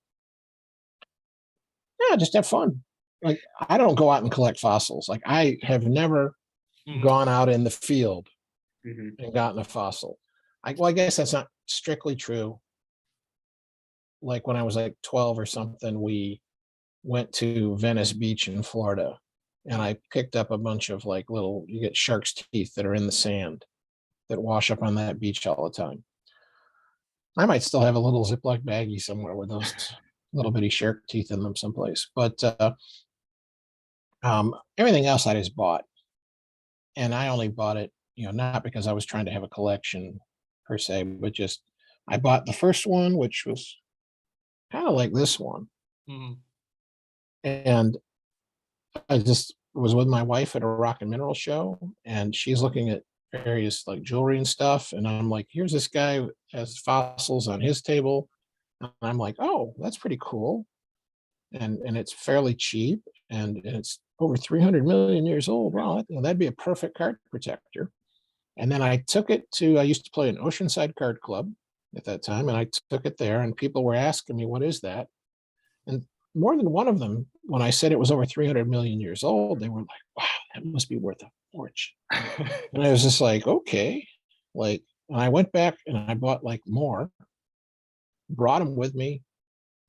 Yeah, just have fun. Like I don't go out and collect fossils. Like I have never Mhm. gone out in the field Mhm. and gotten a fossil. Well, I guess that's not strictly true. Like when I was like 12 or something, we went to Venice Beach in Florida and I picked up a bunch of like little, you get shark's teeth that are in the sand that wash up on that beach all the time. I might still have a little Ziploc baggie somewhere with those little bitty shark teeth in them someplace. But everything else I just bought. And I only bought it, you know, not because I was trying to have a collection per se, but just I bought the first one, which was kind of like this one. Mhm. And I just was with my wife at a rock and mineral show, and she's looking at various like jewelry and stuff. And I'm like, here's this guy who has fossils on his table. And I'm like, oh, that's pretty cool. And it's fairly cheap and it's over 300 million years old. Wow, that'd be a perfect card protector. And then I took it to, I used to play an Oceanside Card Club at that time, and I took it there, and people were asking me, what is that? And more than one of them, when I said it was over 300 million years old, they were like, wow, that must be worth a fortune. And I was just like, okay. Like, and I went back and I bought like more, brought them with me,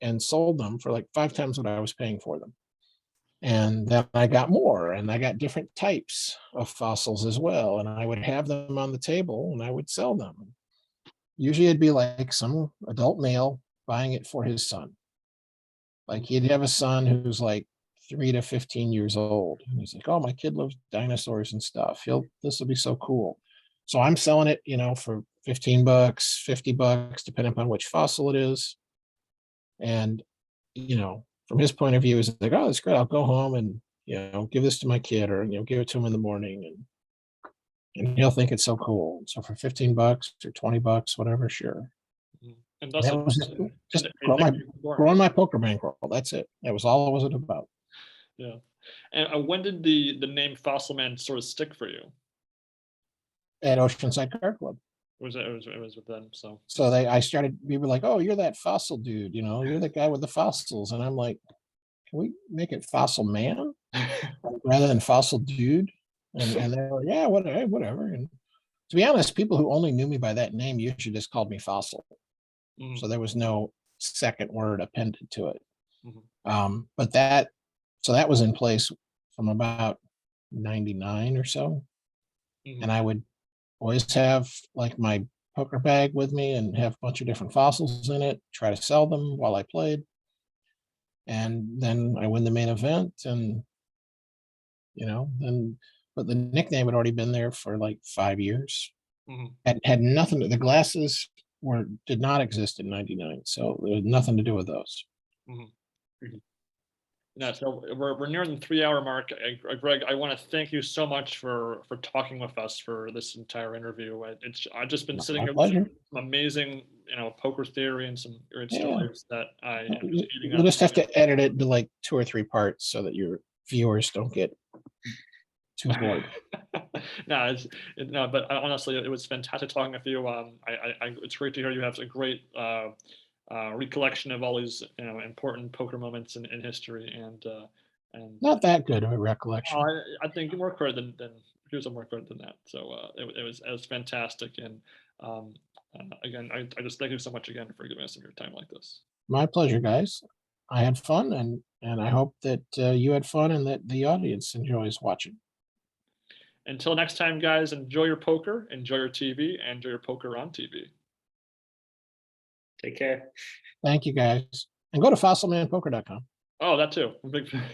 and sold them for like 5 times what I was paying for them. And then I got more and I got different types of fossils as well. And I would have them on the table and I would sell them. Usually it'd be like some adult male buying it for his son. Like he'd have a son who's like 3 to 15 years old. And he's like, oh, my kid loves dinosaurs and stuff. This will be so cool. So I'm selling it, you know, for $15, $50, depending upon which fossil it is. And, you know, from his point of view, he's like, oh, that's great. I'll go home and, you know, give this to my kid or, you know, give it to him in the morning and he'll think it's so cool. So for $15 or $20, whatever, sure. Mhm. And And thus, that was just and thank you for growing my poker bankroll. That's it. That was all it was about. yeah. And when did the name Fossilman sort of stick for you? At Oceanside Card Club. It was with them. So So we were like, oh, you're that fossil dude, you know, you're the guy with the fossils. And I'm like, can we make it Fossil Man rather than Fossil Dude? And they were, yeah, whatever. And to be honest, people who only knew me by that name usually just called me Fossil. Mhm. So there was no second word appended to it. Mhm. But so that was in place from about 99 or so. Mhm. And I would always have like my poker bag with me and have a bunch of different fossils in it, try to sell them while I played. And then I win the main event and, you know, but the nickname had already been there for like 5 years. Mhm. Had nothing, the glasses did not exist in 99. So there was nothing to do with those. Mhm. Yeah, so we're nearing the 3 hour mark. Greg, I want to thank you so much for talking with us for this entire interview. I've just been sitting My here listening pleasure. to some amazing, poker theory and some great Yeah. stories that I am just eating You'll up. just have to edit it into like 2 or 3 parts so that your viewers don't get too bored. No, no, but honestly, it was fantastic talking with you. It's great to hear you have a great recollection of all these important poker moments in history, and Not that good of a recollection. I think more credit than here's more credit than that. So it was fantastic, and um, again, I just thank you so much again for giving us some of your time like this. My pleasure, guys. I had fun, and I hope that you had fun and that the audience enjoys watching. Until next time, guys, enjoy your poker, enjoy your TV, and enjoy your poker on TV. Take care. Thank you, guys. And go to fossilmanpoker.com. Oh, that too. I'm a big fan.